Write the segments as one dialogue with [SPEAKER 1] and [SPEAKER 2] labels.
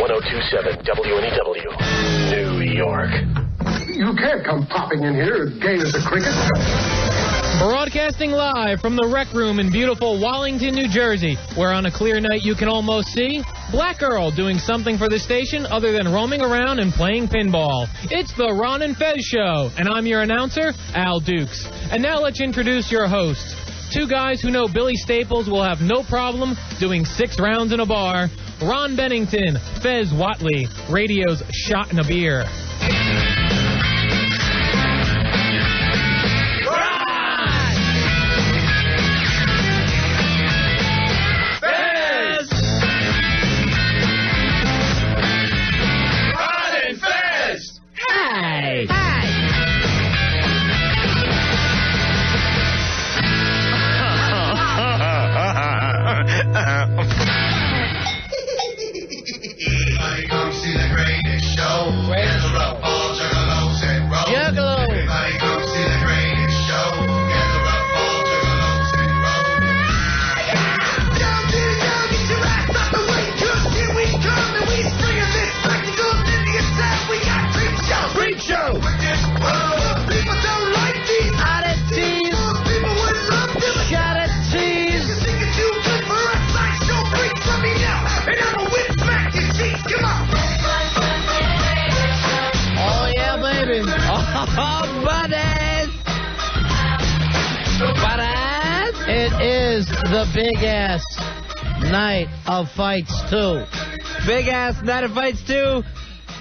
[SPEAKER 1] 1027 WNEW, New York.
[SPEAKER 2] You can't come popping in here as gay as a cricket.
[SPEAKER 3] Broadcasting live from the rec room in beautiful Wallington, New Jersey, where on a clear night you can almost see Black Earl doing something for the station other than roaming around and playing pinball. It's the Ron and Fez Show, and I'm your announcer, Al Dukes. And now let's introduce your hosts. Two guys who know Billy Staples will have no problem doing 6 rounds in a bar. Ron Bennington, Fez Whatley, radio's shot in a beer.
[SPEAKER 4] Everybody come see the greatest show. Gather up all juggalos and roll.
[SPEAKER 3] Juggalo.
[SPEAKER 4] Everybody come see the greatest show. Gather up all juggalos and roll. Down to the down, get your ass out the way. 'Cause here we come and we bringing this spectacle to the attack. We got Freak Show.
[SPEAKER 3] Freak Show.
[SPEAKER 4] With this world, people don't like these
[SPEAKER 3] oddities.
[SPEAKER 4] People would love to
[SPEAKER 3] Shot at tease.
[SPEAKER 4] You think it's too good for us? Like show freaks from me now. And I'ma whip smack your teeth. Come on.
[SPEAKER 3] Oh, yeah, baby. Oh, buddays. Buddays. It is the big-ass night of fights, too.
[SPEAKER 5] Big-ass Night of Fights 2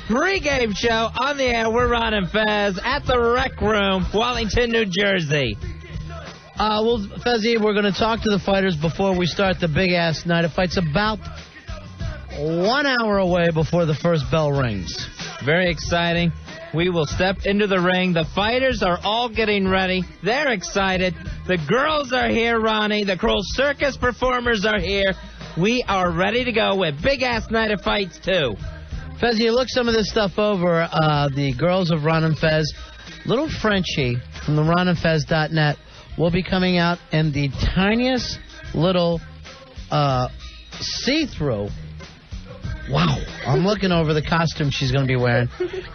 [SPEAKER 5] pregame show on the air. We're Ron and Fez at the Rec Room, Wallington, New Jersey.
[SPEAKER 3] Well, Fezzy, we're going to talk to the fighters before we start the big-ass night of fights. About 1 hour away before the first bell rings.
[SPEAKER 5] Very exciting. We will step into the ring. The fighters are all getting ready. They're excited. The girls are here, Ronnie. The Cruel Circus performers are here. We are ready to go with big-ass Night of Fights 2.
[SPEAKER 3] Fezzy, look some of this stuff over. The girls of Ron and Fez, little Frenchie from the ronandfez.net, will be coming out in the tiniest little see-through. Wow. I'm looking over the costume she's going to be wearing.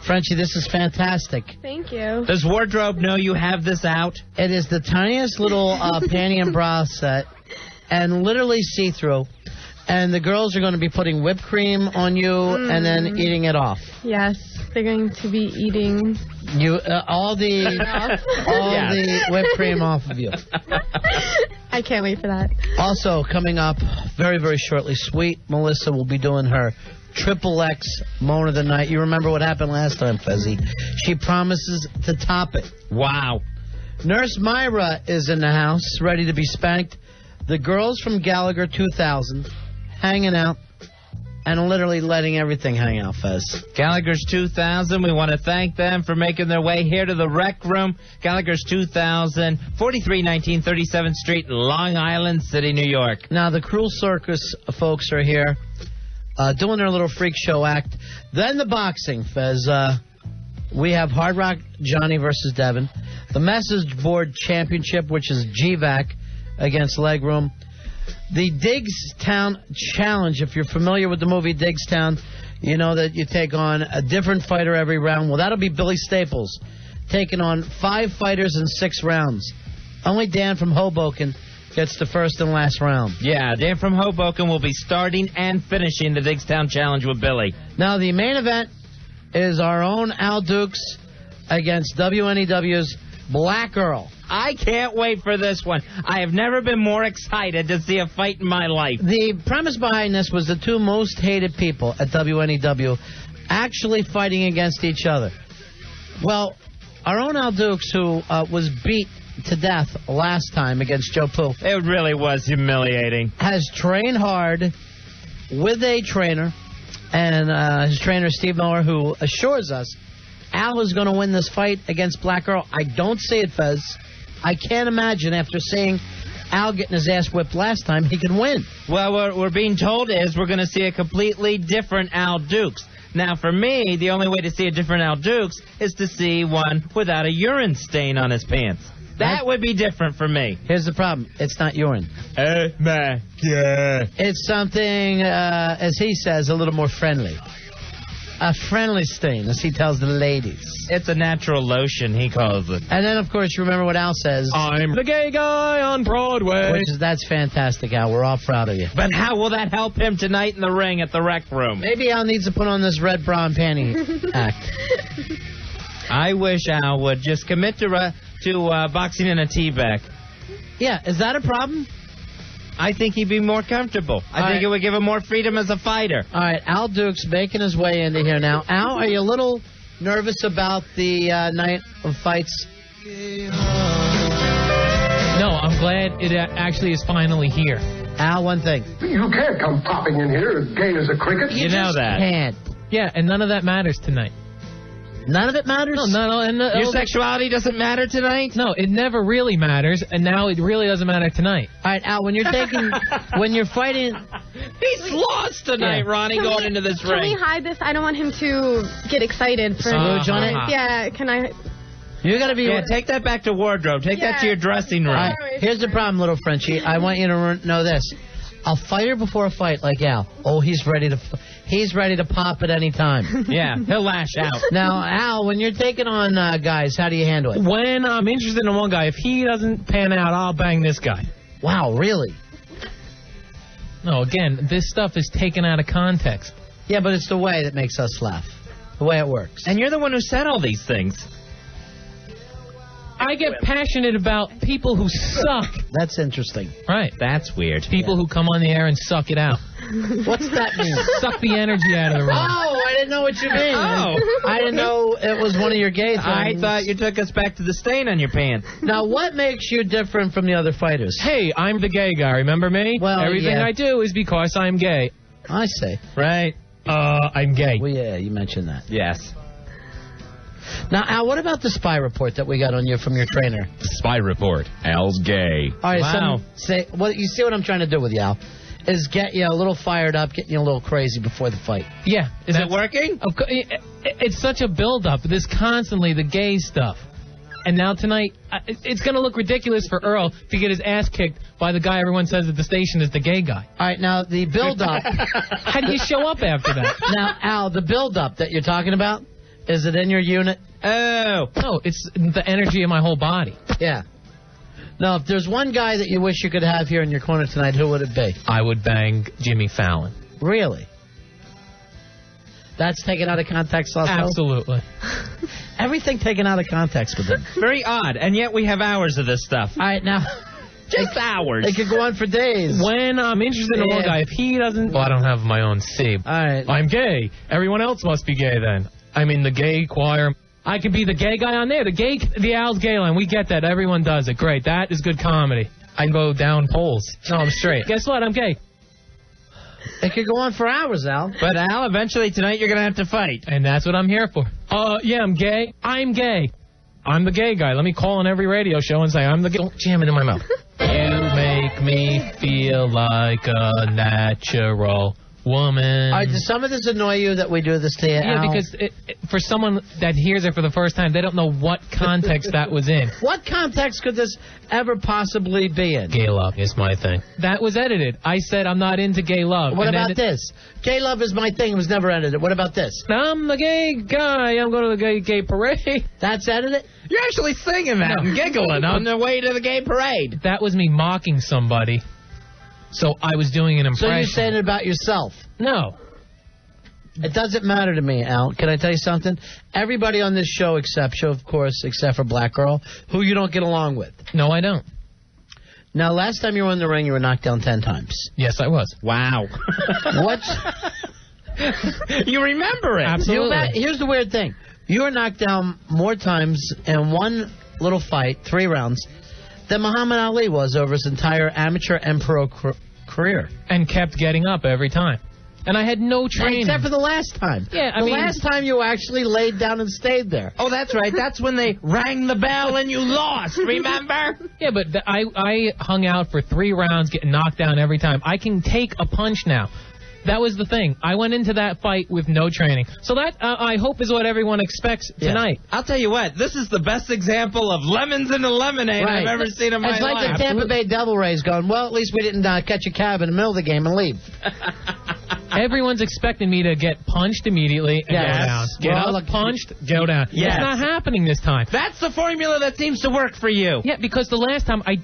[SPEAKER 3] Frenchie, this is fantastic.
[SPEAKER 6] Thank you.
[SPEAKER 5] Does wardrobe know you have this out?
[SPEAKER 3] It is the tiniest little panty and bra set, and literally see-through. And the girls are going to be putting whipped cream on you and then eating it off.
[SPEAKER 6] Yes, they're going to be eating
[SPEAKER 3] You all the whipped cream off of you.
[SPEAKER 6] I can't wait for that.
[SPEAKER 3] Also, coming up very, very shortly, Sweet Melissa will be doing her XXX Moan of the Night. You remember what happened last time, Fezzy. She promises to top it.
[SPEAKER 5] Wow.
[SPEAKER 3] Nurse Myra is in the house, ready to be spanked. The girls from Gallagher 2000 hanging out and literally letting everything hang out, Fez.
[SPEAKER 5] Gallaghers 2000, we want to thank them for making their way here to the Rec Room. Gallaghers 2000, 4319 37th Street, Long Island City, New York.
[SPEAKER 3] Now, the Cruel Circus folks are here doing their little freak show act. Then the boxing, Fez. We have Hard Rock Johnny versus Devin. The Message Board Championship, which is GVAC against Legroom. The Diggstown Challenge, if you're familiar with the movie Diggstown, you know that you take on a different fighter every round. Well, that'll be Billy Staples taking on 5 fighters in 6 rounds. Only Dan from Hoboken gets the first and last round.
[SPEAKER 5] Yeah, Dan from Hoboken will be starting and finishing the Diggstown Challenge with Billy.
[SPEAKER 3] Now, the main event is our own Al Dukes against WNEW's Black Earl.
[SPEAKER 5] I can't wait for this one. I have never been more excited to see a fight in my life.
[SPEAKER 3] The premise behind this was the two most hated people at WNEW actually fighting against each other. Well, our own Al Dukes, who was beat to death last time against Joe Pooh.
[SPEAKER 5] It really was humiliating.
[SPEAKER 3] Has trained hard with a trainer, and his trainer, Steve Miller, who assures us Al is going to win this fight against Black Earl. I don't see it, Fez. I can't imagine after seeing Al getting his ass whipped last time, he can win.
[SPEAKER 5] Well, what we're being told is we're going to see a completely different Al Dukes. Now, for me, the only way to see a different Al Dukes is to see one without a urine stain on his pants. That would be different for me.
[SPEAKER 3] Here's the problem. It's not urine.
[SPEAKER 5] Oh, my God.
[SPEAKER 3] It's something, as he says, a little more friendly. A friendly stain, as he tells the ladies.
[SPEAKER 5] It's a natural lotion, he calls it.
[SPEAKER 3] And then, of course, you remember what Al says.
[SPEAKER 7] I'm the gay guy on Broadway.
[SPEAKER 3] That's fantastic, Al. We're all proud of you.
[SPEAKER 5] But how will that help him tonight in the ring at the rec room?
[SPEAKER 3] Maybe Al needs to put on this red bra and panty act.
[SPEAKER 5] I wish Al would just commit to boxing in a teabag.
[SPEAKER 3] Yeah, is that a problem?
[SPEAKER 5] I think he'd be more comfortable. I think it would give him more freedom as a fighter.
[SPEAKER 3] All right, Al Duke's making his way into here now. Al, are you a little nervous about the night of fights?
[SPEAKER 7] No, I'm glad it actually is finally here.
[SPEAKER 3] Al, one thing.
[SPEAKER 2] You can't come popping in here as gay as a cricket.
[SPEAKER 5] You know that.
[SPEAKER 3] Can't.
[SPEAKER 7] Yeah, and none of that matters tonight.
[SPEAKER 3] None of it matters?
[SPEAKER 5] Your sexuality doesn't matter tonight?
[SPEAKER 7] No, it never really matters, and now it really doesn't matter tonight.
[SPEAKER 3] All right, Al, when you're fighting...
[SPEAKER 5] He's lost tonight, Ronnie, going into this
[SPEAKER 6] Can
[SPEAKER 5] ring.
[SPEAKER 6] we hide this? I don't want him to get excited. For
[SPEAKER 3] Rouge on it?
[SPEAKER 6] Yeah, can I...
[SPEAKER 3] You got to be...
[SPEAKER 5] Yeah, take that back to wardrobe. Take that to your dressing room.
[SPEAKER 3] All right, here's the problem, little Frenchie. I want you to know this. I'll fight her before a fight like Al. Oh, he's ready to pop at any time.
[SPEAKER 5] Yeah, he'll lash out.
[SPEAKER 3] Now, Al, when you're taking on guys, how do you handle it?
[SPEAKER 7] When I'm interested in one guy, if he doesn't pan out, I'll bang this guy.
[SPEAKER 3] Wow, really?
[SPEAKER 7] No, again, this stuff is taken out of context.
[SPEAKER 3] Yeah, but it's the way that makes us laugh. The way it works.
[SPEAKER 5] And you're the one who said all these things.
[SPEAKER 7] I get passionate about people who suck.
[SPEAKER 3] That's interesting.
[SPEAKER 7] Right.
[SPEAKER 5] That's weird.
[SPEAKER 7] People who come on the air and suck it out.
[SPEAKER 3] What's that mean?
[SPEAKER 7] Suck the energy out of the room.
[SPEAKER 3] Oh, I didn't know what you mean.
[SPEAKER 5] Oh.
[SPEAKER 3] I didn't know it was one of your gay things.
[SPEAKER 5] I thought you took us back to the stain on your pants.
[SPEAKER 3] Now, what makes you different from the other fighters?
[SPEAKER 7] Hey, I'm the gay guy, remember me?
[SPEAKER 3] Well,
[SPEAKER 7] everything
[SPEAKER 3] yeah.
[SPEAKER 7] I do is because I'm gay.
[SPEAKER 3] I say.
[SPEAKER 5] Right?
[SPEAKER 7] I'm gay.
[SPEAKER 3] Well, yeah, you mentioned that.
[SPEAKER 5] Yes.
[SPEAKER 3] Now, Al, what about the spy report that we got on you from your trainer?
[SPEAKER 8] Spy report. Al's gay.
[SPEAKER 3] All right,
[SPEAKER 5] Wow.
[SPEAKER 3] you see what I'm trying to do with you, Al? Is get you a little fired up, getting you a little crazy before the fight.
[SPEAKER 7] Yeah.
[SPEAKER 5] Is it working?
[SPEAKER 7] It's such a build-up. This constantly the gay stuff. And now tonight, it's going to look ridiculous for Earl to get his ass kicked by the guy everyone says at the station is the gay guy.
[SPEAKER 3] All right, now the build-up.
[SPEAKER 7] How do you show up after that?
[SPEAKER 3] Now, Al, the build-up that you're talking about, is it in your unit?
[SPEAKER 5] Oh.
[SPEAKER 7] No, it's the energy of my whole body.
[SPEAKER 3] Yeah. Now, if there's one guy that you wish you could have here in your corner tonight, who would it be?
[SPEAKER 7] I would bang Jimmy Fallon.
[SPEAKER 3] Really? That's taken out of context also?
[SPEAKER 7] Absolutely.
[SPEAKER 3] Everything taken out of context with him.
[SPEAKER 5] Very odd, and yet we have hours of this stuff.
[SPEAKER 3] All right, now...
[SPEAKER 5] Just hours.
[SPEAKER 3] It could go on for days.
[SPEAKER 7] When I'm interested in one guy, if he doesn't... Well, I don't have my own C.
[SPEAKER 3] All right.
[SPEAKER 7] I'm gay. Everyone else must be gay then. I'm in the gay choir. I could be the gay guy on there. The Al's gay line. We get that. Everyone does it. Great. That is good comedy. I can go down poles. No, I'm straight. Guess what? I'm gay.
[SPEAKER 3] It could go on for hours, Al.
[SPEAKER 5] But, Al, eventually tonight you're going to have to fight.
[SPEAKER 7] And that's what I'm here for. Yeah, I'm gay. I'm gay. I'm the gay guy. Let me call on every radio show and say I'm the gay. Don't jam it in my mouth. You make me feel like a natural woman.
[SPEAKER 3] All right, does some of this annoy you that we do this to you,
[SPEAKER 7] Yeah,
[SPEAKER 3] Al?
[SPEAKER 7] because for someone that hears it for the first time, they don't know what context that was in.
[SPEAKER 3] What context could this ever possibly be in?
[SPEAKER 7] Gay love is my thing. That was edited. I said I'm not into gay love.
[SPEAKER 3] What
[SPEAKER 7] And
[SPEAKER 3] about
[SPEAKER 7] then
[SPEAKER 3] this? Gay love is my thing. It was never edited. What about this?
[SPEAKER 7] I'm the gay guy. I'm going to the gay parade.
[SPEAKER 3] That's edited?
[SPEAKER 5] You're actually singing that and giggling on the way to the gay parade.
[SPEAKER 7] That was me mocking somebody. So I was doing an impression.
[SPEAKER 3] So you're saying it about yourself?
[SPEAKER 7] No.
[SPEAKER 3] It doesn't matter to me, Al. Can I tell you something? Everybody on this show, except for Black Girl, who you don't get along with.
[SPEAKER 7] No, I don't.
[SPEAKER 3] Now, last time you were in the ring, you were knocked down 10 times.
[SPEAKER 7] Yes, I was.
[SPEAKER 5] Wow.
[SPEAKER 3] What?
[SPEAKER 5] You remember it.
[SPEAKER 7] Absolutely.
[SPEAKER 3] Here's the weird thing. You were knocked down more times in one little fight, 3 rounds, than Muhammad Ali was over his entire amateur and pro career.
[SPEAKER 7] And kept getting up every time. And I had no training.
[SPEAKER 3] Except for the last time.
[SPEAKER 7] Yeah, I
[SPEAKER 3] the
[SPEAKER 7] mean...
[SPEAKER 3] last time you actually laid down and stayed there.
[SPEAKER 5] Oh, that's right. That's when they rang the bell and you lost, remember?
[SPEAKER 7] Yeah, but I hung out for 3 rounds, getting knocked down every time. I can take a punch now. That was the thing. I went into that fight with no training. So that, I hope, is what everyone expects tonight.
[SPEAKER 5] I'll tell you what, this is the best example of lemons in a lemonade I've ever seen in my life.
[SPEAKER 3] It's like the Tampa Bay Devil Rays going, well, at least we didn't catch a cab in the middle of the game and leave.
[SPEAKER 7] Everyone's expecting me to get punched immediately and go down. Get up, punched, go down.
[SPEAKER 5] Yes.
[SPEAKER 7] It's not happening this time.
[SPEAKER 5] That's the formula that seems to work for you.
[SPEAKER 7] Yeah, because the last time I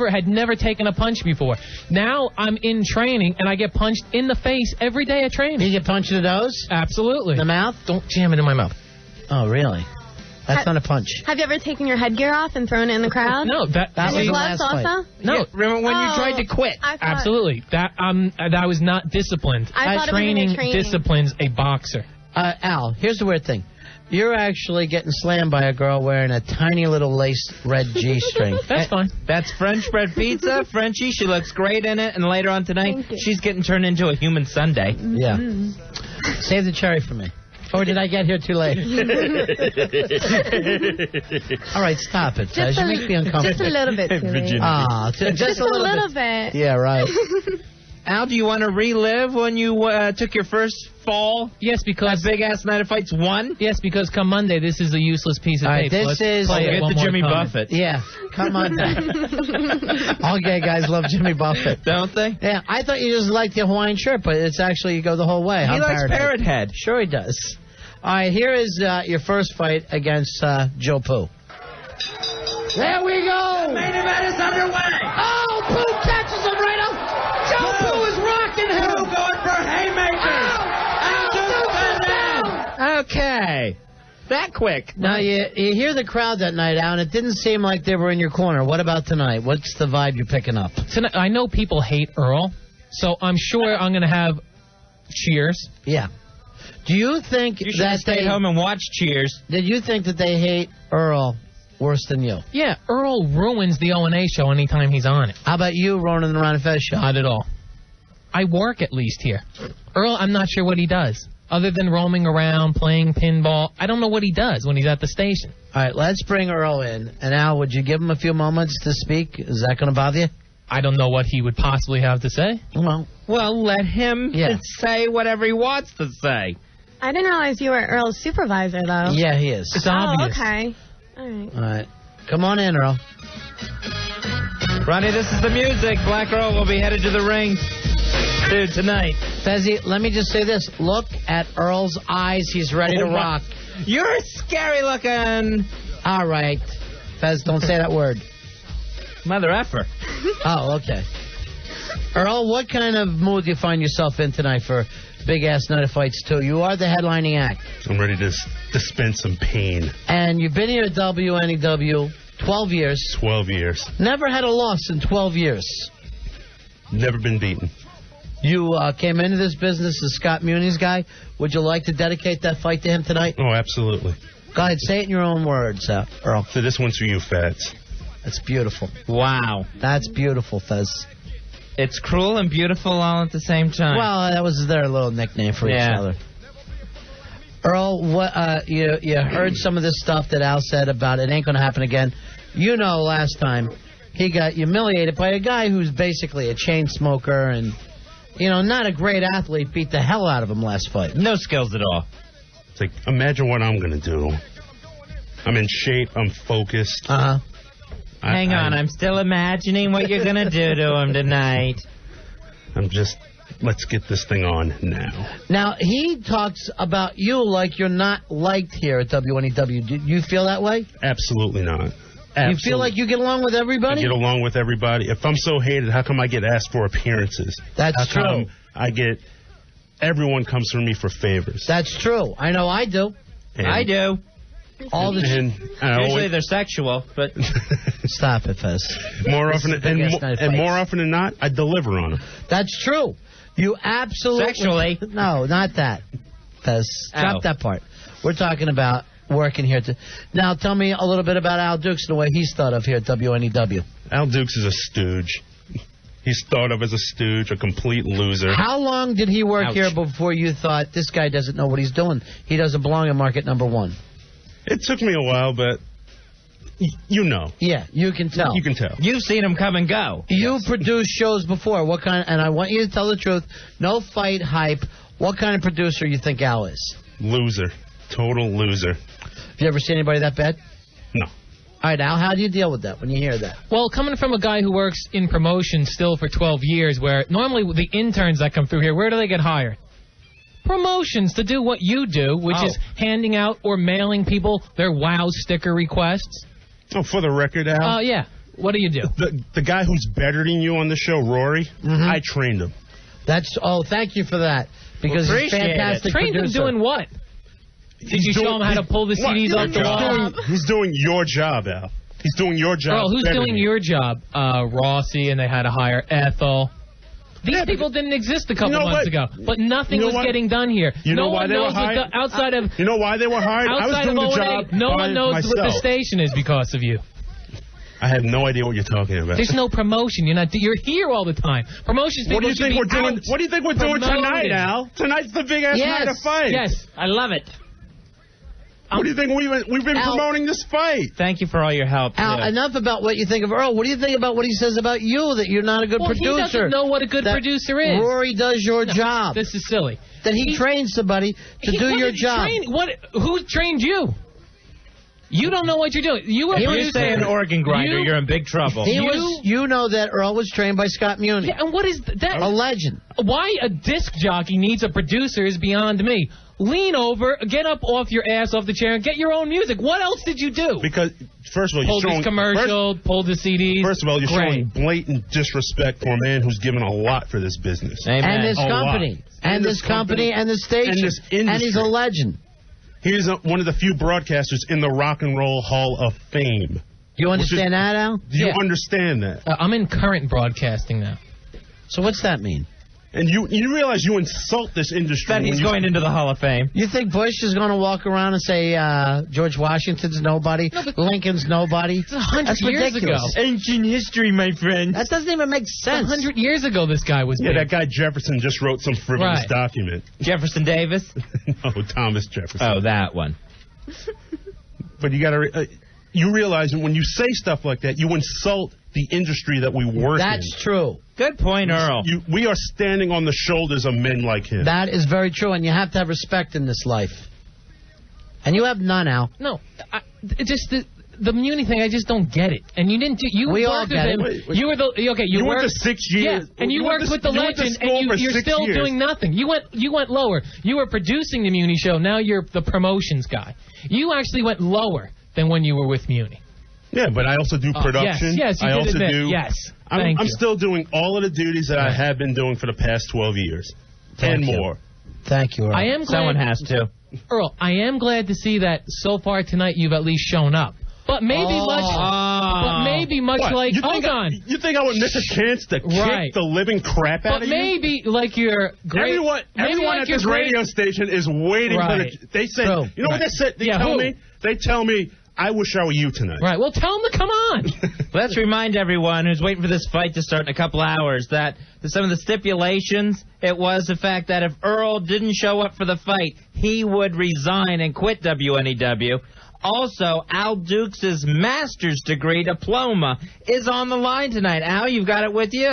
[SPEAKER 7] had never taken a punch before. Now I'm in training and I get punched in the face every day at training.
[SPEAKER 3] You get punched in the nose?
[SPEAKER 7] Absolutely.
[SPEAKER 3] The mouth?
[SPEAKER 7] Don't jam it in my mouth.
[SPEAKER 3] Oh, really? That's not a punch.
[SPEAKER 6] Have you ever taken your headgear off and thrown it in the crowd?
[SPEAKER 7] No, that
[SPEAKER 6] and
[SPEAKER 7] was
[SPEAKER 6] your
[SPEAKER 7] the
[SPEAKER 6] gloves
[SPEAKER 7] last
[SPEAKER 6] also?
[SPEAKER 7] fight. No,
[SPEAKER 5] remember when you tried to quit?
[SPEAKER 7] Absolutely. That was not disciplined.
[SPEAKER 6] I thought
[SPEAKER 7] Training
[SPEAKER 6] it was training.
[SPEAKER 7] disciplines a boxer.
[SPEAKER 3] Al, here's the weird thing. You're actually getting slammed by a girl wearing a tiny little lace red G-string.
[SPEAKER 7] That's fine.
[SPEAKER 5] That's French bread pizza, Frenchie. She looks great in it. And later on tonight, she's getting turned into a human Sundae.
[SPEAKER 3] Yeah. Save the cherry for me. Or did I get here too late? All right, stop it, Fez. You make me uncomfortable.
[SPEAKER 6] Just a little bit too late.
[SPEAKER 3] Just a little
[SPEAKER 6] bit.
[SPEAKER 3] Yeah, right.
[SPEAKER 5] Al, do you want to relive when you took your first fall?
[SPEAKER 7] Yes, because
[SPEAKER 5] that big-ass Night of Fights won?
[SPEAKER 7] Yes, because come Monday, this is a useless piece of tape.
[SPEAKER 3] This is...
[SPEAKER 5] Get the Jimmy Buffett.
[SPEAKER 3] Yeah, come on. All gay guys love Jimmy Buffett.
[SPEAKER 5] Don't they?
[SPEAKER 3] Yeah, I thought you just liked the Hawaiian shirt, but it's actually, you go the whole way.
[SPEAKER 5] He likes Parrot Head.
[SPEAKER 3] Sure he does. All right, here is your first fight against Joe Poo. There we go!
[SPEAKER 4] The main event is underway!
[SPEAKER 3] Oh, Poo catches him right up! Joe Poo is rocking him!
[SPEAKER 4] Poo going for haymakers!
[SPEAKER 5] Okay. That quick.
[SPEAKER 3] Now, you hear the crowd that night, Al, and it didn't seem like they were in your corner. What about tonight? What's the vibe you're picking up?
[SPEAKER 7] Tonight, I know people hate Earl, so I'm sure I'm going to have cheers.
[SPEAKER 3] Yeah. Do you think
[SPEAKER 5] You should
[SPEAKER 3] that
[SPEAKER 5] have stayed home and watched Cheers.
[SPEAKER 3] Did you think that they hate Earl worse than you?
[SPEAKER 7] Yeah, Earl ruins the O&A show anytime he's on it.
[SPEAKER 3] How about you, Ronan and Ron and Fez show?
[SPEAKER 7] Not at all. I work at least here. Earl, I'm not sure what he does. Other than roaming around, playing pinball, I don't know what he does when he's at the station.
[SPEAKER 3] All right, let's bring Earl in. And Al, would you give him a few moments to speak? Is that going to bother you?
[SPEAKER 7] I don't know what he would possibly have to say.
[SPEAKER 5] Well, let him say whatever he wants to say.
[SPEAKER 6] I didn't realize you were Earl's supervisor, though.
[SPEAKER 3] Yeah, he is.
[SPEAKER 7] It's obvious.
[SPEAKER 6] Okay. All right.
[SPEAKER 3] All right. Come on in, Earl.
[SPEAKER 5] Ronnie, this is the music. Black Earl will be headed to the ring tonight.
[SPEAKER 3] Fezzy, let me just say this. Look at Earl's eyes. He's ready to rock.
[SPEAKER 5] You're scary looking.
[SPEAKER 3] All right. Fez, don't say that word.
[SPEAKER 5] Mother effer.
[SPEAKER 3] Oh, okay. Earl, what kind of mood do you find yourself in tonight for Big-Ass Night of Fights 2? You are the headlining act.
[SPEAKER 9] I'm ready to dispense some pain.
[SPEAKER 3] And you've been here at WNEW 12 years.
[SPEAKER 9] 12 years.
[SPEAKER 3] Never had a loss in 12 years.
[SPEAKER 9] Never been beaten.
[SPEAKER 3] You came into this business as Scott Muni's guy. Would you like to dedicate that fight to him tonight?
[SPEAKER 9] Oh, absolutely.
[SPEAKER 3] Go ahead, say it in your own words, Earl.
[SPEAKER 9] So this one's for you, Fats.
[SPEAKER 3] That's beautiful.
[SPEAKER 5] Wow.
[SPEAKER 3] That's beautiful, Fez.
[SPEAKER 5] It's cruel and beautiful all at the same time.
[SPEAKER 3] Well, that was their little nickname for each other. Earl, what you heard some of this stuff that Al said about it ain't going to happen again. You know, last time he got humiliated by a guy who's basically a chain smoker and, you know, not a great athlete, beat the hell out of him last fight.
[SPEAKER 5] No skills at all.
[SPEAKER 9] It's like, imagine what I'm going to do. I'm in shape. I'm focused.
[SPEAKER 3] Uh-huh.
[SPEAKER 5] Hang on, I'm still imagining what you're going to do to him tonight.
[SPEAKER 9] I'm just, let's get this thing on now.
[SPEAKER 3] Now, he talks about you like you're not liked here at WNEW. Do you feel that way?
[SPEAKER 9] Absolutely not.
[SPEAKER 3] You feel like you get along with everybody?
[SPEAKER 9] I get along with everybody. If I'm so hated, how come I get asked for appearances?
[SPEAKER 3] That's
[SPEAKER 9] how come
[SPEAKER 3] true.
[SPEAKER 9] I get, everyone comes for me for favors.
[SPEAKER 3] That's true. I know I do.
[SPEAKER 5] I do.
[SPEAKER 3] All the
[SPEAKER 5] usually they're sexual, but
[SPEAKER 3] stop it, Fez.
[SPEAKER 9] More often than not, I deliver on them.
[SPEAKER 3] That's true. You absolutely
[SPEAKER 5] sexually.
[SPEAKER 3] No, not that, Fez. Drop that part. We're talking about working here. Now, tell me a little bit about Al Dukes and the way he's thought of here at WNEW.
[SPEAKER 9] Al Dukes is a stooge. He's thought of as a stooge, a complete loser.
[SPEAKER 3] How long did he work here before you thought this guy doesn't know what he's doing? He doesn't belong in market number one.
[SPEAKER 9] It took me a while, but You know.
[SPEAKER 3] Yeah, you can tell.
[SPEAKER 9] You can tell.
[SPEAKER 5] You've seen him come and go.
[SPEAKER 3] You produced shows before. What kind? And I want you to tell the truth. No fight hype. What kind of producer you think Al is?
[SPEAKER 9] Loser. Total loser.
[SPEAKER 3] Have you ever seen anybody that bad?
[SPEAKER 9] No.
[SPEAKER 3] All right, Al, how do you deal with that when you hear that?
[SPEAKER 7] Well, coming from a guy who works in promotion still for 12 years, where normally the interns that come through here, where do they get hired? Promotions, to do what you do, which is handing out or mailing people their WOW sticker requests.
[SPEAKER 9] Oh, for the record, Al?
[SPEAKER 7] Oh, yeah. What do you do?
[SPEAKER 9] The guy who's better than you on the show, Rory, I trained him.
[SPEAKER 3] Thank you for that. Because he's fantastic
[SPEAKER 7] Trained him
[SPEAKER 3] producer.
[SPEAKER 7] doing what? Did you show him how to pull the CDs off the wall?
[SPEAKER 9] He's doing your job, Al. He's doing your job.
[SPEAKER 7] Earl, who's
[SPEAKER 9] better
[SPEAKER 7] doing
[SPEAKER 9] than you.
[SPEAKER 7] your job? Rossi, and they had to hire Ethel. These people didn't exist a couple months ago, but nothing was getting done here.
[SPEAKER 9] You know why they were hired?
[SPEAKER 7] Outside of
[SPEAKER 9] You know why they were hired? I was
[SPEAKER 7] outside
[SPEAKER 9] doing
[SPEAKER 7] of
[SPEAKER 9] the
[SPEAKER 7] O&A,
[SPEAKER 9] job
[SPEAKER 7] no
[SPEAKER 9] by
[SPEAKER 7] one knows
[SPEAKER 9] myself.
[SPEAKER 7] what the station is because of you.
[SPEAKER 9] I have no idea what you're talking about.
[SPEAKER 7] There's no promotion. You're here all the time. Promotions.
[SPEAKER 9] What do you
[SPEAKER 7] people
[SPEAKER 9] think
[SPEAKER 7] should
[SPEAKER 9] we're
[SPEAKER 7] be
[SPEAKER 9] doing?
[SPEAKER 7] out
[SPEAKER 9] What do you think we're doing tonight,
[SPEAKER 7] promoting.
[SPEAKER 9] Al? Tonight's the big ass night of fight.
[SPEAKER 5] Yes, I love it.
[SPEAKER 9] What do you think we've been
[SPEAKER 3] Al,
[SPEAKER 9] promoting this fight?
[SPEAKER 5] Thank you for all your help.
[SPEAKER 3] Al, enough about what you think of Earl. What do you think about what he says about you, that you're not a good producer?
[SPEAKER 7] He doesn't know what a good producer is.
[SPEAKER 3] Rory does your job.
[SPEAKER 7] This is silly.
[SPEAKER 3] That he trains somebody to do your job.
[SPEAKER 7] Who trained you? You don't know what you're doing. You were
[SPEAKER 5] You say an organ grinder, you're in big trouble.
[SPEAKER 3] You know that Earl was trained by Scott Muni.
[SPEAKER 7] Yeah, and what is that?
[SPEAKER 3] A legend.
[SPEAKER 7] Why a disc jockey needs a producer is beyond me. Lean over, get up off your ass off the chair, and get your own music. What else did you do?
[SPEAKER 9] Because, first of all,
[SPEAKER 7] pulled
[SPEAKER 9] you're showing...
[SPEAKER 7] this commercial, pulled the CDs.
[SPEAKER 9] First of all, you're
[SPEAKER 7] Great.
[SPEAKER 9] showing blatant disrespect for a man who's given a lot for this business.
[SPEAKER 5] Amen.
[SPEAKER 3] And this
[SPEAKER 9] A
[SPEAKER 3] company.
[SPEAKER 9] lot.
[SPEAKER 3] And this company and the station.
[SPEAKER 9] And this industry.
[SPEAKER 3] And he's a legend.
[SPEAKER 9] He's one of the few broadcasters in the Rock and Roll Hall of Fame.
[SPEAKER 3] You understand that, Al?
[SPEAKER 9] Do you understand that?
[SPEAKER 7] I'm in current broadcasting now.
[SPEAKER 3] So what's that mean?
[SPEAKER 9] And you realize you insult this industry.
[SPEAKER 5] That he's going into the Hall of Fame.
[SPEAKER 3] You think Bush is going to walk around and say George Washington's nobody, Lincoln's nobody?
[SPEAKER 7] It's 100
[SPEAKER 3] That's
[SPEAKER 7] years
[SPEAKER 3] ridiculous.
[SPEAKER 7] ago.
[SPEAKER 5] Ancient history, my friend.
[SPEAKER 3] That doesn't even make sense.
[SPEAKER 7] 100 years ago, this guy was
[SPEAKER 9] Yeah,
[SPEAKER 7] big.
[SPEAKER 9] that guy Jefferson just wrote some frivolous
[SPEAKER 7] Right.
[SPEAKER 9] document.
[SPEAKER 5] Jefferson Davis?
[SPEAKER 9] No, Thomas Jefferson.
[SPEAKER 5] Oh, that one.
[SPEAKER 9] But you got to... you realize that when you say stuff like that, you insult the industry that we work in.
[SPEAKER 3] That's true.
[SPEAKER 5] Good point, Earl.
[SPEAKER 9] We are standing on the shoulders of men like him.
[SPEAKER 3] That is very true, and you have to have respect in this life. And you have none, Al.
[SPEAKER 7] No, just the Muni thing. I just don't get it. And you didn't do. You
[SPEAKER 3] We
[SPEAKER 7] worked
[SPEAKER 3] all
[SPEAKER 7] with
[SPEAKER 3] get
[SPEAKER 7] him.
[SPEAKER 3] it.
[SPEAKER 7] You were the okay. You
[SPEAKER 9] went
[SPEAKER 7] worked
[SPEAKER 9] to 6 years.
[SPEAKER 7] Yeah, and you worked with the
[SPEAKER 9] you went to
[SPEAKER 7] legend,
[SPEAKER 9] school
[SPEAKER 7] and
[SPEAKER 9] for
[SPEAKER 7] you're
[SPEAKER 9] 6
[SPEAKER 7] still
[SPEAKER 9] years.
[SPEAKER 7] doing nothing. You went lower. You were producing the Muni show. Now you're the promotions guy. You actually went lower than when you were with Muni.
[SPEAKER 9] Yeah, but I also do production.
[SPEAKER 7] Yes, you
[SPEAKER 9] I
[SPEAKER 7] did
[SPEAKER 9] also
[SPEAKER 7] admit.
[SPEAKER 9] do.
[SPEAKER 7] Yes,
[SPEAKER 9] I'm
[SPEAKER 7] thank you.
[SPEAKER 9] still doing all of the duties that I have been doing for the past 12 years.
[SPEAKER 3] Thank
[SPEAKER 9] and
[SPEAKER 3] you.
[SPEAKER 9] more.
[SPEAKER 3] Thank you, Earl.
[SPEAKER 7] I am glad.
[SPEAKER 5] Someone has to.
[SPEAKER 7] Earl, I am glad to see that so far tonight you've at least shown up. But maybe much
[SPEAKER 9] What?
[SPEAKER 7] like
[SPEAKER 9] You think
[SPEAKER 7] hold on.
[SPEAKER 9] You think I would miss a chance to
[SPEAKER 7] Right.
[SPEAKER 9] kick the living crap out
[SPEAKER 7] But
[SPEAKER 9] of
[SPEAKER 7] maybe like your great
[SPEAKER 9] Everyone
[SPEAKER 7] like
[SPEAKER 9] at
[SPEAKER 7] your
[SPEAKER 9] this
[SPEAKER 7] great-
[SPEAKER 9] radio station is waiting
[SPEAKER 7] Right.
[SPEAKER 9] for the... They said...
[SPEAKER 3] True.
[SPEAKER 9] You know what they said? They
[SPEAKER 7] Yeah,
[SPEAKER 9] tell
[SPEAKER 7] who?
[SPEAKER 9] me... They tell me, I wish I were you tonight.
[SPEAKER 7] Right. Well, tell him to come on.
[SPEAKER 5] Let's remind everyone who's waiting for this fight to start in a couple hours that some of the stipulations, it was the fact that if Earl didn't show up for the fight, he would resign and quit WNEW. Also, Al Dukes' master's degree diploma is on the line tonight. Al, you've got it with you?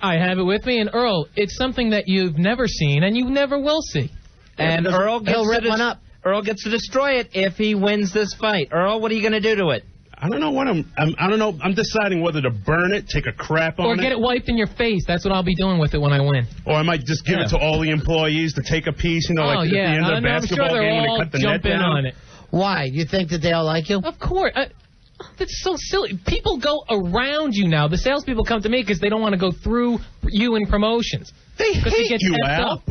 [SPEAKER 7] I have it with me. And Earl, it's something that you've never seen and you never will see.
[SPEAKER 5] And Earl gets
[SPEAKER 3] He'll rip one up.
[SPEAKER 5] Earl gets to destroy it if he wins this fight. Earl, what are you going to do to it?
[SPEAKER 9] I don't know what I don't know. I'm deciding whether to burn it, take a crap on
[SPEAKER 7] Or
[SPEAKER 9] it.
[SPEAKER 7] get it wiped in your face. That's what I'll be doing with it when I win.
[SPEAKER 9] Or I might just give it to all the employees to take a piece, like at the end of the
[SPEAKER 7] I'm
[SPEAKER 9] basketball
[SPEAKER 7] sure they're
[SPEAKER 9] game when
[SPEAKER 7] all
[SPEAKER 9] they cut the
[SPEAKER 7] jump
[SPEAKER 9] net
[SPEAKER 7] in
[SPEAKER 9] down.
[SPEAKER 7] on it.
[SPEAKER 3] Why? You think that they all like you?
[SPEAKER 7] Of course. That's so silly. People go around you now. The salespeople come to me because they don't want to go through you in promotions.
[SPEAKER 9] They hate you,
[SPEAKER 7] effed
[SPEAKER 9] Al.
[SPEAKER 7] up.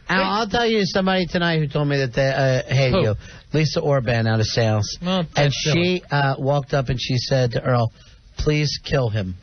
[SPEAKER 3] Al, I'll tell you somebody tonight who told me that they hate
[SPEAKER 7] Who?
[SPEAKER 3] you. Lisa Orban out of sales.
[SPEAKER 7] Well,
[SPEAKER 3] and
[SPEAKER 7] that's silly.
[SPEAKER 3] she walked up and she said to Earl, please kill him.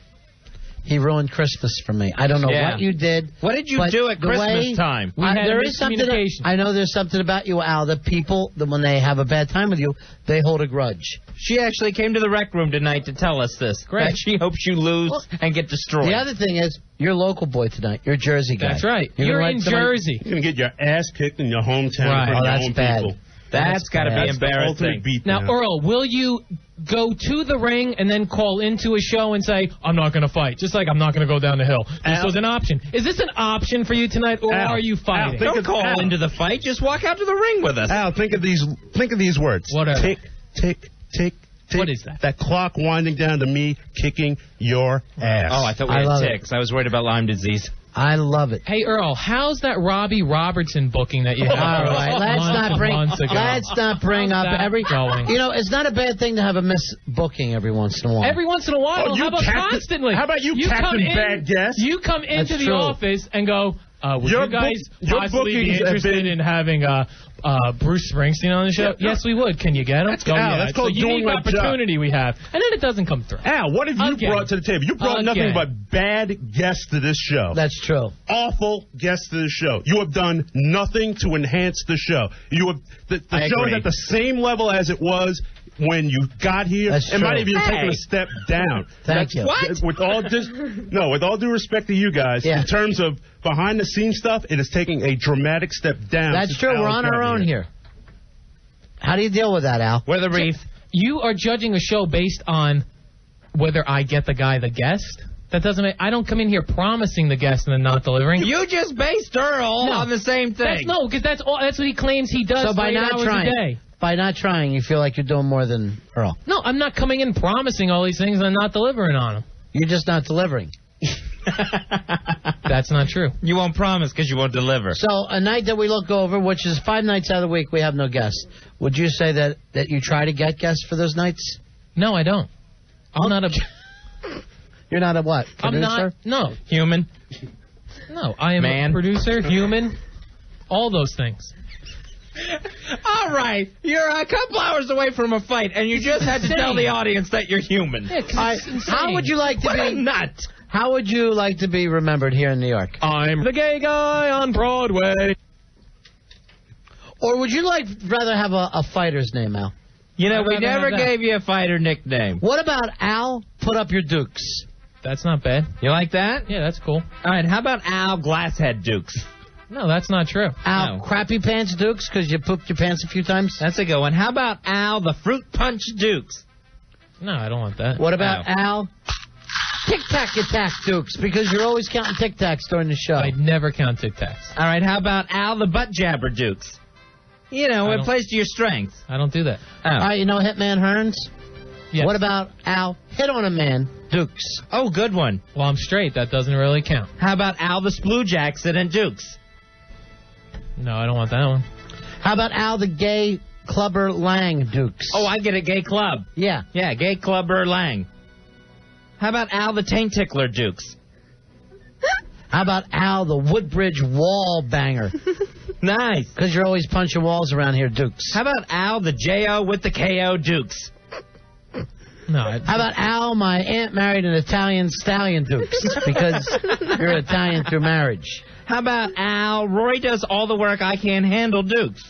[SPEAKER 3] He ruined Christmas for me. I don't know
[SPEAKER 5] Yeah.
[SPEAKER 3] what you did.
[SPEAKER 5] What did you
[SPEAKER 3] but
[SPEAKER 5] do at
[SPEAKER 3] the
[SPEAKER 5] Christmas
[SPEAKER 3] way-
[SPEAKER 5] time?
[SPEAKER 7] We had
[SPEAKER 3] there is something.
[SPEAKER 7] miscommunication.
[SPEAKER 3] I know there's something about you, Al. That people, that when they have a bad time with you, they hold a grudge.
[SPEAKER 5] She actually came to the rec room tonight to tell us this.
[SPEAKER 7] Great.
[SPEAKER 5] That she hopes you lose and get destroyed.
[SPEAKER 3] The other thing is, you're a local boy tonight. You're a Jersey guy.
[SPEAKER 7] That's right.
[SPEAKER 3] You're
[SPEAKER 7] You're
[SPEAKER 3] gonna
[SPEAKER 7] in
[SPEAKER 3] let somebody-
[SPEAKER 7] Jersey.
[SPEAKER 9] You're going to get your ass kicked in your hometown
[SPEAKER 7] Right.
[SPEAKER 9] for
[SPEAKER 3] Oh,
[SPEAKER 9] your
[SPEAKER 3] that's
[SPEAKER 9] own
[SPEAKER 3] bad.
[SPEAKER 9] people.
[SPEAKER 5] That's got to be
[SPEAKER 9] That's the ultimate
[SPEAKER 5] embarrassing.
[SPEAKER 9] beatdown.
[SPEAKER 7] Now, Earl, will you go to the ring and then call into a show and say, I'm not going to fight, just like I'm not going to go down the hill? This was an option. Is this an option for you tonight, or
[SPEAKER 9] Al,
[SPEAKER 7] are you fighting?
[SPEAKER 9] Al,
[SPEAKER 5] Don't call into the fight. Just walk out to the ring with us.
[SPEAKER 9] Al, think of these words.
[SPEAKER 7] Whatever.
[SPEAKER 9] Tick, tick, tick, tick.
[SPEAKER 7] What is that?
[SPEAKER 9] That clock winding down to me kicking your ass.
[SPEAKER 5] Oh, I thought we
[SPEAKER 3] I
[SPEAKER 5] had
[SPEAKER 3] love
[SPEAKER 5] ticks. I was worried about Lyme disease.
[SPEAKER 3] I love it.
[SPEAKER 7] Hey, Earl, how's that Robbie Robertson booking that you had?
[SPEAKER 3] All right,
[SPEAKER 7] months ago?
[SPEAKER 3] let's not bring up
[SPEAKER 7] How's that
[SPEAKER 3] every.
[SPEAKER 7] going?
[SPEAKER 3] You know, it's not a bad thing to have a miss booking every once in a while.
[SPEAKER 7] Every once in a while.
[SPEAKER 9] Oh, you
[SPEAKER 7] how about
[SPEAKER 9] captain-
[SPEAKER 7] constantly?
[SPEAKER 9] how about you
[SPEAKER 7] come
[SPEAKER 9] captain
[SPEAKER 7] in-
[SPEAKER 9] bad guess?
[SPEAKER 7] You come into
[SPEAKER 3] That's
[SPEAKER 7] the
[SPEAKER 3] true.
[SPEAKER 7] office and go, would
[SPEAKER 9] Your
[SPEAKER 7] you guys
[SPEAKER 9] your
[SPEAKER 7] possibly be
[SPEAKER 9] bookings have
[SPEAKER 7] interested
[SPEAKER 9] been-
[SPEAKER 7] in having Bruce Springsteen on the show?
[SPEAKER 9] Yeah,
[SPEAKER 7] Yes, we would. Can you get him?
[SPEAKER 9] That's called
[SPEAKER 7] so
[SPEAKER 9] doing
[SPEAKER 7] unique
[SPEAKER 9] my job.
[SPEAKER 7] opportunity we have. And then it doesn't come through.
[SPEAKER 9] Al, what have you
[SPEAKER 7] Again.
[SPEAKER 9] brought to the table? You brought nothing
[SPEAKER 7] Again.
[SPEAKER 9] but bad guests to this show.
[SPEAKER 3] That's true.
[SPEAKER 9] Awful guests to the show. You have done nothing to enhance the show. You have the
[SPEAKER 5] I
[SPEAKER 9] show
[SPEAKER 5] agree.
[SPEAKER 9] is at the same level as it was when you got here.
[SPEAKER 3] That's
[SPEAKER 9] It might
[SPEAKER 3] true.
[SPEAKER 9] have even
[SPEAKER 5] Hey.
[SPEAKER 9] taken a step down.
[SPEAKER 3] Thank you.
[SPEAKER 5] What?
[SPEAKER 9] With all with all due respect to you guys,
[SPEAKER 3] Yeah.
[SPEAKER 9] in terms of behind the scenes stuff, it is taking a dramatic step down.
[SPEAKER 3] That's
[SPEAKER 9] since
[SPEAKER 3] true.
[SPEAKER 9] Al
[SPEAKER 3] We're on
[SPEAKER 9] got
[SPEAKER 3] our own here. How do you deal with that, Al?
[SPEAKER 5] We're the reef.
[SPEAKER 7] You are judging a show based on whether I get the guy the guest. That doesn't make. I don't come in here promising the guest and then not delivering.
[SPEAKER 5] You just based Earl
[SPEAKER 7] No.
[SPEAKER 5] on the same thing.
[SPEAKER 7] Because that's what he claims he does.
[SPEAKER 3] So by
[SPEAKER 7] 8
[SPEAKER 3] not
[SPEAKER 7] hours
[SPEAKER 3] trying,
[SPEAKER 7] a day.
[SPEAKER 3] you feel like you're doing more than Earl.
[SPEAKER 7] No, I'm not coming in promising all these things and not delivering on them.
[SPEAKER 3] You're just not delivering.
[SPEAKER 7] That's not true.
[SPEAKER 5] You won't promise because you won't deliver.
[SPEAKER 3] So a night that we look over, which is 5 nights out of the week, we have no guests. Would you say that you try to get guests for those nights?
[SPEAKER 7] No, I don't. I'm not a.
[SPEAKER 3] You're not a what?
[SPEAKER 7] I'm
[SPEAKER 3] Producer?
[SPEAKER 7] not. No,
[SPEAKER 5] Human.
[SPEAKER 7] no. I am
[SPEAKER 5] Man.
[SPEAKER 7] a producer, human, all those things.
[SPEAKER 5] All right. You're a couple hours away from a fight, and you just had to tell the audience that you're human.
[SPEAKER 7] Yeah, 'cause
[SPEAKER 3] All right,
[SPEAKER 7] it's insane.
[SPEAKER 3] how would you like to
[SPEAKER 5] What a
[SPEAKER 3] be?
[SPEAKER 5] nut.
[SPEAKER 3] How would you like to be remembered here in New York?
[SPEAKER 7] I'm the gay guy on Broadway.
[SPEAKER 3] Or would you rather have a fighter's name, Al?
[SPEAKER 5] You know,
[SPEAKER 7] I'd
[SPEAKER 5] we
[SPEAKER 7] rather
[SPEAKER 5] never
[SPEAKER 7] have that.
[SPEAKER 5] gave you a fighter nickname.
[SPEAKER 3] What about Al? Put up your dukes.
[SPEAKER 7] That's not bad.
[SPEAKER 5] You like that?
[SPEAKER 7] Yeah, that's cool.
[SPEAKER 5] All right. How about Al Glasshead Dukes?
[SPEAKER 7] No, that's not true.
[SPEAKER 3] Al,
[SPEAKER 5] No.
[SPEAKER 3] crappy pants dukes because you pooped your pants a few times.
[SPEAKER 5] That's a good one. How about Al the Fruit Punch Dukes?
[SPEAKER 7] No, I don't want that.
[SPEAKER 3] What about Al? Tic Tac Attack Dukes because you're always counting Tic Tacs during the show.
[SPEAKER 7] I'd never count Tic Tacs.
[SPEAKER 5] All right. How about Al the Butt Jabber Dukes? You know,
[SPEAKER 7] I
[SPEAKER 5] it
[SPEAKER 7] don't-
[SPEAKER 5] plays to your strengths.
[SPEAKER 7] I don't do that.
[SPEAKER 5] Oh.
[SPEAKER 3] All right, you know Hitman Hearns?
[SPEAKER 7] Yes.
[SPEAKER 3] What about Al? Hit on a man Dukes.
[SPEAKER 5] Oh, good one.
[SPEAKER 7] Well, I'm straight. That doesn't really count.
[SPEAKER 5] How about Al the Splooge Accident Dukes?
[SPEAKER 7] No, I don't want that one.
[SPEAKER 3] How about Al the Gay Clubber Lang Dukes?
[SPEAKER 5] Oh, I get a gay club.
[SPEAKER 3] yeah.
[SPEAKER 5] Yeah, gay clubber Lang. How about Al the Taint Tickler Dukes?
[SPEAKER 3] How about Al the Woodbridge Wall Banger?
[SPEAKER 5] Nice.
[SPEAKER 3] Because you're always punching walls around here, Dukes.
[SPEAKER 5] How about Al the J.O. with the K.O. Dukes?
[SPEAKER 7] No.
[SPEAKER 3] How about Al, my aunt married an Italian stallion Dukes? Because you're Italian through marriage.
[SPEAKER 5] How about Al, Roy does all the work I can't handle Dukes?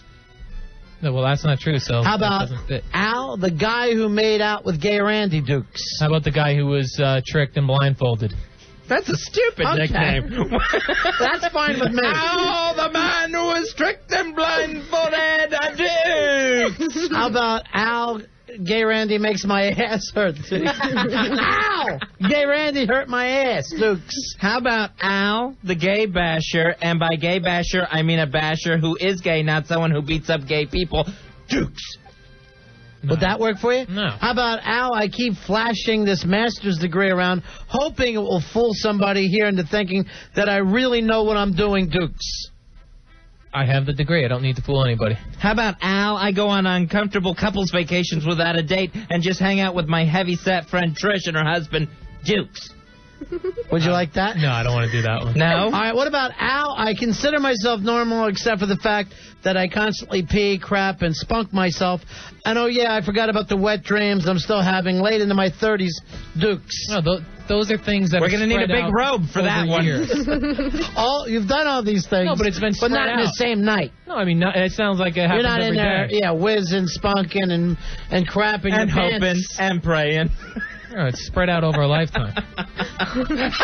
[SPEAKER 7] No, well, that's not true. So
[SPEAKER 3] How
[SPEAKER 7] that
[SPEAKER 3] about
[SPEAKER 7] doesn't fit.
[SPEAKER 3] Al, the guy who made out with gay Randy Dukes?
[SPEAKER 7] How about the guy who was tricked and blindfolded?
[SPEAKER 5] That's a stupid
[SPEAKER 3] Okay.
[SPEAKER 5] nickname.
[SPEAKER 3] That's fine with me.
[SPEAKER 5] Al, the man who was tricked and blindfolded Dukes.
[SPEAKER 3] How about Al, gay Randy makes my ass hurt? Ow! Gay Randy hurt my ass, Dukes.
[SPEAKER 5] How about Al, the gay basher, and by gay basher, I mean a basher who is gay, not someone who beats up gay people, Dukes.
[SPEAKER 7] No.
[SPEAKER 3] Would that work for you?
[SPEAKER 7] No.
[SPEAKER 3] How about Al, I keep flashing this master's degree around, hoping it will fool somebody here into thinking that I really know what I'm doing, Dukes.
[SPEAKER 7] I have the degree. I don't need to fool anybody.
[SPEAKER 5] How about Al, I go on uncomfortable couples vacations without a date and just hang out with my heavy-set friend Trish and her husband, Dukes.
[SPEAKER 3] Would you like that?
[SPEAKER 7] No, I don't want to do that one.
[SPEAKER 5] No?
[SPEAKER 3] All right, what about Al? I consider myself normal except for the fact that I constantly pee, crap, and spunk myself. And oh, yeah, I forgot about the wet dreams I'm still having late into my 30s, Dukes.
[SPEAKER 7] No, those are things that
[SPEAKER 5] We're
[SPEAKER 7] are
[SPEAKER 5] going to need a
[SPEAKER 7] spread
[SPEAKER 5] big
[SPEAKER 7] out
[SPEAKER 5] robe for that
[SPEAKER 7] over
[SPEAKER 5] one.
[SPEAKER 7] years.
[SPEAKER 3] You've done all these things.
[SPEAKER 7] No, but it's been
[SPEAKER 3] But not
[SPEAKER 7] spread
[SPEAKER 3] in the
[SPEAKER 7] out.
[SPEAKER 3] same night.
[SPEAKER 7] No, I mean, it sounds like it happens
[SPEAKER 3] You're not in
[SPEAKER 7] every
[SPEAKER 3] there,
[SPEAKER 7] day.
[SPEAKER 3] whizzing, spunking, and crapping
[SPEAKER 5] And
[SPEAKER 3] your
[SPEAKER 5] hoping
[SPEAKER 3] pants.
[SPEAKER 5] and praying.
[SPEAKER 7] Oh, it's spread out over a lifetime.
[SPEAKER 5] Yes,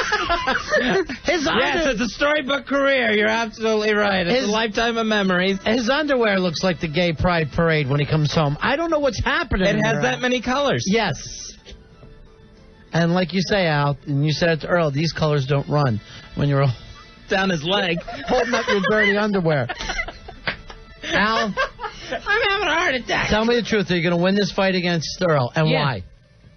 [SPEAKER 5] it's a storybook career. You're absolutely right. It's a lifetime of memories.
[SPEAKER 3] His underwear looks like the gay pride parade when he comes home. I don't know what's happening.
[SPEAKER 5] It has that many colors.
[SPEAKER 3] Yes. And like you say, Al, and you said it to Earl, these colors don't run when you're
[SPEAKER 5] down his leg,
[SPEAKER 3] holding up your dirty underwear. Al,
[SPEAKER 5] I'm having a heart attack.
[SPEAKER 3] Tell me the truth. Are you going to win this fight against Earl, and why?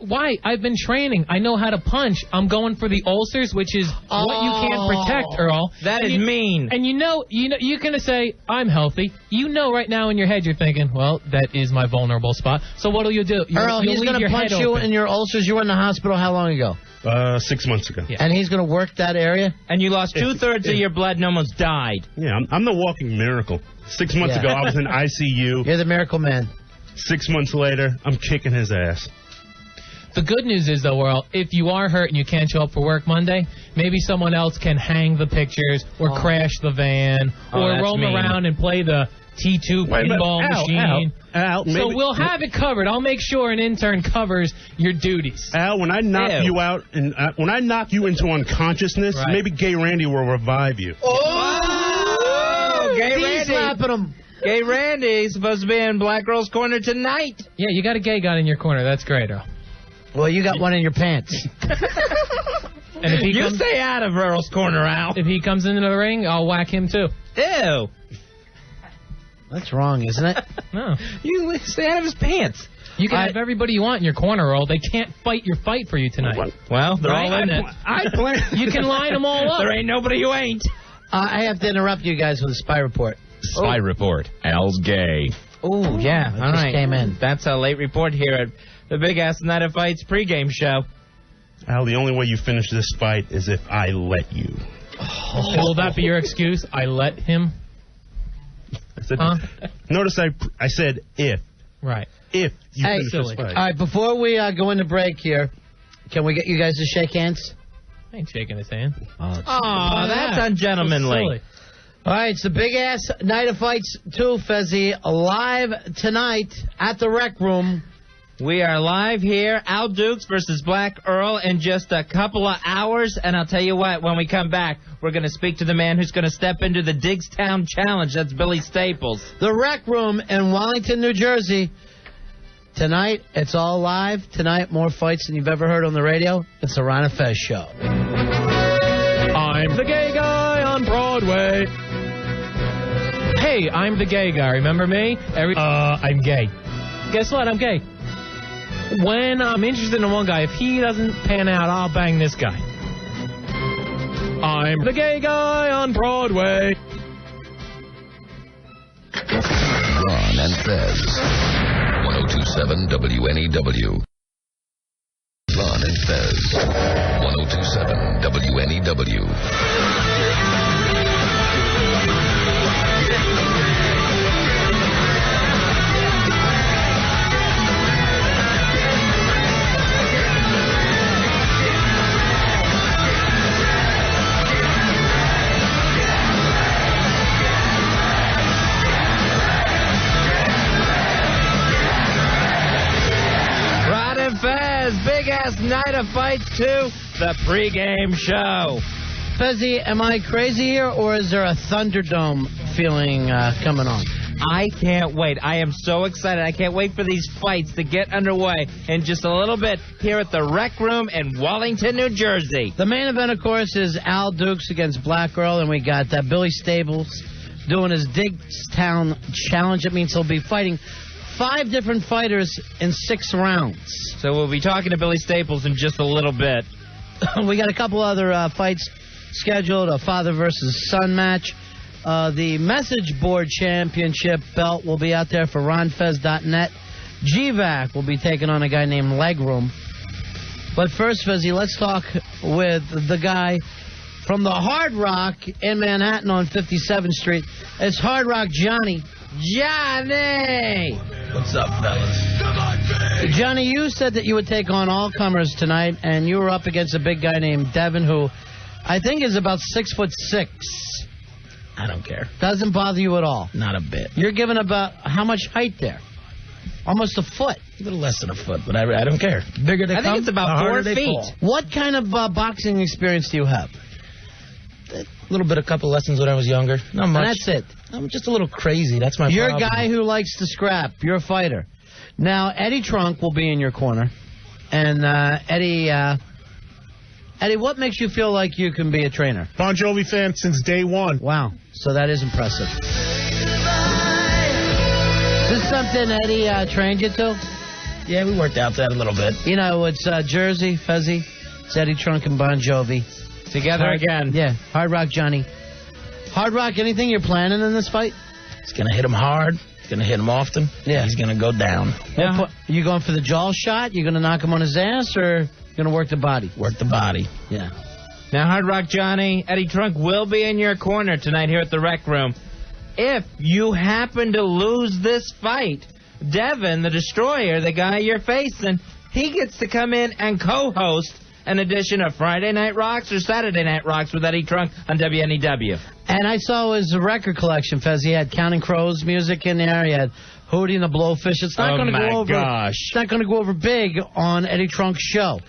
[SPEAKER 7] Why? I've been training. I know how to punch. I'm going for the ulcers, which is what you can't protect, Earl.
[SPEAKER 5] That is mean.
[SPEAKER 7] And you're going to say, I'm healthy. You know right now in your head you're thinking, well, that is my vulnerable spot. So what will you do?
[SPEAKER 3] Earl, he's going to punch you in your ulcers. You were in the hospital how long ago?
[SPEAKER 9] 6 months ago.
[SPEAKER 7] Yeah.
[SPEAKER 3] And he's going to work that area?
[SPEAKER 5] And you lost 2/3 of your blood and almost died.
[SPEAKER 9] Yeah, I'm the walking miracle. 6 months ago, I was in ICU.
[SPEAKER 3] You're the miracle man.
[SPEAKER 9] 6 months later, I'm kicking his ass.
[SPEAKER 7] The good news is, though, Earl, if you are hurt and you can't show up for work Monday, maybe someone else can hang the pictures or crash the van or roam around and play the T2 pinball machine.
[SPEAKER 9] Al, maybe,
[SPEAKER 7] so we'll have it covered. I'll make sure an intern covers your duties.
[SPEAKER 9] Al, when I knock you out and when I knock you into unconsciousness, maybe Gay Randy will revive you.
[SPEAKER 5] Oh, Gay Randy.
[SPEAKER 3] Slapping him.
[SPEAKER 5] Gay Randy supposed to be in Black Girl's Corner tonight.
[SPEAKER 7] Yeah, you got a gay guy in your corner. That's great, Earl.
[SPEAKER 3] Well, you got one in your pants.
[SPEAKER 7] And if he
[SPEAKER 5] stay out of Earl's corner, Al.
[SPEAKER 7] If he comes into the ring, I'll whack him too.
[SPEAKER 5] Ew.
[SPEAKER 3] That's wrong, isn't it?
[SPEAKER 7] No.
[SPEAKER 5] You stay out of his pants.
[SPEAKER 7] You can have everybody you want in your corner, Earl. They can't fight your fight for you tonight.
[SPEAKER 5] Well, they're all in it.
[SPEAKER 7] You can line them all up.
[SPEAKER 5] There ain't nobody who ain't.
[SPEAKER 3] I have to interrupt you guys with a spy report.
[SPEAKER 8] Spy report. Al's gay.
[SPEAKER 5] Oh, yeah. All right.
[SPEAKER 3] Came in.
[SPEAKER 5] That's a late report here at the Big Ass Night of Fights pregame show.
[SPEAKER 9] Al, the only way you finish this fight is if I let you.
[SPEAKER 7] Will that be your excuse? I let him?
[SPEAKER 9] I said, notice I said if.
[SPEAKER 7] Right.
[SPEAKER 9] If you finish this fight.
[SPEAKER 3] All right, before we go into break here, can we get you guys to shake hands?
[SPEAKER 7] I ain't shaking his hand.
[SPEAKER 5] Oh, that's ungentlemanly.
[SPEAKER 3] All right, it's the Big Ass Night of Fights 2, Fezzi, live tonight at the Rec Room.
[SPEAKER 5] We are live here, Al Dukes versus Black Earl in just a couple of hours. And I'll tell you what, when we come back, we're going to speak to the man who's going to step into the Digstown Challenge. That's Billy Staples.
[SPEAKER 3] The Rec Room in Wellington, New Jersey. Tonight, it's all live. Tonight, more fights than you've ever heard on the radio. It's the Ron and Fez Show.
[SPEAKER 7] I'm the gay guy on Broadway. Hey, I'm the gay guy. Remember me? I'm gay. Guess what? I'm gay. When I'm interested in one guy, if he doesn't pan out, I'll bang this guy. I'm the gay guy on Broadway.
[SPEAKER 10] Ron and Fez. 1027 WNEW. Ron and Fez. 1027 WNEW.
[SPEAKER 5] Fez, Big Ass Night of Fights 2, the pregame show.
[SPEAKER 3] Fezzi, am I crazy here, or is there a Thunderdome feeling coming on?
[SPEAKER 5] I can't wait. I am so excited. I can't wait for these fights to get underway in just a little bit here at the Rec Room in Wellington, New Jersey.
[SPEAKER 3] The main event, of course, is Al Dukes against Black Earl, and we got Billy Staples doing his Digstown Challenge. It means he'll be fighting 5 different fighters in 6 rounds.
[SPEAKER 5] So we'll be talking to Billy Staples in just a little bit.
[SPEAKER 3] We got a couple other fights scheduled, a father versus son match. The message board championship belt will be out there for ronfez.net. GVAC will be taking on a guy named Legroom. But first, Fezzi, let's talk with the guy from the Hard Rock in Manhattan on 57th Street. It's Hard Rock Johnny. Johnny!
[SPEAKER 10] What's up, fellas?
[SPEAKER 3] Johnny, you said that you would take on all comers tonight, and you were up against a big guy named Devin, who I think is about 6'6".
[SPEAKER 11] I don't care.
[SPEAKER 3] Doesn't bother you at all?
[SPEAKER 11] Not a bit.
[SPEAKER 3] You're giving about how much height there? Almost a foot.
[SPEAKER 11] A little less than a foot, but I don't care. Bigger they
[SPEAKER 5] I
[SPEAKER 11] come,
[SPEAKER 5] think it's about
[SPEAKER 11] the
[SPEAKER 5] 4
[SPEAKER 11] harder they
[SPEAKER 5] feet.
[SPEAKER 11] fall.
[SPEAKER 3] What kind of boxing experience do you have?
[SPEAKER 11] A little bit, a couple lessons when I was younger. Not much.
[SPEAKER 3] And that's it.
[SPEAKER 11] I'm just a little crazy. That's my
[SPEAKER 3] You're
[SPEAKER 11] problem.
[SPEAKER 3] a guy who likes to scrap. You're a fighter. Now, Eddie Trunk will be in your corner. And Eddie, what makes you feel like you can be a trainer?
[SPEAKER 9] Bon Jovi fan since day one.
[SPEAKER 3] Wow. So that is impressive. Is this something Eddie trained you to?
[SPEAKER 11] Yeah, we worked out that a little bit.
[SPEAKER 3] You know, it's Jersey, Fezzi, it's Eddie Trunk and Bon Jovi.
[SPEAKER 5] Together again.
[SPEAKER 3] Yeah, Hard Rock Johnny. Hard Rock, anything you're planning in this fight?
[SPEAKER 11] It's going to hit him hard. It's going to hit him often.
[SPEAKER 3] Yeah.
[SPEAKER 11] He's going to go down.
[SPEAKER 3] Are you going for the jaw shot? You going to knock him on his ass, or you going to work the body?
[SPEAKER 11] Work the body.
[SPEAKER 3] Yeah.
[SPEAKER 5] Now, Hard Rock Johnny, Eddie Trunk will be in your corner tonight here at the Rec Room. If you happen to lose this fight, Devin, the Destroyer, the guy you're facing, he gets to come in and co-host an edition of Friday Night Rocks or Saturday Night Rocks with Eddie Trunk on WNEW.
[SPEAKER 3] And I saw his record collection, Fez. He had Counting Crows music in there. He had Hootie and the Blowfish. It's not going to go over.
[SPEAKER 5] Gosh.
[SPEAKER 3] It's not going to go over big on Eddie Trunk's show.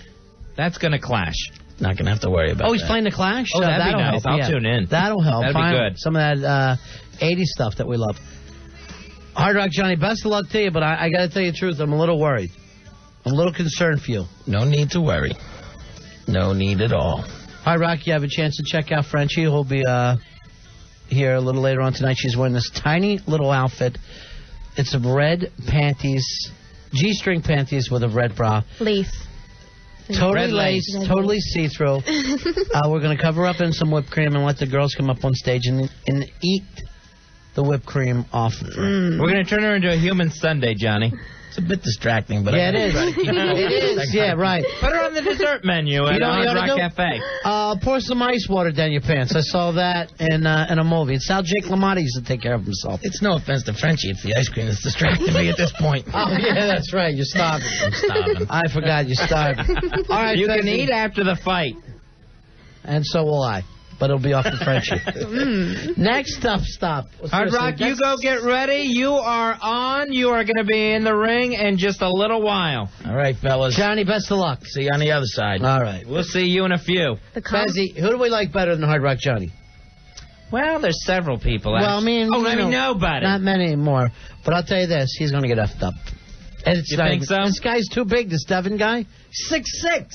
[SPEAKER 5] That's going to clash.
[SPEAKER 11] Not going to have to worry about
[SPEAKER 3] Oh, he's
[SPEAKER 11] that.
[SPEAKER 3] playing the Clash?
[SPEAKER 5] Oh, that'd be
[SPEAKER 3] that'll
[SPEAKER 5] nice.
[SPEAKER 3] help.
[SPEAKER 5] I'll tune in.
[SPEAKER 3] That'll help.
[SPEAKER 5] That'd be
[SPEAKER 3] Finally,
[SPEAKER 5] good.
[SPEAKER 3] Some of that 80s stuff that we love. Hard Rock Johnny, best of luck to you, but I got to tell you the truth. I'm a little worried. I'm a little concerned for you.
[SPEAKER 11] No need to worry. No need at all.
[SPEAKER 3] Hard Rock, you have a chance to check out Frenchie, who'll be here a little later on tonight. She's wearing this tiny little outfit. It's some red panties, G-string panties with a red bra.
[SPEAKER 6] Lace.
[SPEAKER 3] Totally
[SPEAKER 6] Red
[SPEAKER 3] laced,
[SPEAKER 6] lace.
[SPEAKER 3] totally see-through. We're going to cover up in some whipped cream and let the girls come up on stage and eat the whipped cream off of her.
[SPEAKER 5] We're going to turn her into a human Sundae, Johnny.
[SPEAKER 11] It's a bit distracting, but
[SPEAKER 3] Yeah,
[SPEAKER 11] I
[SPEAKER 3] it is.
[SPEAKER 11] try to keep
[SPEAKER 3] It is, yeah, right.
[SPEAKER 5] Put her on the dessert menu at
[SPEAKER 3] You know what you
[SPEAKER 5] Hard
[SPEAKER 3] oughta
[SPEAKER 5] Rock
[SPEAKER 3] do?
[SPEAKER 5] Cafe.
[SPEAKER 3] Pour some ice water down your pants. I saw that in a movie. It's how Jake LaMotta used to take care of himself.
[SPEAKER 11] It's no offense to Frenchie. It's the ice cream that's distracting me at this point.
[SPEAKER 3] Oh, yeah, that's right. You're starving.
[SPEAKER 11] I'm starving.
[SPEAKER 3] I forgot you're starving. All right,
[SPEAKER 5] You can
[SPEAKER 3] Fezzi.
[SPEAKER 5] eat after the fight.
[SPEAKER 3] And so will I. But it'll be off the Frenchie. Next up, stop.
[SPEAKER 5] Hard Rock, you go get ready. You are on. You are going to be in the ring in just a little while.
[SPEAKER 11] All right, fellas.
[SPEAKER 3] Johnny, best of luck.
[SPEAKER 11] See you on the other side.
[SPEAKER 3] All right.
[SPEAKER 5] We'll see you in a few.
[SPEAKER 3] Fezzi, who do we like better than Hard Rock Johnny?
[SPEAKER 5] Well, there's several people.
[SPEAKER 3] Well, I mean, you know,
[SPEAKER 5] nobody.
[SPEAKER 3] Not many more. But I'll tell you this, he's going to get effed up. And it's
[SPEAKER 5] You
[SPEAKER 3] not
[SPEAKER 5] think
[SPEAKER 3] even-
[SPEAKER 5] so?
[SPEAKER 3] This guy's too big, this Devin guy. 6'6".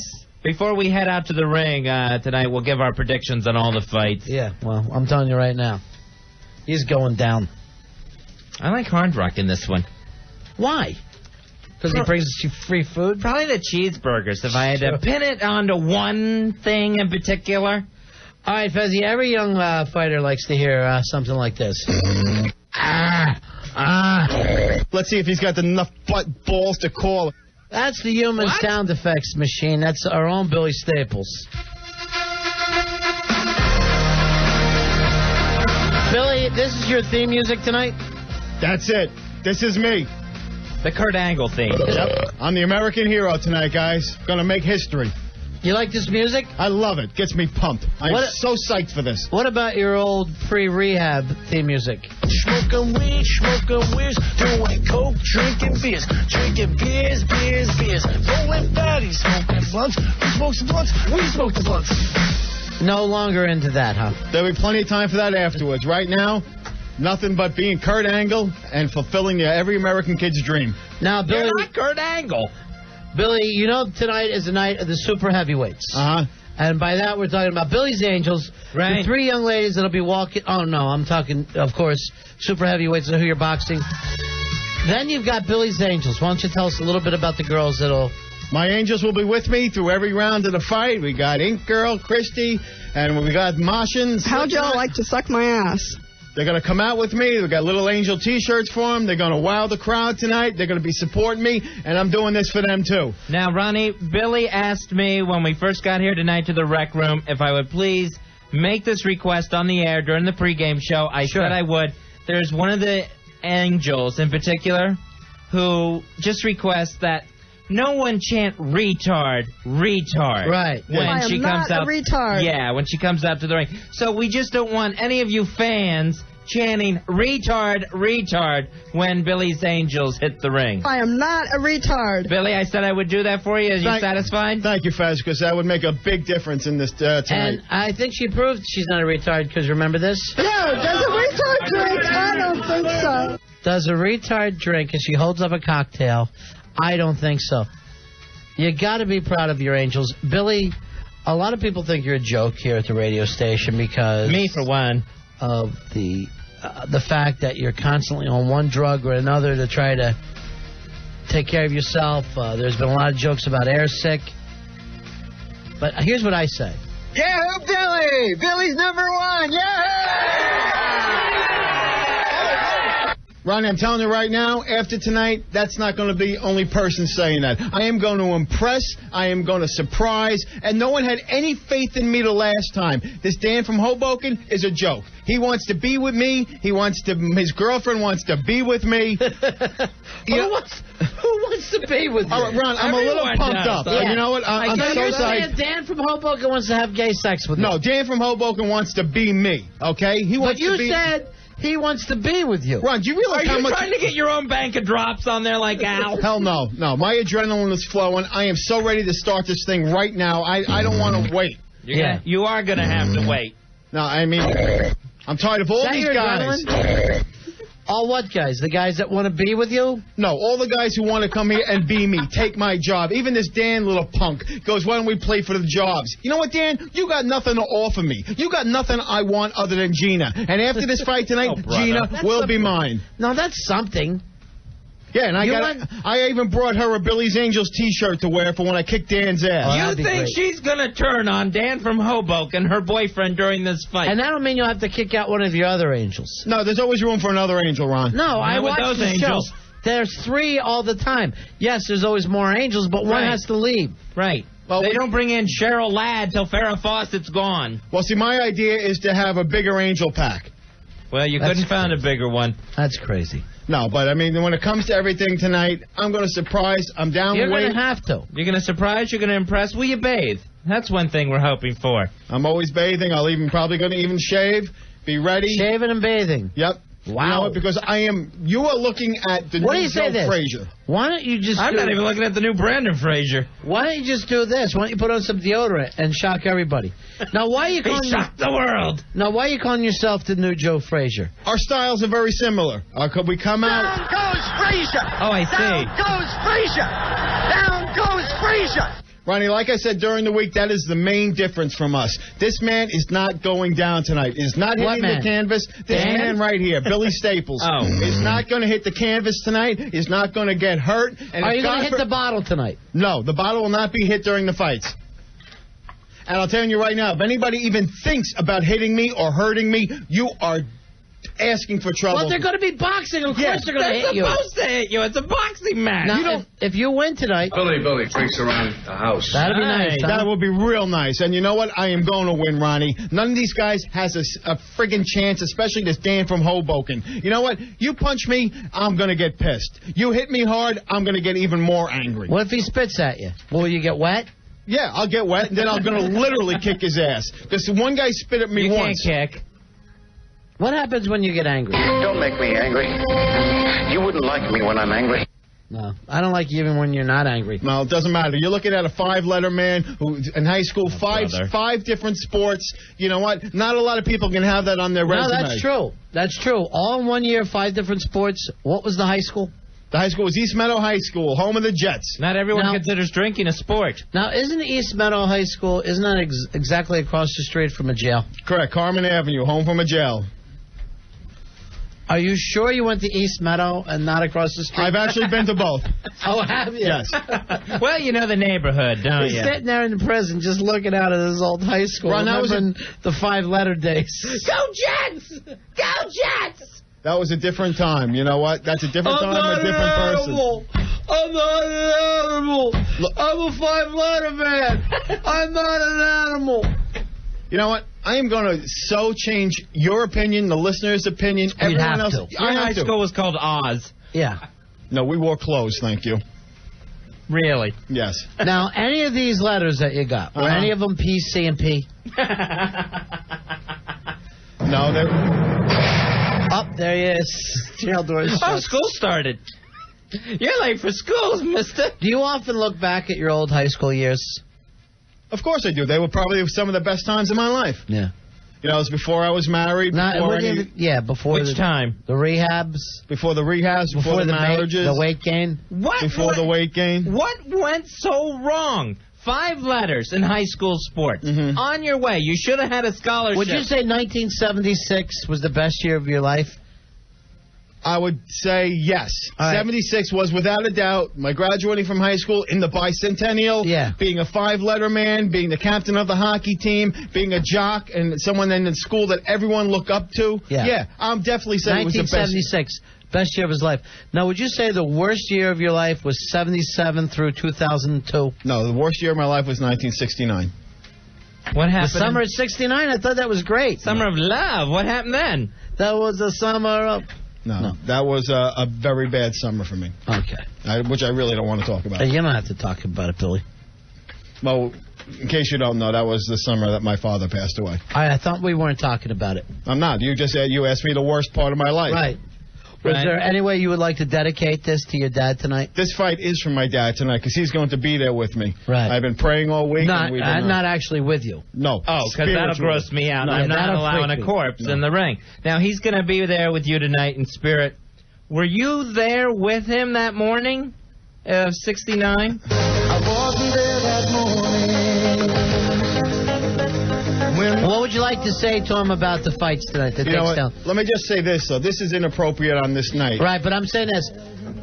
[SPEAKER 5] Before we head out to the ring tonight, we'll give our predictions on all the fights.
[SPEAKER 3] Yeah, well, I'm telling you right now. He's going down.
[SPEAKER 5] I like Hard Rock in this one.
[SPEAKER 3] Why? Because he brings you free food?
[SPEAKER 5] Probably the cheeseburgers, if I had to pin it onto one thing in particular.
[SPEAKER 3] All right, Fezzi, every young fighter likes to hear something like this.
[SPEAKER 9] Let's see if he's got enough balls to call.
[SPEAKER 3] That's the human sound effects machine. That's our own Billy Staples. Billy, this is your theme music tonight?
[SPEAKER 12] That's it. This is me.
[SPEAKER 5] The Kurt Angle theme.
[SPEAKER 12] Yep. I'm the American hero tonight, guys. Gonna make history.
[SPEAKER 3] You like this music?
[SPEAKER 12] I love it. Gets me pumped. I'm so psyched for this.
[SPEAKER 3] What about your old pre-rehab theme music?
[SPEAKER 4] Smoking weed, doing coke, drinking beers, rolling fatties, smoking blunts. Who smokes the blunts? We smoke the blunts.
[SPEAKER 3] No longer into that, huh?
[SPEAKER 12] There'll be plenty of time for that afterwards. Right now, nothing but being Kurt Angle and fulfilling every American kid's dream.
[SPEAKER 3] Now, Billy,
[SPEAKER 5] You're not Kurt Angle.
[SPEAKER 3] Billy, you know tonight is the night of the super heavyweights.
[SPEAKER 12] Uh-huh.
[SPEAKER 3] And by that, we're talking about Billy's Angels.
[SPEAKER 5] Right.
[SPEAKER 3] The three young ladies that'll be walking. Oh, no, I'm talking, of course, super heavyweights who you're boxing. Then you've got Billy's Angels. Why don't you tell us a little bit about the girls that'll...
[SPEAKER 12] My angels will be with me through every round of the fight. We got Ink Girl, Christy, and we got Martian.
[SPEAKER 13] How'd y'all like to suck my ass?
[SPEAKER 12] They're going to come out with me. We've got little angel T-shirts for them. They're going to wow the crowd tonight. They're going to be supporting me, and I'm doing this for them, too.
[SPEAKER 5] Now, Ronnie, Billy asked me when we first got here tonight to the Rec Room if I would please make this request on the air during the pregame show. I said I would. There's one of the angels in particular who just requests that no one chant retard.
[SPEAKER 3] Right.
[SPEAKER 5] When
[SPEAKER 13] I am
[SPEAKER 5] she
[SPEAKER 13] not
[SPEAKER 5] comes
[SPEAKER 13] a
[SPEAKER 5] out.
[SPEAKER 13] retard.
[SPEAKER 5] Yeah, when she comes out to the ring. So we just don't want any of you fans chanting retard when Billy's Angels hit the ring.
[SPEAKER 13] I am not a retard.
[SPEAKER 5] Billy, I said I would do that for you. Are you satisfied?
[SPEAKER 12] Thank you, Fez, because that would make a big difference in this tonight.
[SPEAKER 3] And I think she proved she's not a retard because remember this?
[SPEAKER 13] No, does a retard drink? I don't think so.
[SPEAKER 3] Does a retard drink and she holds up a cocktail? I don't think so. You got to be proud of your Angels. Billy, a lot of people think you're a joke here at the radio station because...
[SPEAKER 5] Me, for one.
[SPEAKER 3] Of the fact that you're constantly on one drug or another to try to take care of yourself. There's been a lot of jokes about air sick. But here's what I say.
[SPEAKER 12] Yeah, Billy! Billy's #1! Yeah! Ronnie, I'm telling you right now, after tonight, that's not going to be the only person saying that. I am going to impress, I am going to surprise, and no one had any faith in me the last time. This Dan from Hoboken is a joke. He wants to be with me. His girlfriend wants to be with me.
[SPEAKER 3] Who wants to be with you?
[SPEAKER 12] All right, Ron, I'm a little pumped up.
[SPEAKER 3] Yeah.
[SPEAKER 12] You know what? I'm so
[SPEAKER 3] you're
[SPEAKER 12] excited.
[SPEAKER 3] saying Dan from Hoboken wants to have gay sex with you.
[SPEAKER 12] No, Dan from Hoboken wants to be me, okay?
[SPEAKER 3] But you said he wants to be with you.
[SPEAKER 12] Ron, do you realize
[SPEAKER 5] Are you trying to get your own bank of drops on there like Al?
[SPEAKER 12] Hell no. No, my adrenaline is flowing. I am so ready to start this thing right now. I don't want to wait.
[SPEAKER 5] You are going to have to wait.
[SPEAKER 12] No, I mean, I'm tired of all these guys.
[SPEAKER 3] All what guys? The guys that want to be with you?
[SPEAKER 12] No, all the guys who want to come here and be me, take my job. Even this Dan little punk goes, why don't we play for the jobs? You know what, Dan? You got nothing to offer me. You got nothing I want other than Gina. And after this fight tonight, Gina will be mine.
[SPEAKER 3] No, that's something.
[SPEAKER 12] Yeah, and I even brought her a Billy's Angels T-shirt to wear for when I kick Dan's ass.
[SPEAKER 5] You think she's going to turn on Dan from Hoboken, her boyfriend, during this fight?
[SPEAKER 3] And that don't mean you'll have to kick out one of your other Angels.
[SPEAKER 12] No, there's always room for another Angel, Ron.
[SPEAKER 3] No, I watch
[SPEAKER 5] those
[SPEAKER 3] the
[SPEAKER 5] Angels.
[SPEAKER 3] show. There's 3 all the time. Yes, there's always more Angels, but one has to leave.
[SPEAKER 5] Right. Well, they don't bring in Cheryl Ladd till Farrah Fawcett's gone.
[SPEAKER 12] Well, see, my idea is to have a bigger Angel pack.
[SPEAKER 5] Well, you couldn't find a bigger one.
[SPEAKER 3] That's crazy.
[SPEAKER 12] No, but I mean, when it comes to everything tonight, I'm going to surprise. I'm down
[SPEAKER 5] You're
[SPEAKER 12] weight.
[SPEAKER 5] going to
[SPEAKER 3] have to.
[SPEAKER 5] You're going to surprise, you're going to impress. Will you bathe? That's one thing we're hoping for.
[SPEAKER 12] I'm always bathing. Probably going to even shave. Be ready.
[SPEAKER 3] Shaving and bathing.
[SPEAKER 12] Yep.
[SPEAKER 3] Wow.
[SPEAKER 12] You know what? Because you are looking at the new Joe Frazier.
[SPEAKER 3] Why don't you just
[SPEAKER 5] I'm not even looking at the new Brandon Frazier.
[SPEAKER 3] Why don't you just do this? Why don't you put on some deodorant and shock everybody? Now, why are you calling...
[SPEAKER 5] shocked the world.
[SPEAKER 3] Now, why are you calling yourself the new Joe Frazier?
[SPEAKER 12] Our styles are very similar. Could we come out...
[SPEAKER 4] Down goes Frazier!
[SPEAKER 5] Oh, I see.
[SPEAKER 4] Down goes Frazier! Down goes Frazier!
[SPEAKER 12] Ronnie, like I said during the week, that is the main difference from us. This man is not going down tonight. Is not hitting the canvas. This man right here, Billy Staples, is not going to hit the canvas tonight. Is not going to get hurt. And
[SPEAKER 3] are you going to hit the bottle tonight?
[SPEAKER 12] No, the bottle will not be hit during the fights. And I'll tell you right now, if anybody even thinks about hitting me or hurting me, you are asking for trouble.
[SPEAKER 3] Well, they're going to be boxing. Of course they're going to hit you.
[SPEAKER 5] They're supposed to hit you. It's a boxing match.
[SPEAKER 3] Now, if you win tonight...
[SPEAKER 2] Billy freaks around the house.
[SPEAKER 3] That'd be nice. Huh?
[SPEAKER 12] That would be real nice. And you know what? I am going to win, Ronnie. None of these guys has a friggin' chance, especially this Dan from Hoboken. You know what? You punch me, I'm going to get pissed. You hit me hard, I'm going to get even more angry.
[SPEAKER 3] What if he spits at you? Will you get wet?
[SPEAKER 12] Yeah, I'll get wet, and then I'm going to literally kick his ass. Because one guy spit at me once.
[SPEAKER 5] You can't kick.
[SPEAKER 3] What happens when you get angry?
[SPEAKER 1] Don't make me angry. You wouldn't like me when I'm angry.
[SPEAKER 3] No, I don't like you even when you're not angry.
[SPEAKER 12] No, it doesn't matter. You're looking at a 5-letter man who, in high school, five different sports. You know what? Not a lot of people can have that on their resume.
[SPEAKER 3] No, that's true. That's true. All in 1 year, 5 different sports. What was the high school?
[SPEAKER 12] The high school was East Meadow High School, home of the Jets.
[SPEAKER 5] Not everyone considers drinking a sport.
[SPEAKER 3] Now, isn't East Meadow High School, isn't that exactly across the street from a jail?
[SPEAKER 12] Correct. Carmen Avenue, home from a jail.
[SPEAKER 3] Are you sure you went to East Meadow and not across the street?
[SPEAKER 12] I've actually been to both.
[SPEAKER 3] Oh, have you?
[SPEAKER 12] Yes.
[SPEAKER 5] Well, you know the neighborhood, don't
[SPEAKER 3] He's
[SPEAKER 5] you?
[SPEAKER 3] sitting there in the prison just looking out at his old high school.
[SPEAKER 12] Ron, that was
[SPEAKER 3] the 5-letter days.
[SPEAKER 5] Go Jets! Go Jets!
[SPEAKER 12] That was a different time. You know what? That's a different time, a different person.
[SPEAKER 3] I'm not an animal. I'm a 5-letter man. I'm not an animal.
[SPEAKER 12] You know what? I am going to so change your opinion, the listener's opinion, everyone else.
[SPEAKER 5] Our high school was called Oz.
[SPEAKER 3] Yeah.
[SPEAKER 12] No, we wore clothes, thank you.
[SPEAKER 5] Really?
[SPEAKER 12] Yes.
[SPEAKER 3] Now, any of these letters that you got, were any of them P, C, and P?
[SPEAKER 12] No, they're...
[SPEAKER 3] Oh, there he is. Jail doors shut.
[SPEAKER 5] Oh, school started. You're late for school, mister.
[SPEAKER 3] Do you often look back at your old high school years?
[SPEAKER 12] Of course I do. They were probably some of the best times of my life.
[SPEAKER 3] Yeah.
[SPEAKER 12] You know, it was before I was married.
[SPEAKER 3] Before
[SPEAKER 5] Which time?
[SPEAKER 3] The rehabs.
[SPEAKER 12] Before the rehabs, before the marriages.
[SPEAKER 3] The weight gain.
[SPEAKER 5] What?
[SPEAKER 12] Before the weight gain.
[SPEAKER 5] What went so wrong? 5 letters in high school sports.
[SPEAKER 12] Mm-hmm.
[SPEAKER 5] On your way. You should have had a scholarship.
[SPEAKER 3] Would you say 1976 was the best year of your life?
[SPEAKER 12] I would say yes.
[SPEAKER 3] All right.
[SPEAKER 12] 76 was without a doubt my graduating from high school in the bicentennial, being a 5-letter man, being the captain of the hockey team, being a jock and someone in the school that everyone looked up to. Yeah, I'm definitely saying it was the best.
[SPEAKER 3] 1976, best year of his life. Now, would you say the worst year of your life was 77 through 2002?
[SPEAKER 12] No, the worst year of my life was 1969.
[SPEAKER 5] What happened?
[SPEAKER 3] The summer of 69? I thought that was great.
[SPEAKER 5] Summer of love. What happened then?
[SPEAKER 3] That was the summer of...
[SPEAKER 12] No, that was a very bad summer for me.
[SPEAKER 3] Okay.
[SPEAKER 12] Which I really don't want to talk about.
[SPEAKER 3] You don't have to talk about it, Billy.
[SPEAKER 12] Well, in case you don't know, that was the summer that my father passed away.
[SPEAKER 3] I thought we weren't talking about it.
[SPEAKER 12] I'm not. You just said you asked me the worst part of my life.
[SPEAKER 3] Right. Was there any way you would like to dedicate this to your dad tonight?
[SPEAKER 12] This fight is for my dad tonight because he's going to be there with me.
[SPEAKER 3] Right.
[SPEAKER 12] I've been praying all week.
[SPEAKER 3] Not actually with you.
[SPEAKER 12] No.
[SPEAKER 5] Oh, because that'll gross me out.
[SPEAKER 3] No,
[SPEAKER 5] I'm not
[SPEAKER 3] that'll
[SPEAKER 5] allowing
[SPEAKER 3] freak
[SPEAKER 5] a
[SPEAKER 3] me.
[SPEAKER 5] corpse in the ring. Now, he's going to be there with you tonight in spirit. Were you there with him that morning of 69?
[SPEAKER 4] I wasn't there that morning.
[SPEAKER 3] What would you like to say to him about the fights tonight?
[SPEAKER 12] You know what? Let me just say this, though. This is inappropriate on this night.
[SPEAKER 3] Right, but I'm saying this.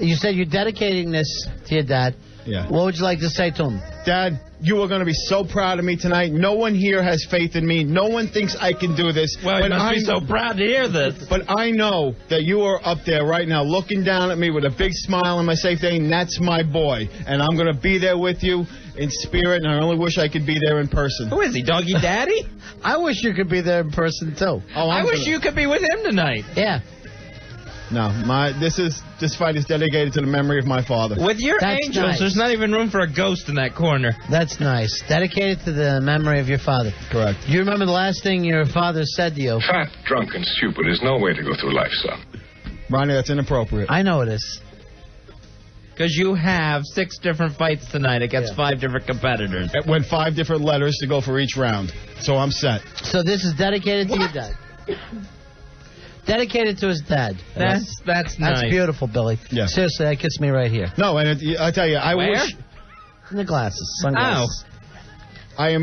[SPEAKER 3] You said you're dedicating this to your dad.
[SPEAKER 12] Yeah.
[SPEAKER 3] What would you like to say to him?
[SPEAKER 12] Dad, you are going to be so proud of me tonight. No one here has faith in me. No one thinks I can do this.
[SPEAKER 5] Well, you must be so proud to hear this.
[SPEAKER 12] But I know that you are up there right now looking down at me with a big smile on my face saying, that's my boy. And I'm going to be there with you in spirit, and I only wish I could be there in person.
[SPEAKER 5] Who is he, Doggy Daddy?
[SPEAKER 3] I wish you could be there in person, too.
[SPEAKER 5] I wish you could be with him tonight.
[SPEAKER 3] Yeah.
[SPEAKER 12] No, this fight is dedicated to the memory of my father.
[SPEAKER 5] With your angels,
[SPEAKER 3] nice.
[SPEAKER 5] There's not even room for a ghost in that corner.
[SPEAKER 3] That's nice. Dedicated to the memory of your father.
[SPEAKER 12] Correct.
[SPEAKER 3] You remember the last thing your father said to you?
[SPEAKER 14] Fat, drunk, and stupid is no way to go through life, son.
[SPEAKER 12] Ronnie, that's inappropriate.
[SPEAKER 3] I know it is.
[SPEAKER 5] Because you have 6 different fights tonight against 5 different competitors.
[SPEAKER 12] It went 5 different letters to go for each round. So I'm set.
[SPEAKER 3] So this is dedicated to your dad. Dedicated to his dad.
[SPEAKER 5] That's nice.
[SPEAKER 3] That's beautiful, Billy.
[SPEAKER 12] Yeah.
[SPEAKER 3] Seriously, that gets me right here.
[SPEAKER 12] No, and I tell you, I
[SPEAKER 5] Where?
[SPEAKER 12] wish...
[SPEAKER 3] In the glasses. Sunglasses.
[SPEAKER 12] I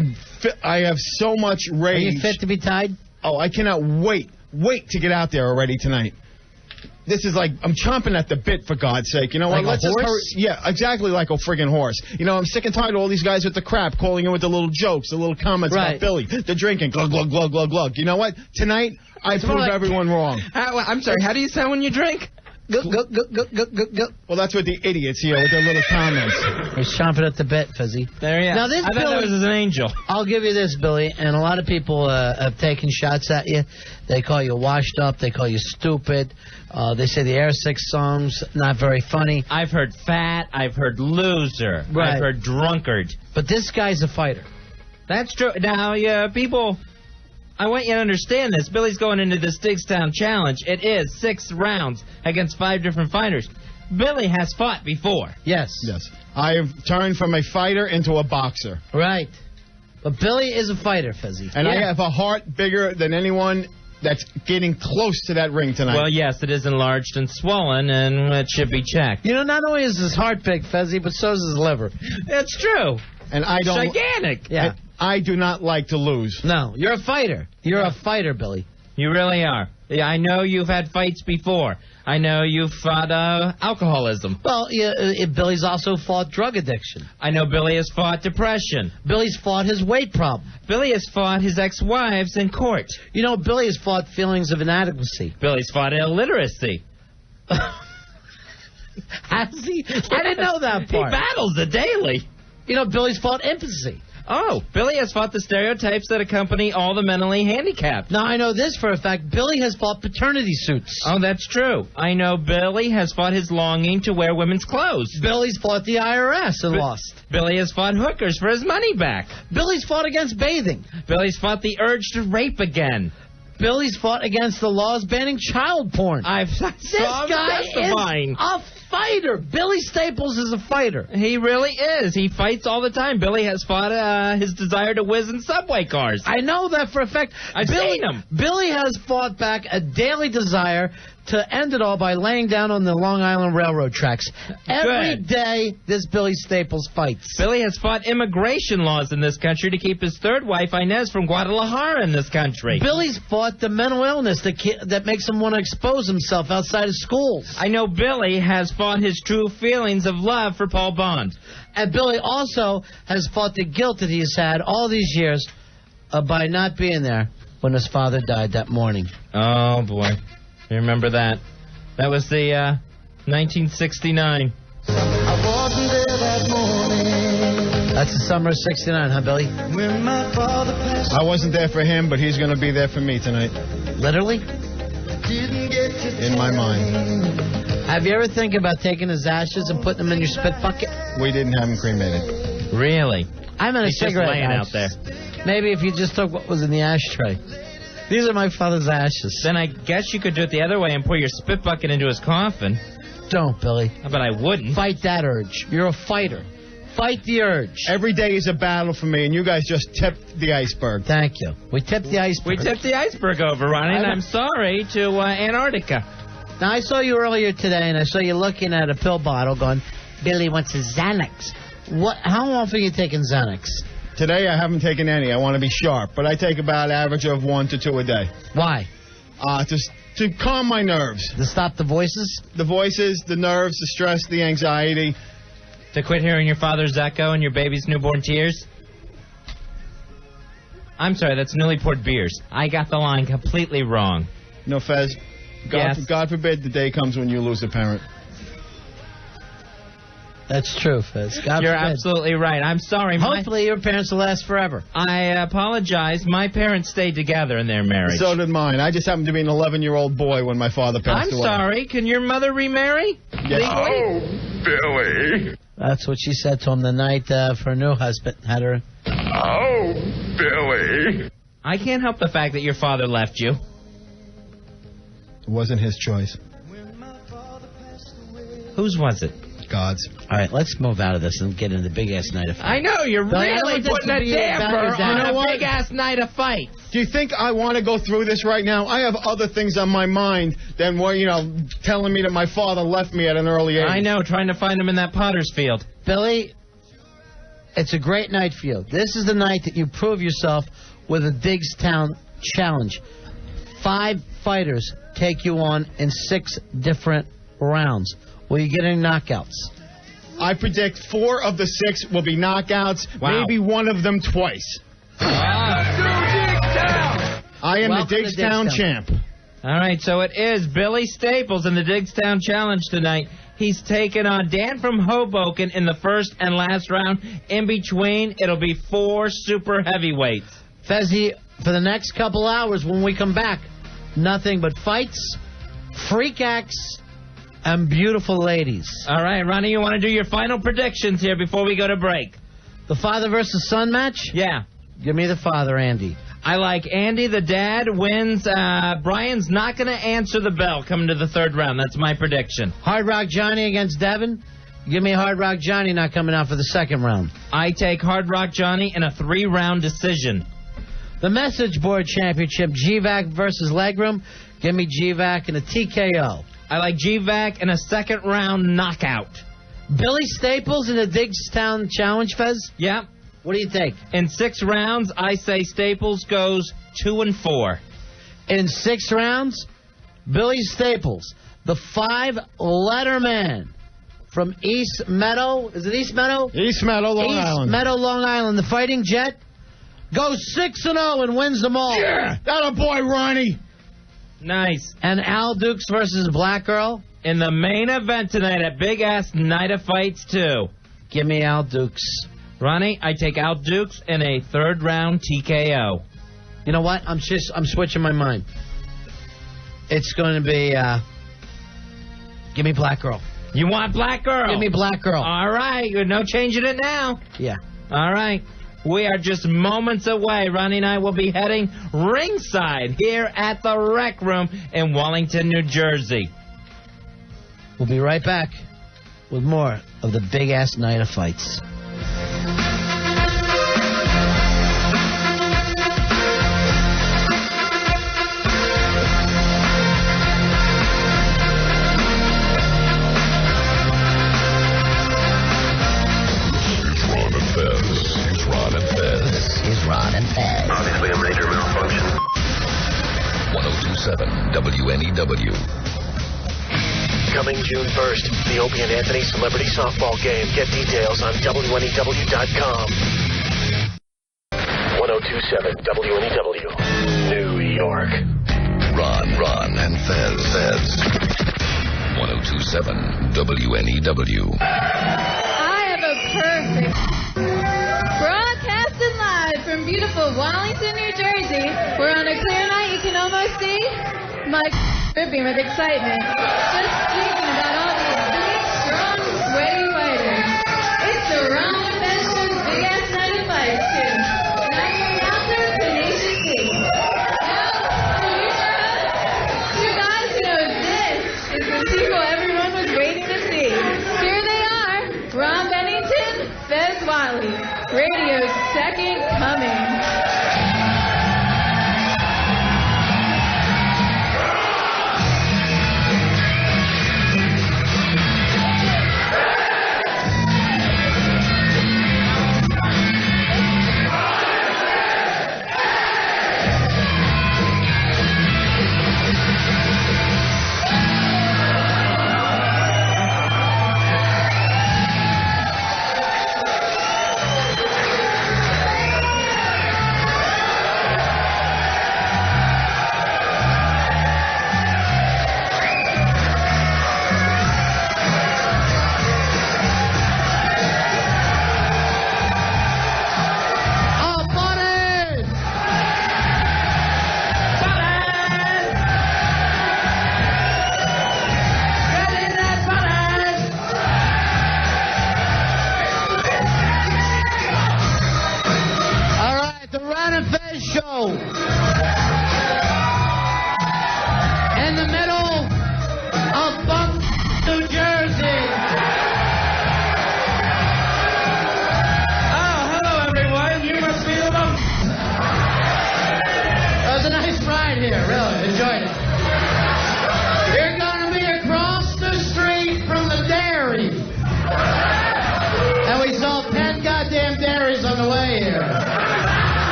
[SPEAKER 12] have so much rage.
[SPEAKER 3] Are you fit to be tied?
[SPEAKER 12] Oh, I cannot wait to get out there already tonight. This is like, I'm chomping at the bit, for God's sake. You know what?
[SPEAKER 3] Like a horse?
[SPEAKER 12] Just hurry. Yeah, exactly like a friggin' horse. You know, I'm sick and tired of all these guys with the crap, calling in with the little jokes, the little comments about Billy, the drinking, glug, glug, glug, glug, glug. You know what? Tonight, I prove everyone wrong.
[SPEAKER 5] I'm sorry, how do you sound when you drink?
[SPEAKER 3] Go.
[SPEAKER 12] Well, that's what the idiots, with their little comments.
[SPEAKER 3] He's chomping at the bit, Fizzy.
[SPEAKER 5] There you go.
[SPEAKER 3] Now, this
[SPEAKER 5] I thought
[SPEAKER 3] Billy,
[SPEAKER 5] that was an angel.
[SPEAKER 3] I'll give you this, Billy, and a lot of people have taken shots at you. They call you washed up. They call you stupid. They say the Air 6 song's not very funny.
[SPEAKER 5] I've heard fat. I've heard loser.
[SPEAKER 3] Right.
[SPEAKER 5] I've heard drunkard.
[SPEAKER 3] But this guy's a fighter.
[SPEAKER 5] That's true. Now, people... I want you to understand this. Billy's going into the Stigstown Challenge. It is 6 rounds against 5 different fighters. Billy has fought before.
[SPEAKER 3] Yes.
[SPEAKER 12] I have turned from a fighter into a boxer.
[SPEAKER 3] Right. But Billy is a fighter, Fizzy.
[SPEAKER 12] And I have a heart bigger than anyone that's getting close to that ring tonight.
[SPEAKER 5] Well, yes, it is enlarged and swollen, and it should be checked.
[SPEAKER 3] You know, not only is his heart big, Fezzy, but so is his liver.
[SPEAKER 5] That's true.
[SPEAKER 12] And I don't...
[SPEAKER 5] Gigantic.
[SPEAKER 3] Yeah.
[SPEAKER 12] I do not like to lose.
[SPEAKER 3] No, you're a fighter. You're a fighter, Billy.
[SPEAKER 5] You really are. Yeah, I know you've had fights before. I know you've fought alcoholism.
[SPEAKER 3] Well, Billy's also fought drug addiction.
[SPEAKER 5] I know Billy has fought depression.
[SPEAKER 3] Billy's fought his weight problem.
[SPEAKER 5] Billy has fought his ex-wives in court.
[SPEAKER 3] You know, Billy has fought feelings of inadequacy.
[SPEAKER 5] Billy's fought illiteracy.
[SPEAKER 3] Has he? I didn't know that part.
[SPEAKER 5] He battles it daily.
[SPEAKER 3] You know, Billy's fought impotency.
[SPEAKER 5] Oh, Billy has fought the stereotypes that accompany all the mentally handicapped.
[SPEAKER 3] Now, I know this for a fact. Billy has fought paternity suits.
[SPEAKER 5] Oh, that's true. I know Billy has fought his longing to wear women's clothes.
[SPEAKER 3] Billy's fought the IRS and lost.
[SPEAKER 5] Billy has fought hookers for his money back.
[SPEAKER 3] Billy's fought against bathing.
[SPEAKER 5] Billy's fought the urge to rape again.
[SPEAKER 3] Billy's fought against the laws banning child porn.
[SPEAKER 5] This guy
[SPEAKER 3] is a fighter. Billy Staples is a fighter.
[SPEAKER 5] He really is. He fights all the time. Billy has fought his desire to whiz in subway cars.
[SPEAKER 3] I know that for a fact.
[SPEAKER 5] I've seen him.
[SPEAKER 3] Billy has fought back a daily desire to end it all by laying down on the Long Island Railroad tracks. Every day, this Billy Staples fights.
[SPEAKER 5] Billy has fought immigration laws in this country to keep his third wife, Inez, from Guadalajara in this country.
[SPEAKER 3] Billy's fought the mental illness that makes him want to expose himself outside of schools.
[SPEAKER 5] I know Billy has fought his true feelings of love for Paul Bond.
[SPEAKER 3] And Billy also has fought the guilt that he's had all these years by not being there when his father died that morning.
[SPEAKER 5] Oh, boy. You remember that? That was the 1969.
[SPEAKER 4] I wasn't there that morning.
[SPEAKER 3] That's the summer of 69, huh, Billy?
[SPEAKER 4] When my father passed.
[SPEAKER 12] I wasn't there for him, but he's going to be there for me tonight.
[SPEAKER 3] Literally?
[SPEAKER 4] Didn't get to
[SPEAKER 12] in my mind.
[SPEAKER 3] Have you ever think about taking his ashes and putting them in your spit bucket?
[SPEAKER 12] We didn't have him cremated.
[SPEAKER 5] Really?
[SPEAKER 3] I'm in a
[SPEAKER 5] He's just
[SPEAKER 3] cigarette
[SPEAKER 5] laying
[SPEAKER 3] box.
[SPEAKER 5] out there.
[SPEAKER 3] Maybe if you just took what was in the ashtray. These are my father's ashes.
[SPEAKER 5] Then I guess you could do it the other way and pour your spit bucket into his coffin.
[SPEAKER 3] Don't, Billy.
[SPEAKER 5] But I wouldn't.
[SPEAKER 3] Fight that urge. You're a fighter. Fight the urge.
[SPEAKER 12] Every day is a battle for me, and you guys just tipped the iceberg.
[SPEAKER 3] Thank you. We tipped the iceberg.
[SPEAKER 5] We tipped the iceberg over, Ronnie, and I'm sorry to Antarctica.
[SPEAKER 3] Now, I saw you earlier today, and I saw you looking at a pill bottle going, Billy wants a Xanax. How often are you taking Xanax?
[SPEAKER 12] Today I haven't taken any. I want to be sharp, but I take about average of 1 to 2 a day.
[SPEAKER 3] Why?
[SPEAKER 12] Just to calm my nerves.
[SPEAKER 3] To stop the voices?
[SPEAKER 12] The voices, the nerves, the stress, the anxiety.
[SPEAKER 5] To quit hearing your father's echo and your baby's newborn tears? I'm sorry, that's newly poured beers. I got the line completely wrong.
[SPEAKER 12] No, Fez. God forbid the day comes when you lose a parent.
[SPEAKER 3] That's true, Fez.
[SPEAKER 5] You're absolutely right. I'm sorry.
[SPEAKER 3] Hopefully your parents will last forever.
[SPEAKER 5] I apologize. My parents stayed together in their marriage.
[SPEAKER 12] So did mine. I just happened to be an 11-year-old boy when my father passed away.
[SPEAKER 5] I'm sorry. Can your mother remarry?
[SPEAKER 12] Yes.
[SPEAKER 14] Oh, Billy.
[SPEAKER 3] That's what she said to him the night for her new husband had her.
[SPEAKER 14] Oh, Billy.
[SPEAKER 5] I can't help the fact that your father left you.
[SPEAKER 12] It wasn't his choice.
[SPEAKER 5] Whose was it?
[SPEAKER 12] God's.
[SPEAKER 3] All right, let's move out of this and get into the big-ass night of fight.
[SPEAKER 5] I know, you're really putting a damper on a big-ass night of fight.
[SPEAKER 12] Do you think I want to go through this right now? I have other things on my mind than, telling me that my father left me at an early age.
[SPEAKER 5] I know, trying to find him in that potter's field.
[SPEAKER 3] Billy, it's a great night for you. This is the night that you prove yourself with a Digstown challenge. 5 fighters take you on in 6 different rounds. Will you get any knockouts?
[SPEAKER 12] I predict 4 of the 6 will be knockouts, maybe one of them twice. I am the Digstown champ.
[SPEAKER 5] All right, so it is Billy Staples in the Digstown Challenge tonight. He's taking on Dan from Hoboken in the first and last round. In between, it'll be 4 super heavyweights.
[SPEAKER 3] Fezzy, for the next couple hours when we come back, nothing but fights, freak acts, and beautiful ladies.
[SPEAKER 5] All right, Ronnie, you want to do your final predictions here before we go to break?
[SPEAKER 3] The father versus son match?
[SPEAKER 5] Yeah.
[SPEAKER 3] Give me the father, Andy.
[SPEAKER 5] I like Andy, the dad, wins. Brian's not going to answer the bell coming to the 3rd round. That's my prediction.
[SPEAKER 3] Hard Rock Johnny against Devin? Give me Hard Rock Johnny not coming out for the 2nd round.
[SPEAKER 5] I take Hard Rock Johnny in a 3-round decision.
[SPEAKER 3] The Message Board Championship, GVAC versus Legroom. Give me GVAC in a TKO.
[SPEAKER 5] I like GVAC in a 2nd round knockout.
[SPEAKER 3] Billy Staples in the Digstown Challenge, Fez?
[SPEAKER 5] Yeah.
[SPEAKER 3] What do you think?
[SPEAKER 5] In 6 rounds, I say Staples goes 2-4.
[SPEAKER 3] In 6 rounds, Billy Staples, the 5-letter man from East Meadow. Is it East Meadow?
[SPEAKER 12] East Meadow, Long Island.
[SPEAKER 3] East Meadow, Long Island. The Fighting Jet goes 6-0 and wins them all.
[SPEAKER 12] Yeah, that a boy, Ronnie.
[SPEAKER 5] Nice.
[SPEAKER 3] And Al Dukes versus Black Earl?
[SPEAKER 5] In the main event tonight, a big-ass night of fights, too.
[SPEAKER 3] Give me Al Dukes.
[SPEAKER 5] Ronnie, I take Al Dukes in a 3rd round TKO.
[SPEAKER 3] You know what? I'm switching my mind. It's going to be, give me Black Earl.
[SPEAKER 5] You want Black Earl?
[SPEAKER 3] Give me Black Earl.
[SPEAKER 5] All right. No changing it now.
[SPEAKER 3] Yeah.
[SPEAKER 5] All right. We are just moments away. Ronnie and I will be heading ringside here at the Rec Room in Wallington, New Jersey.
[SPEAKER 3] We'll be right back with more of the big-ass night of fights.
[SPEAKER 10] Obviously a major malfunction. 1027 WNEW.
[SPEAKER 15] Coming June 1st, the Opie and Anthony Celebrity Softball Game. Get details on WNEW.com. 1027 WNEW, New York.
[SPEAKER 10] Ron, and Fez. 1027 WNEW.
[SPEAKER 16] I have a perfect broadcasting live from beautiful Wallington, New Jersey. We're on a clear night. You can almost see my dripping with excitement. Just thinking about all these big, strong, sweaty fighters. It's the Ron and Fez Show's big ass night of fights, too. And I'm your announcer, Tenacious D. Now, producer, two guys who know this is the sequel everyone was waiting to see. Here they are, Ron Bennington, Fez Wiley. Radio's second coming.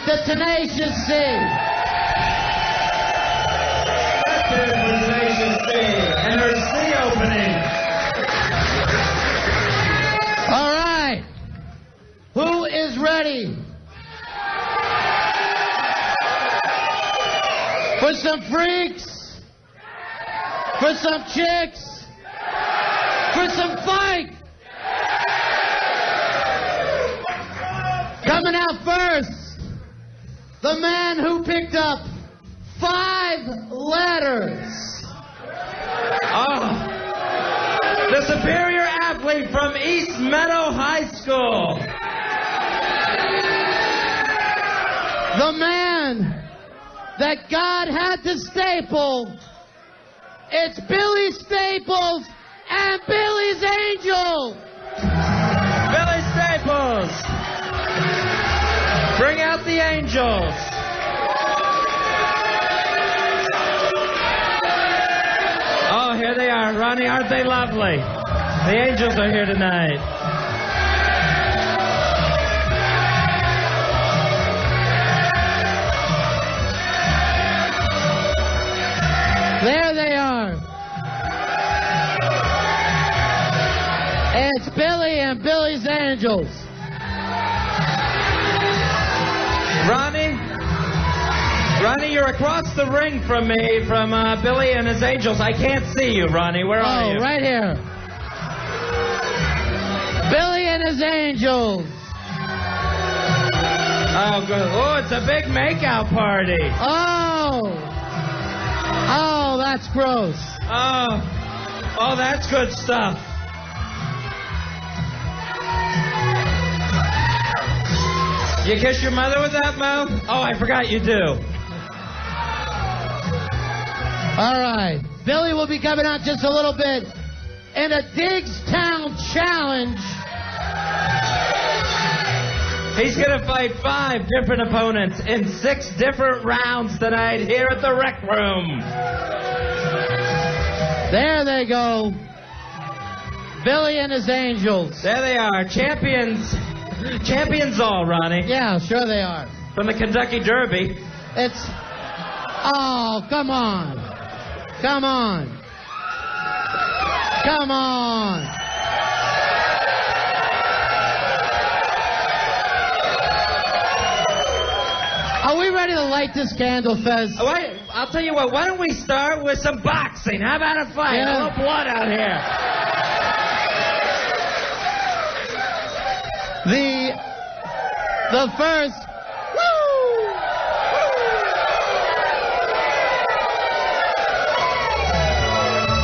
[SPEAKER 3] The Tenacious C.
[SPEAKER 4] That's it for Tenacious C and her C opening.
[SPEAKER 3] All right. Who is ready for some freaks? For some chicks? For some fight? Coming out first, the man who picked up 5 letters.
[SPEAKER 5] Oh, the superior athlete from East Meadow High School.
[SPEAKER 3] The man that God had to staple. It's Billy Staples and Billy's Angel.
[SPEAKER 5] Billy Staples. Bring out the Angels. Oh, here they are. Ronnie, aren't they lovely? The Angels are here tonight.
[SPEAKER 3] There they are. It's Billy and Billy's Angels.
[SPEAKER 5] Ronnie, you're across the ring from me, from Billy and his Angels. I can't see you, Ronnie. Where are you?
[SPEAKER 3] Oh, right here. Billy and his Angels.
[SPEAKER 5] Oh, good. Oh, it's a big makeout party.
[SPEAKER 3] Oh. Oh, that's gross.
[SPEAKER 5] Oh, that's good stuff. You kiss your mother with that mouth? Oh, I forgot you do.
[SPEAKER 3] All right. Billy will be coming out just a little bit in a Digstown challenge.
[SPEAKER 5] He's going to fight 5 different opponents in 6 different rounds tonight here at the Rec Room.
[SPEAKER 3] There they go. Billy and his Angels.
[SPEAKER 5] There they are. Champions. Champions all, Ronnie.
[SPEAKER 3] Yeah, sure they are.
[SPEAKER 5] From the Kentucky Derby.
[SPEAKER 3] It's... Oh, come on. Come on. Come on. Are we ready to light this candle, Fez?
[SPEAKER 5] Wait, I'll tell you what. Why don't we start with some boxing? How about a fight?
[SPEAKER 3] Yeah.
[SPEAKER 5] A little blood out here.
[SPEAKER 3] The first... Woo!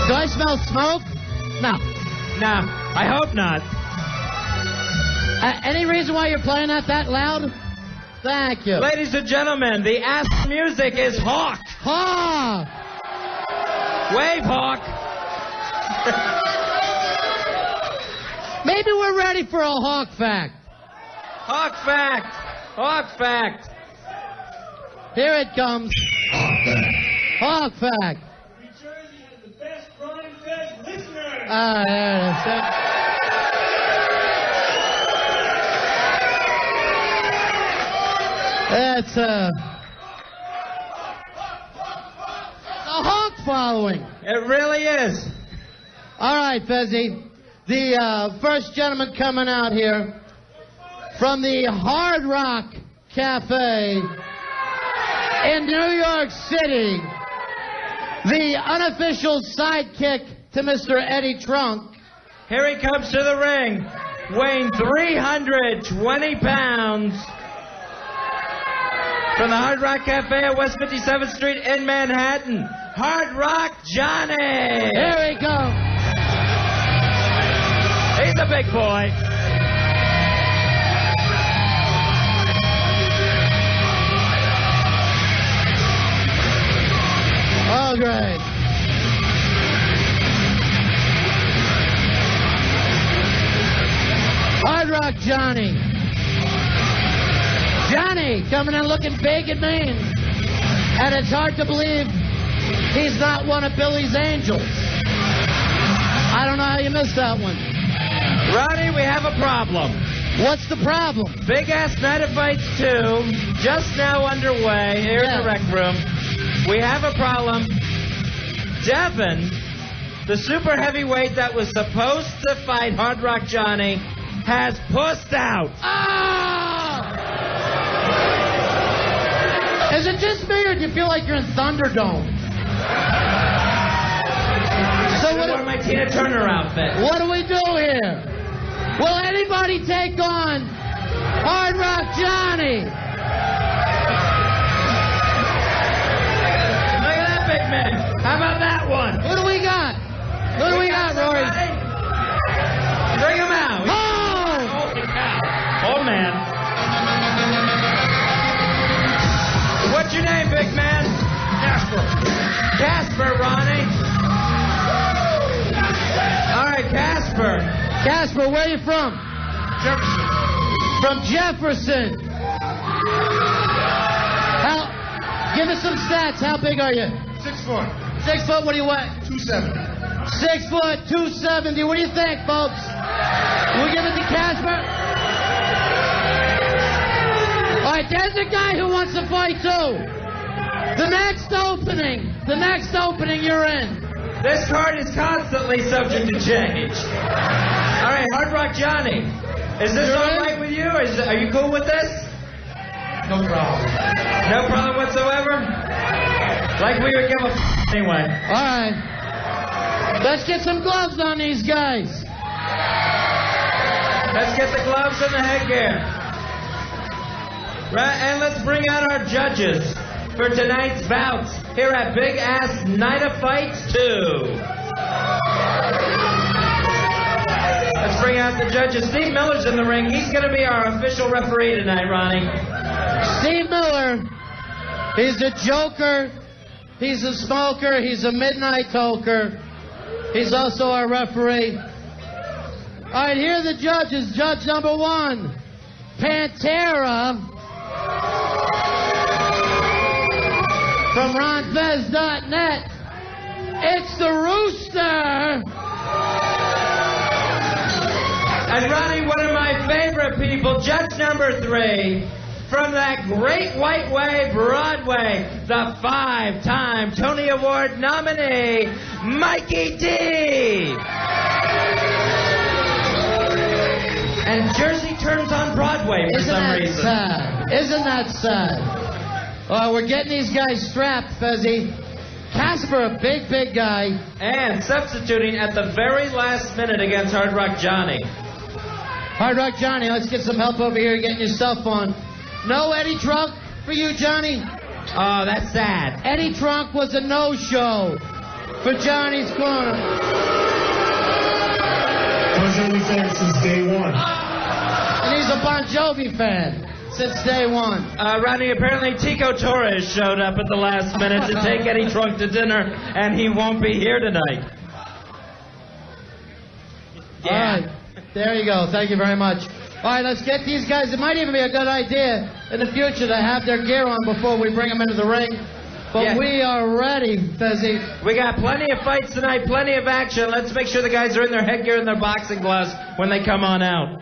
[SPEAKER 3] Do I smell smoke? No.
[SPEAKER 5] No, I hope not.
[SPEAKER 3] Any reason why you're playing that loud? Thank you.
[SPEAKER 5] Ladies and gentlemen, the ass music is Hawk.
[SPEAKER 3] Hawk!
[SPEAKER 5] Wave, Hawk.
[SPEAKER 3] Maybe we're ready for a Hawk fact.
[SPEAKER 5] Hawk fact. Hawk fact.
[SPEAKER 3] Here it comes. Hawk fact.
[SPEAKER 4] New Jersey has the best Crime Fest listeners.
[SPEAKER 3] Ah, there it is. That's a Hawk following.
[SPEAKER 5] It really is.
[SPEAKER 3] All right, Fezzy. The first gentleman coming out here from the Hard Rock Cafe in New York City, the unofficial sidekick to Mr. Eddie Trunk.
[SPEAKER 5] Here he comes to the ring, weighing 320 pounds. From the Hard Rock Cafe at West 57th Street in Manhattan, Hard Rock Johnny.
[SPEAKER 3] Here he comes.
[SPEAKER 5] He's a big boy.
[SPEAKER 3] Oh, great. Hard Rock Johnny. Johnny coming in looking big and mean. And it's hard to believe he's not one of Billy's Angels. I don't know how you missed that one.
[SPEAKER 5] Ronnie, we have a problem.
[SPEAKER 3] What's the problem?
[SPEAKER 5] Big Ass Night of Fights 2, just now underway here in the Rec Room. We have a problem. Devin, the super heavyweight that was supposed to fight Hard Rock Johnny, has pussed out.
[SPEAKER 3] Is it just me, or do you feel like you're in Thunderdome?
[SPEAKER 5] So what? Wore my Tina Turner outfit.
[SPEAKER 3] What do we do here? Will anybody take on Hard Rock Johnny?
[SPEAKER 5] Look at that big man. How about that one?
[SPEAKER 3] Who do we got? Who do we got, Rory?
[SPEAKER 5] Bring him out.
[SPEAKER 3] Oh!
[SPEAKER 5] Holy cow. Oh, man. What's your name, big man? Jasper. Casper, Ronnie. All right, Casper.
[SPEAKER 3] Casper, where are you from?
[SPEAKER 2] Jefferson.
[SPEAKER 3] From Jefferson. Give us some stats. How big are you?
[SPEAKER 2] 6 foot.
[SPEAKER 3] 6 foot. What do you weigh?
[SPEAKER 2] 270.
[SPEAKER 3] 6 foot, 270. What do you think, folks? We give it to Casper? All right, there's a guy who wants to fight too. The next opening you're in.
[SPEAKER 5] This card is constantly subject to change. All right, Hard Rock Johnny. Is this all right with you? Are you cool with this?
[SPEAKER 2] No problem.
[SPEAKER 5] No problem whatsoever? Like we would give a anyway.
[SPEAKER 3] All right. Let's get some gloves on these guys.
[SPEAKER 5] Let's get the gloves and the headgear. Right, and let's bring out our judges. for tonight's bouts here at Big Ass Night of Fights 2. Let's bring out the judges. Steve Miller's in the ring. He's going to be our official referee tonight, Ronnie.
[SPEAKER 3] Steve Miller, he's a joker, he's a smoker, he's a midnight toker. He's also our referee. All right, here are the judges. Judge number 1, Pantera from RonFez.net. It's the Rooster.
[SPEAKER 5] And Ronnie, one of my favorite people, judge number 3, from that great white way, Broadway, the 5-time Tony Award nominee, Mikey D. And Jersey turns on Broadway for some reason.
[SPEAKER 3] Isn't that sad? We're getting these guys strapped, Fezzy. Casper, a big, big guy.
[SPEAKER 5] And substituting at the very last minute against Hard Rock Johnny.
[SPEAKER 3] Hard Rock Johnny, let's get some help over here getting yourself on. No Eddie Trunk for you, Johnny?
[SPEAKER 5] Oh, that's sad.
[SPEAKER 3] Eddie Trunk was a no-show for Johnny's corner.
[SPEAKER 2] Bon Jovi fan since day one.
[SPEAKER 3] And he's a Bon Jovi fan since day one.
[SPEAKER 5] Ronnie, apparently Tico Torres showed up at the last minute to take Eddie Trunk to dinner, and he won't be here tonight.
[SPEAKER 3] Yeah. All right. There you go. Thank you very much. All right, let's get these guys. It might even be a good idea in the future to have their gear on before we bring them into the ring. But we are ready, Fezzy.
[SPEAKER 5] We got plenty of fights tonight, plenty of action. Let's make sure the guys are in their headgear and their boxing gloves when they come on out.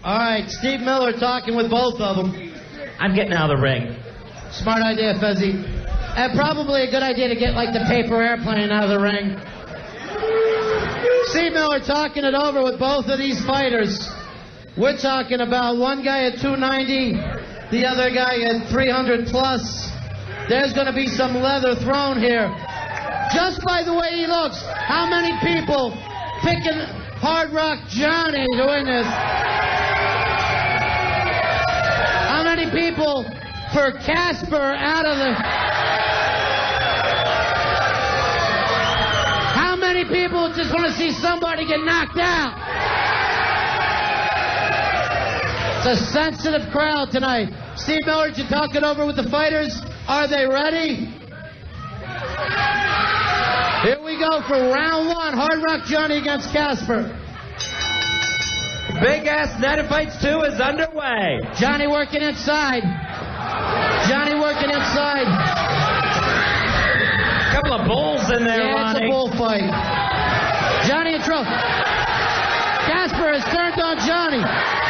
[SPEAKER 3] All right, Steve Miller talking with both of them.
[SPEAKER 5] I'm getting out of the ring.
[SPEAKER 3] Smart idea, Fezzy. And probably a good idea to get, like, the paper airplane out of the ring. Steve Miller talking it over with both of these fighters. We're talking about one guy at 290, the other guy at 300 plus. There's going to be some leather thrown here. Just by the way he looks, how many people picking Hard Rock Johnny to win this? How many people for Casper out of the... How many people just want to see somebody get knocked out? It's a sensitive crowd tonight. Steve Miller, you talking over with the fighters? Are they ready? Here we go for round 1. Hard Rock Johnny against Casper.
[SPEAKER 5] Big Ass Night of Fights 2 is underway.
[SPEAKER 3] Johnny working inside. Johnny working inside.
[SPEAKER 5] Couple of bulls in there,
[SPEAKER 3] yeah,
[SPEAKER 5] Ronnie.
[SPEAKER 3] It's a bullfight. Johnny in trouble. Casper has turned on Johnny.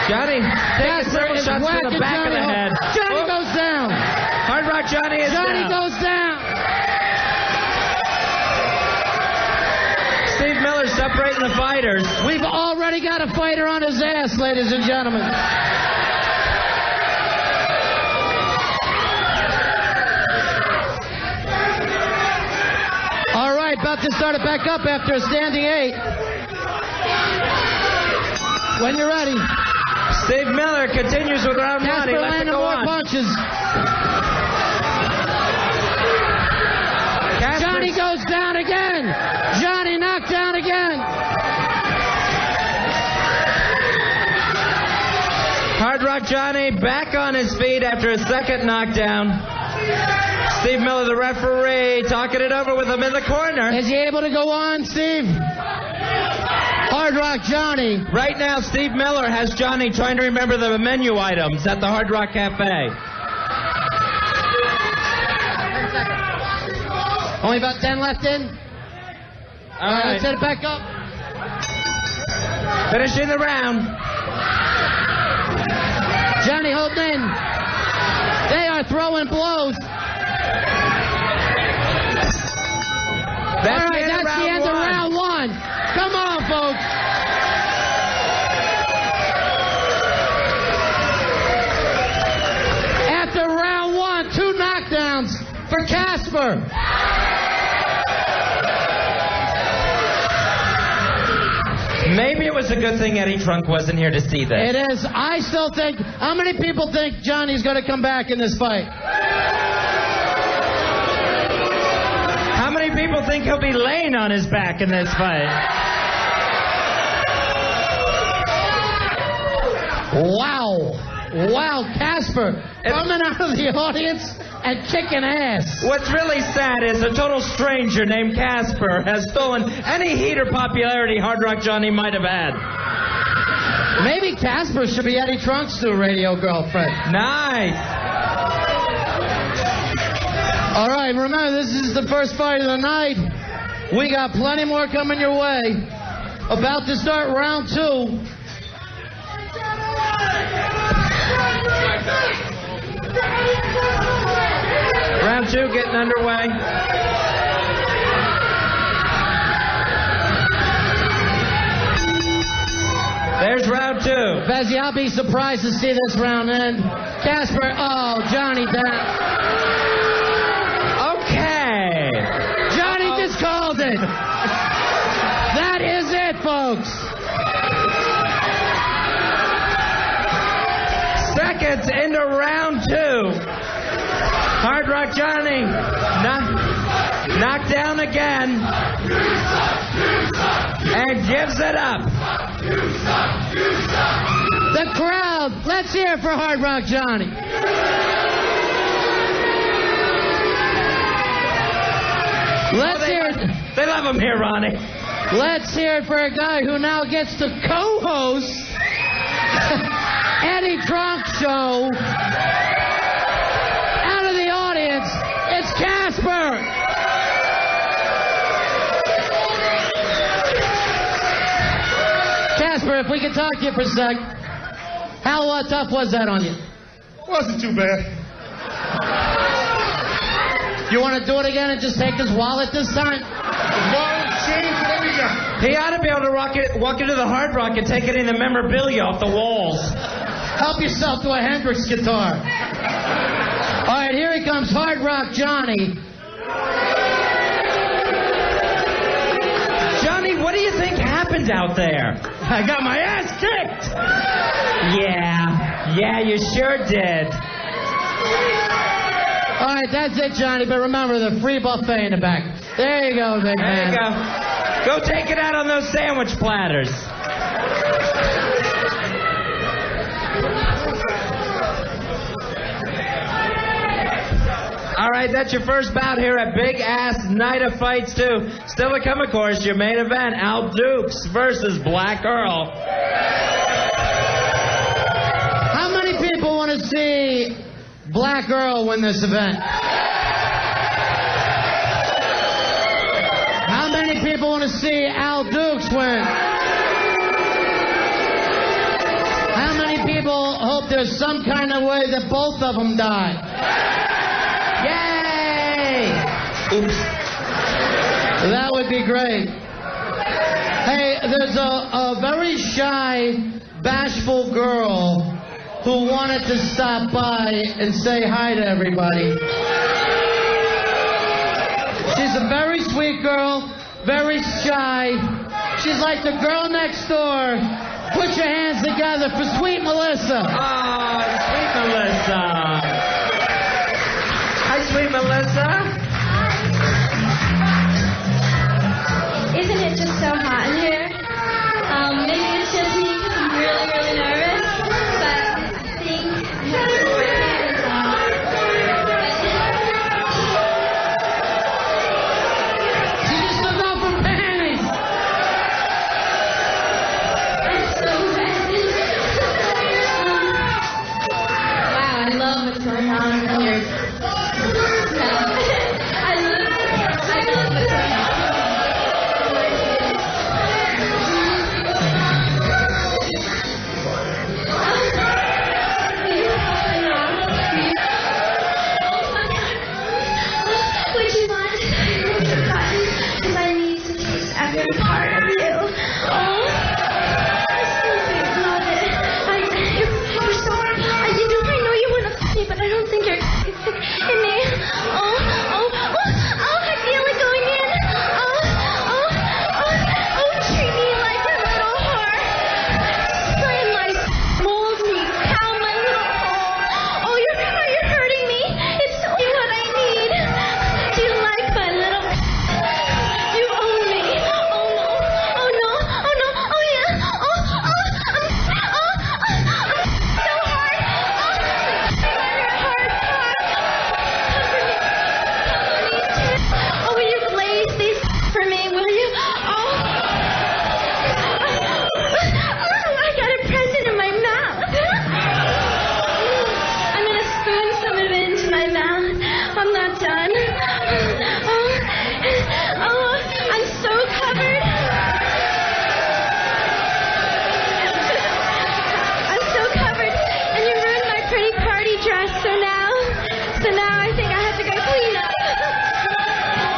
[SPEAKER 5] Johnny taking several shots to the back of the head.
[SPEAKER 3] Johnny goes down.
[SPEAKER 5] Hard Rock Johnny is
[SPEAKER 3] Johnny
[SPEAKER 5] down.
[SPEAKER 3] goes down.
[SPEAKER 5] Steve Miller separating the fighters.
[SPEAKER 3] We've already got a fighter on his ass, ladies and gentlemen. All right, about to start it back up after a standing 8. When you're ready.
[SPEAKER 5] Steve Miller continues with round 1.
[SPEAKER 3] Casper landing more punches. Johnny goes down again. Johnny knocked down again.
[SPEAKER 5] Hard Rock Johnny back on his feet after a second knockdown. Steve Miller, the referee, talking it over with him in the corner.
[SPEAKER 3] Is he able to go on, Steve? Hard Rock Johnny.
[SPEAKER 5] Right now, Steve Miller has Johnny trying to remember the menu items at the Hard Rock Cafe.
[SPEAKER 3] Only about 10 left in.
[SPEAKER 5] All right.
[SPEAKER 3] Let's set it back up.
[SPEAKER 5] Finishing the round.
[SPEAKER 3] Johnny holding in. They are throwing blows. All right, that's the end of round 1. Come on, folks. After round 1, 2 knockdowns for Casper.
[SPEAKER 5] Maybe it was a good thing Eddie Trunk wasn't here to see this.
[SPEAKER 3] It is. I still think. How many people think Johnny's going to come back in this fight?
[SPEAKER 5] How many people think he'll be laying on his back in this fight?
[SPEAKER 3] Wow. Wow, Casper coming out of the audience and kicking ass.
[SPEAKER 5] What's really sad is a total stranger named Casper has stolen any heat or popularity Hard Rock Johnny might have had.
[SPEAKER 3] Maybe Casper should be Eddie Trunk's new radio girlfriend.
[SPEAKER 5] Nice.
[SPEAKER 3] All right, remember, this is the first fight of the night. We got plenty more coming your way. About to start round 2.
[SPEAKER 5] Round 2 getting underway. There's round 2.
[SPEAKER 3] Fezzi, I'll be surprised to see this round end. Casper, oh, Johnny down.
[SPEAKER 5] Okay.
[SPEAKER 3] Johnny just called it. That is it, folks.
[SPEAKER 5] Seconds into round 2. Hard Rock Johnny knocked down again and gives it up.
[SPEAKER 3] The crowd, let's hear it for Hard Rock Johnny. Let's hear it.
[SPEAKER 5] They love him here, Ronnie.
[SPEAKER 3] Let's hear it for a guy who now gets to co-host Eddie Trunk Show. Out of the audience, it's Casper. Casper, if we could talk to you for a sec. How tough was that on you?
[SPEAKER 2] Wasn't too bad.
[SPEAKER 3] You want to do it again and just take his wallet this time?
[SPEAKER 2] Wallet, change, whatever you got.
[SPEAKER 5] He ought to be able to walk into the Hard Rock and take any of the memorabilia off the walls.
[SPEAKER 3] Help yourself to a Hendrix guitar. All right, here he comes, Hard Rock Johnny.
[SPEAKER 5] Johnny, what do you think happened out there?
[SPEAKER 3] I got my ass kicked.
[SPEAKER 5] Yeah, you sure did.
[SPEAKER 3] All right, that's it, Johnny. But remember, the free buffet in the back. There you go, big man.
[SPEAKER 5] There you go. Go take it out on those sandwich platters. All right, that's your first bout here at Big Ass Night of Fights 2. Still to come, of course, your main event, Al Dukes versus Black Earl.
[SPEAKER 3] How many people want to see Black Earl win this event? How many people want to see Al Dukes win? How many people hope there's some kind of way that both of them die?
[SPEAKER 5] Yay!
[SPEAKER 3] Oops. That would be great. Hey, there's a very shy, bashful girl who wanted to stop by and say hi to everybody. She's a very sweet girl, very shy. She's like the girl next door. Put your hands together for Sweet Melissa.
[SPEAKER 5] Oh, Sweet Melissa. Hi, Sweet Melissa.
[SPEAKER 16] Isn't it just so hot in here? Maybe it's just me because I'm really, really nervous. But I think I have to put my hands on.
[SPEAKER 3] She just took off her panties.
[SPEAKER 16] I'm so wet. Wow, I love what's going on in here. I love what's going on. Would you mind pushing the button? Because I need to taste every part of you. Oh, I love it. You're so, I know you want to fuck me, but I don't think you're. not done. Oh, I'm so covered. I'm so covered, and you ruined my pretty party dress. So now I think I have to go clean up.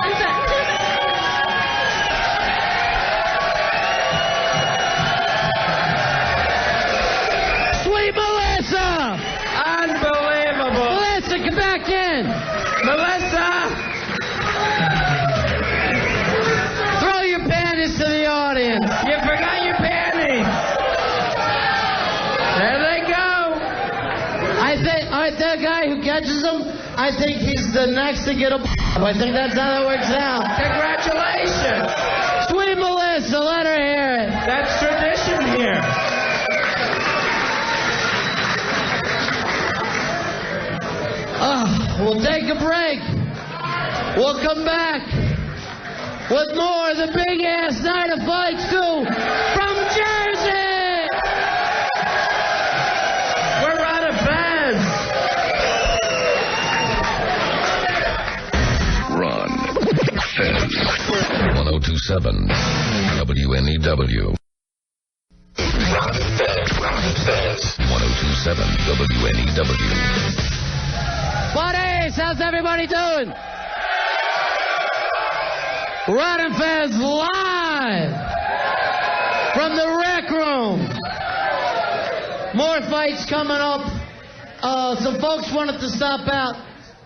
[SPEAKER 16] I'm done.
[SPEAKER 3] Sweet Melissa!
[SPEAKER 5] Unbelievable.
[SPEAKER 3] Melissa, come back in.
[SPEAKER 5] Melissa!
[SPEAKER 3] Throw your panties to the audience.
[SPEAKER 5] You forgot your panties. There they go.
[SPEAKER 3] I think that guy who catches them, I think he's the next to get a I think that's how that works out.
[SPEAKER 5] Congratulations.
[SPEAKER 3] Sweet Melissa, let her hear it.
[SPEAKER 5] That's tradition here.
[SPEAKER 3] We'll take a break. We'll come back with more of the big ass night of fights too from Jersey.
[SPEAKER 5] We're out of beds.
[SPEAKER 10] Ron, Fez, 1027, WNEW. Ron Fez, 1027, WNEW.
[SPEAKER 3] Buddays, how's everybody doing? Ron and Fez live from the rec room. More fights coming up. Some folks wanted to stop out.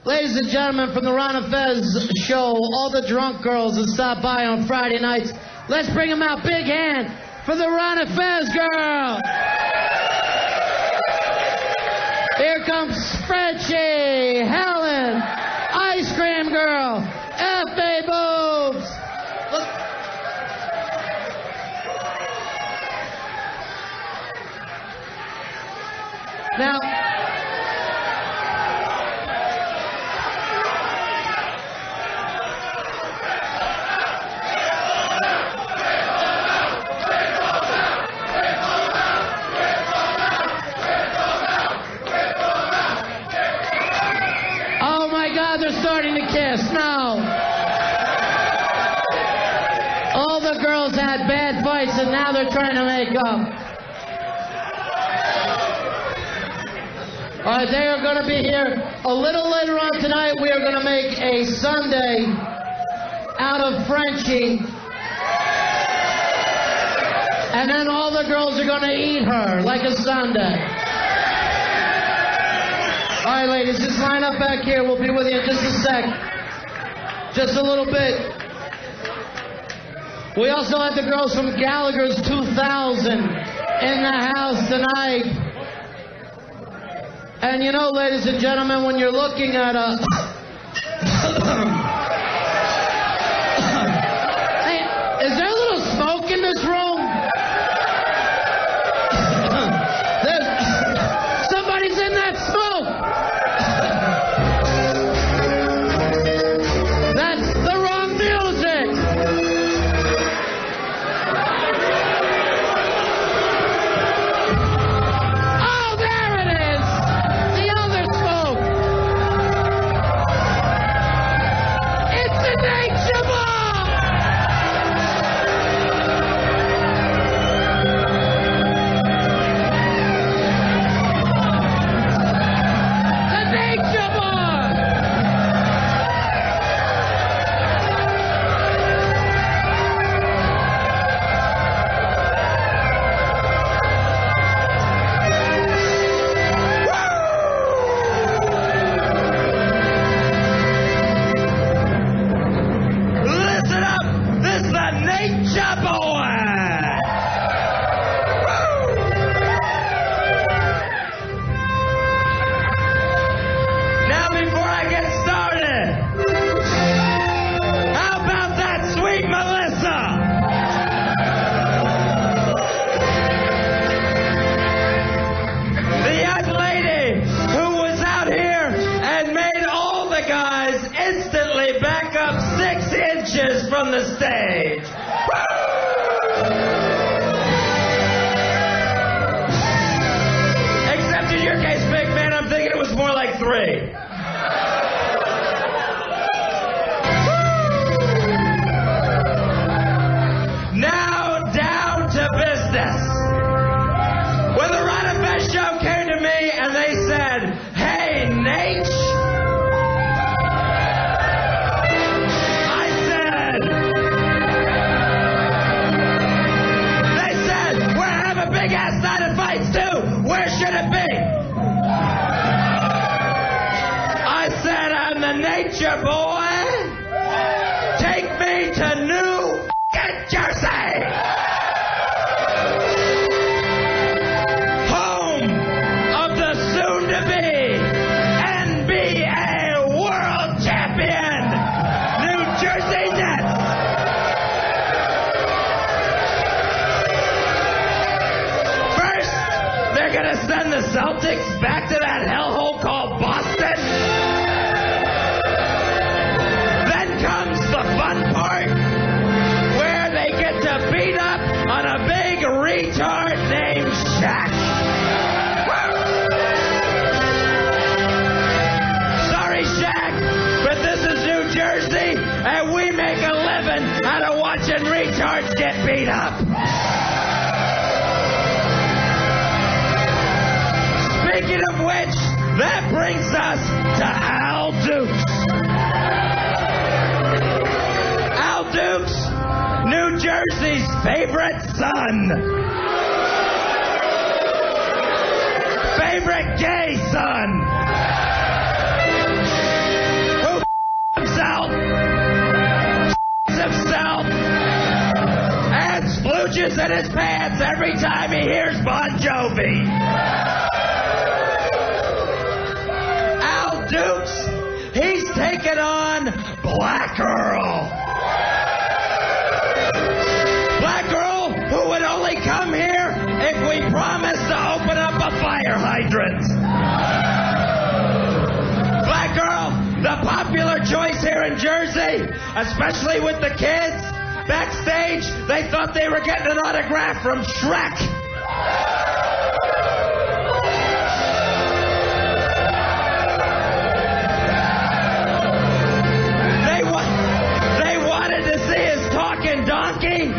[SPEAKER 3] Ladies and gentlemen, from the Ron and Fez show, all the drunk girls that stop by on Friday nights, let's bring them out. Big hand for the Ron and Fez girl. Here comes Frenchie, Helen, Ice Cream Girl, F.A. Boobs. Look. Now, they're starting to kiss. No. All the girls had bad fights and now they're trying to make up. All right, they are going to be here a little later on tonight. We are going to make a Sundae out of Frenchie. And then all the girls are going to eat her like a Sundae. All right, ladies, just line up back here. We'll be with you in just a sec. Just a little bit. We also have the girls from Gallaghers 2000 in the house tonight. And you know, ladies and gentlemen, when you're looking at a... Hey, is there a little smoke in this room? Somebody's in that smoke. That's the wrong music. Oh, there it is. The other smoke. It's the nature bomb. The nature bomb.
[SPEAKER 5] Listen up! This is the Nature Boy! Now, before I get started, how about that sweet Melissa? The young lady who was out here and made all the guys instantly back up 6 inches from the stage. Except in your case, big man, I'm thinking it was more like 3.
[SPEAKER 17] Nature Boy. Take me to New Jersey. Home of the soon-to-be NBA World Champion, New Jersey Nets. First, they're going to send the Celtics back to that hellhole called Boston. Then comes the fun part, where they get to beat up on a big retard named Shaq. Sorry, Shaq, but this is New Jersey, and we make a living out of watching retards get beat up. Speaking of which, that brings us to Al Dukes. Al Dukes, New Jersey's favorite son. Favorite gay son. Who himself and splooges in his pants every time he hears Bon Jovi. Al Dukes, he's taken on Black Earl. Black Earl, who would only come here if we promised to open up a fire hydrant. Black Earl, the popular choice here in Jersey, especially with the kids. Backstage, they thought they were getting an autograph from Shrek. They wanted to see his talking donkey.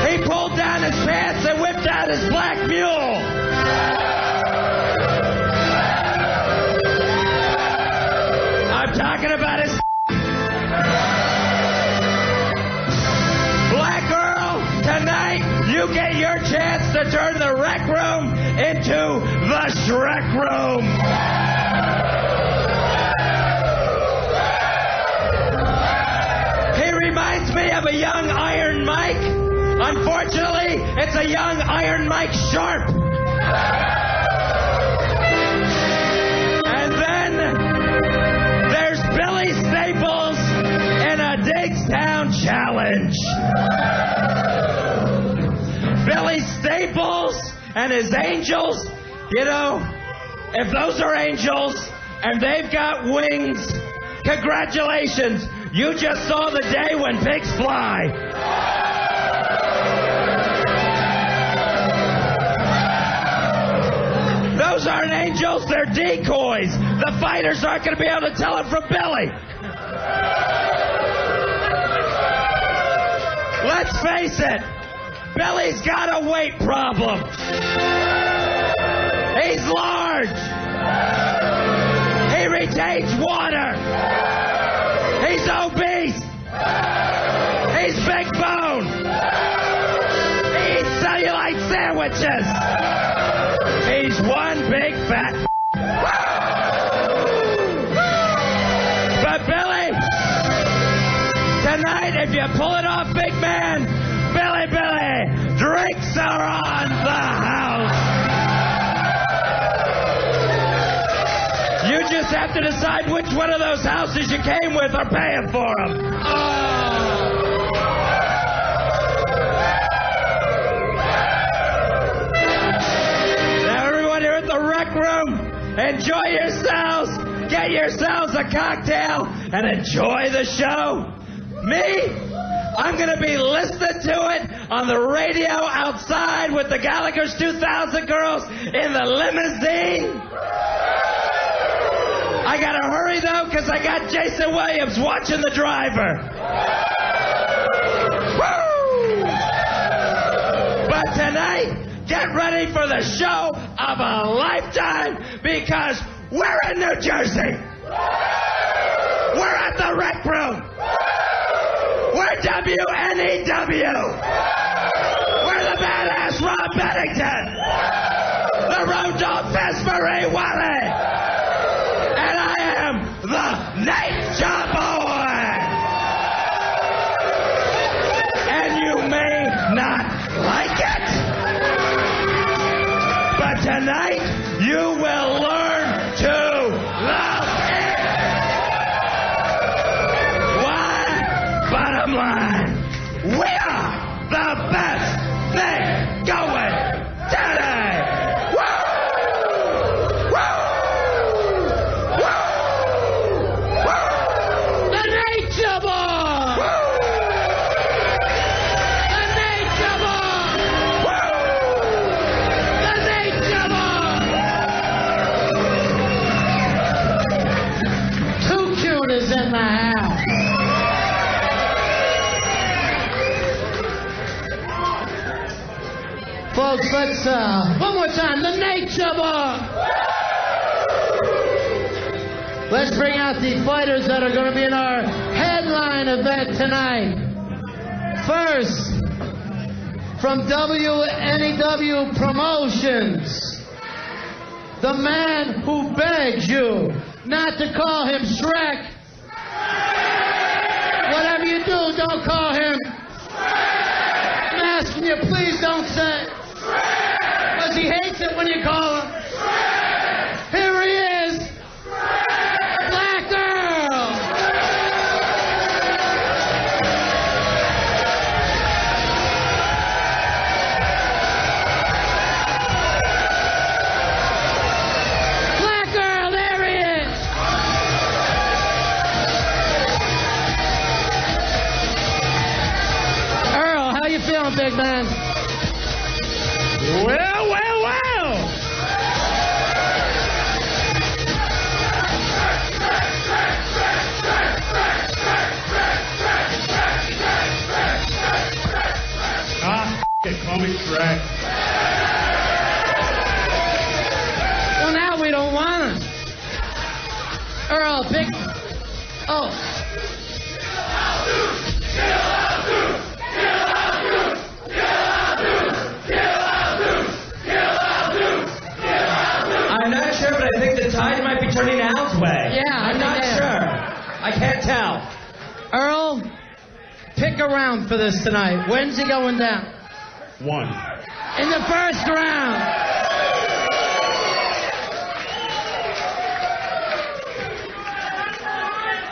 [SPEAKER 17] He pulled down his pants and whipped out his black mule. I'm talking about his Black Earl. Tonight, you get your chance to turn the rec room into the Shrek room. He reminds me of a young Iron Mike. Unfortunately, it's a young Iron Mike Sharp. And then there's Billy Staples in a Digstown challenge. Billy Staples and his angels, you know, if those are angels and they've got wings, congratulations. You just saw the day when pigs fly. Those aren't angels, they're decoys. The fighters aren't going to be able to tell it from Billy. Let's face it, Billy's got a weight problem. He's large. He retains water. He's obese. He's big bone. He eats cellulite sandwiches. He's one big fat. But Billy, tonight, if you pull it off, big man, Billy, drinks are on the house. You just have to decide which one of those houses you came with are paying for them. Now, everyone here at the rec room, enjoy yourselves. Get yourselves a cocktail and enjoy the show. Me? I'm going to be listening to it on the radio outside with the Gallaghers 2000 girls in the limousine. I got to hurry, though, because I got Jason Williams watching the driver. Woo! But tonight, get ready for the show of a lifetime because we're in New Jersey. We're at the rec room. We're WNEW. We're the badass Rob Bennington. The Road Dog Fest Marie Wally. And I am the Nature we are the best thing going today! Woo! Woo! Woo! Woo!
[SPEAKER 4] The Nature Boy!
[SPEAKER 17] Woo!
[SPEAKER 4] The Nature Boy!
[SPEAKER 17] Woo!
[SPEAKER 4] The Nature Boy!
[SPEAKER 3] Too cute is in the house. Folks, let's, one more time, the Nature Boy! Let's bring out the fighters that are going to be in our headline event tonight. First, from WNEW Promotions, the man who begs you not to call him Shrek. Whatever you do, don't call him. I'm asking you, please don't say. Because he hates it when you call him. Here he is. Black Earl. Black Earl, there he is. Earl, how you feeling, big man?
[SPEAKER 4] Well, well, well!
[SPEAKER 9] Call me Shrek.
[SPEAKER 3] Well, now we don't want him. Earl, big... Oh.
[SPEAKER 17] I'm not sure, but I think the tide might be turning Al's way.
[SPEAKER 3] Yeah,
[SPEAKER 17] I'm not sure. I can't tell.
[SPEAKER 3] Earl, pick a round for this tonight. When's he going down?
[SPEAKER 9] 1.
[SPEAKER 3] In the first round.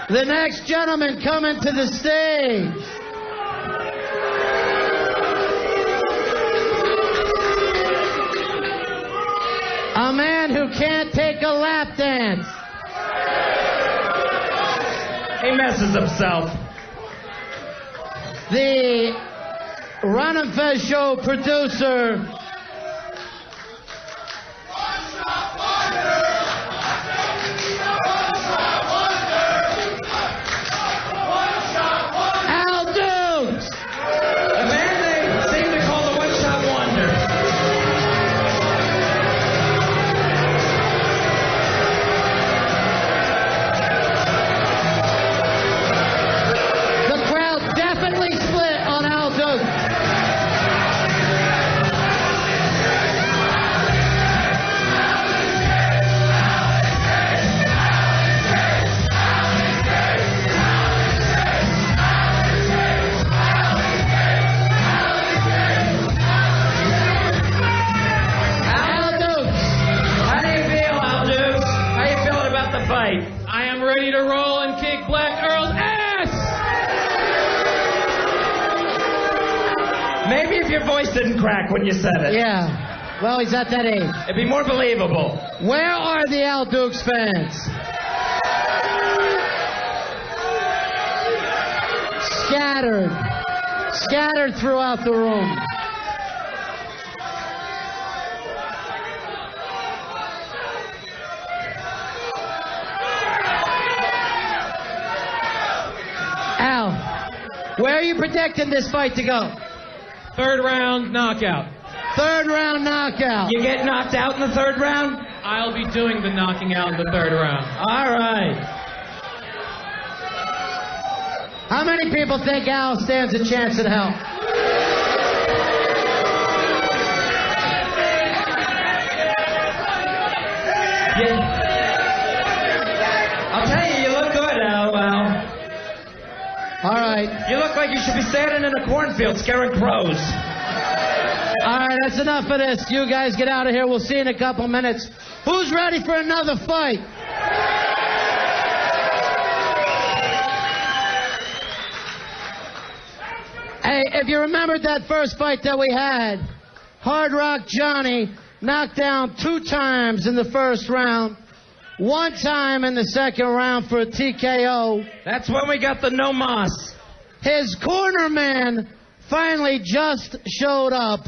[SPEAKER 3] The next gentleman coming to the stage. A man who can't take a lap dance.
[SPEAKER 17] He messes himself.
[SPEAKER 3] The Ron and Fez Show producer. Al Dukes.
[SPEAKER 17] The man they seem to call the one-shot wonder.
[SPEAKER 3] The crowd definitely split on Al Dukes. Al Dukes.
[SPEAKER 17] How do you feel, Al Dukes? How you feeling about the fight?
[SPEAKER 7] I am ready to roll and kick Black Earl's ass!
[SPEAKER 17] Maybe if your voice didn't crack when you said it.
[SPEAKER 3] Yeah. Well, he's at that age.
[SPEAKER 17] It'd be more believable.
[SPEAKER 3] Where are the Al Dukes fans? Scattered. Scattered throughout the room. Al, where are you predicting this fight to go?
[SPEAKER 7] Third round knockout.
[SPEAKER 3] Third round knockout.
[SPEAKER 17] You get knocked out in the third round?
[SPEAKER 7] I'll be doing the knocking out in the third round.
[SPEAKER 17] All right.
[SPEAKER 3] How many people think Al stands a chance in hell?
[SPEAKER 17] I'll tell you, you look good, Al.
[SPEAKER 3] All right.
[SPEAKER 17] You look like you should be standing in a cornfield scaring crows.
[SPEAKER 3] All right, that's enough of this. You guys get out of here. We'll see you in a couple minutes. Who's ready for another fight? A if you remembered that first fight that we had, Hard Rock Johnny knocked down 2 times in the first round, 1 time in the second round for a TKO.
[SPEAKER 17] That's when we got the no mas.
[SPEAKER 3] His corner man finally just showed up.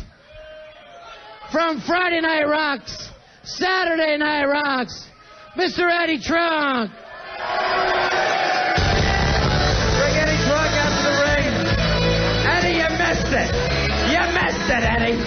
[SPEAKER 3] From Friday Night Rocks, Saturday Night Rocks, Mr. Eddie Trunk.
[SPEAKER 17] Bring Eddie Trunk out to the ring. Eddie, you missed it. You missed it, Eddie.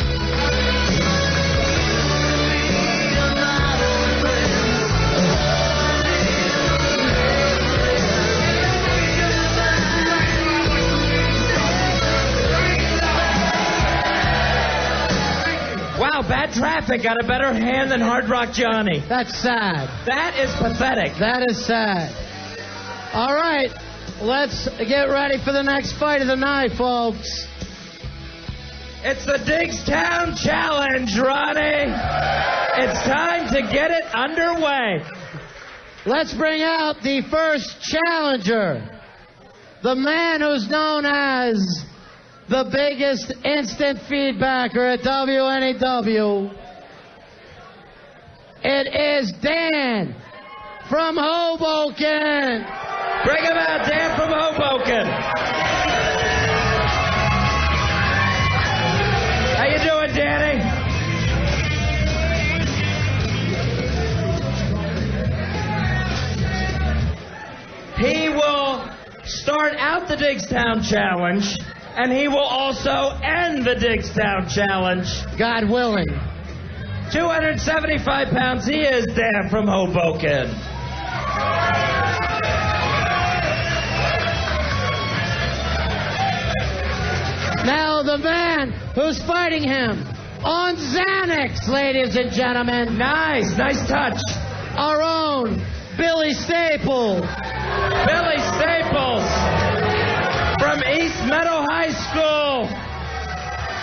[SPEAKER 17] Wow, bad traffic got a better hand than Hard Rock Johnny.
[SPEAKER 3] That's sad.
[SPEAKER 17] That is pathetic.
[SPEAKER 3] That is sad. All right, let's get ready for the next fight of the night, folks.
[SPEAKER 17] It's the Digstown Challenge, Ronnie. It's time to get it underway.
[SPEAKER 3] Let's bring out the first challenger. The man who's known as the biggest instant feedbacker at WNEW. It is Dan from Hoboken.
[SPEAKER 17] Bring him out, Dan from Hoboken. How you doing, Danny? He will start out the Digstown Challenge, and he will also end the Digstown Challenge.
[SPEAKER 3] God willing.
[SPEAKER 17] 275 pounds, he is Dan from Hoboken.
[SPEAKER 3] Now the man who's fighting him on Xanax, ladies and gentlemen.
[SPEAKER 17] Nice touch.
[SPEAKER 3] Our own Billy Staples.
[SPEAKER 17] Billy Staples from East Meadow High School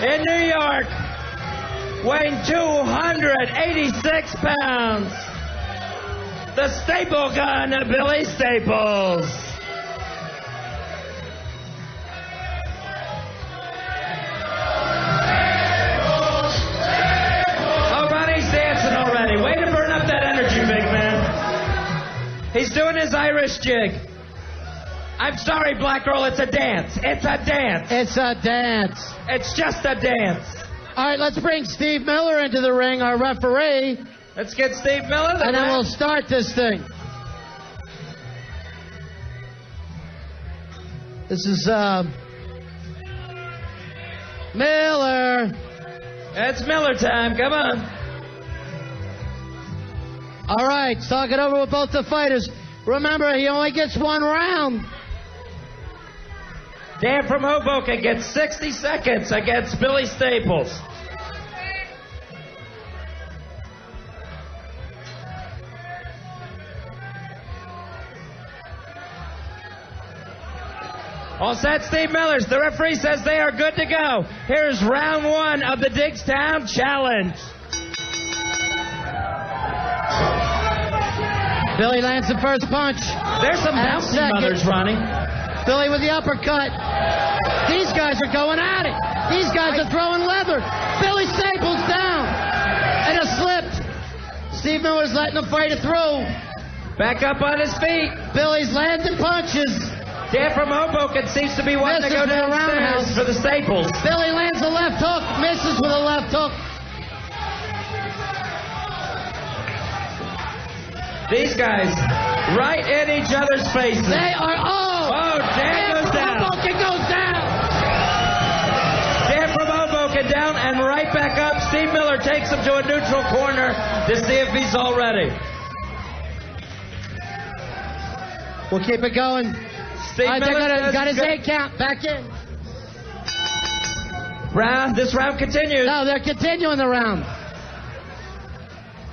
[SPEAKER 17] in New York, weighing 286 pounds. The staple gun, Billy Staples. Oh, Ronnie's dancing already. Way to burn up that energy, big man. He's doing his Irish jig. I'm sorry, Black Girl, it's a dance. It's a dance.
[SPEAKER 3] It's a dance.
[SPEAKER 17] It's just a dance.
[SPEAKER 3] All right, let's bring Steve Miller into the ring, our referee.
[SPEAKER 17] Let's get Steve Miller.
[SPEAKER 3] And then we'll start this thing. This is, Miller.
[SPEAKER 17] It's Miller time. Come on.
[SPEAKER 3] All right, talk it over with both the fighters. Remember, he only gets 1 round.
[SPEAKER 17] Dan from Hoboken gets 60 seconds against Billy Staples. All set, Steve Millers. The referee says they are good to go. Here's round 1 of the Digstown Challenge.
[SPEAKER 3] Billy lands the first punch.
[SPEAKER 17] There's some bouncy mothers, Ronnie.
[SPEAKER 3] Billy with the uppercut. These guys are going at it. These guys are throwing leather. Billy Staples down. And a slip. Steve Miller's letting him fight it through.
[SPEAKER 17] Back up on his feet.
[SPEAKER 3] Billy's landing punches.
[SPEAKER 17] Dan from Hoboken seems to be wanting to go downstairs for the Staples.
[SPEAKER 3] Billy lands a left hook. Misses with a left hook.
[SPEAKER 17] These guys right in each other's faces.
[SPEAKER 3] They are,
[SPEAKER 17] Oh, Dan goes down.
[SPEAKER 3] Hoboken goes down.
[SPEAKER 17] Dan from Hoboken down and right back up. Steve Miller takes him to a neutral corner to see if he's all ready.
[SPEAKER 3] We'll keep it going.
[SPEAKER 17] Steve Miller
[SPEAKER 3] got his 8 count. Back in.
[SPEAKER 17] This round continues.
[SPEAKER 3] No, they're continuing the round.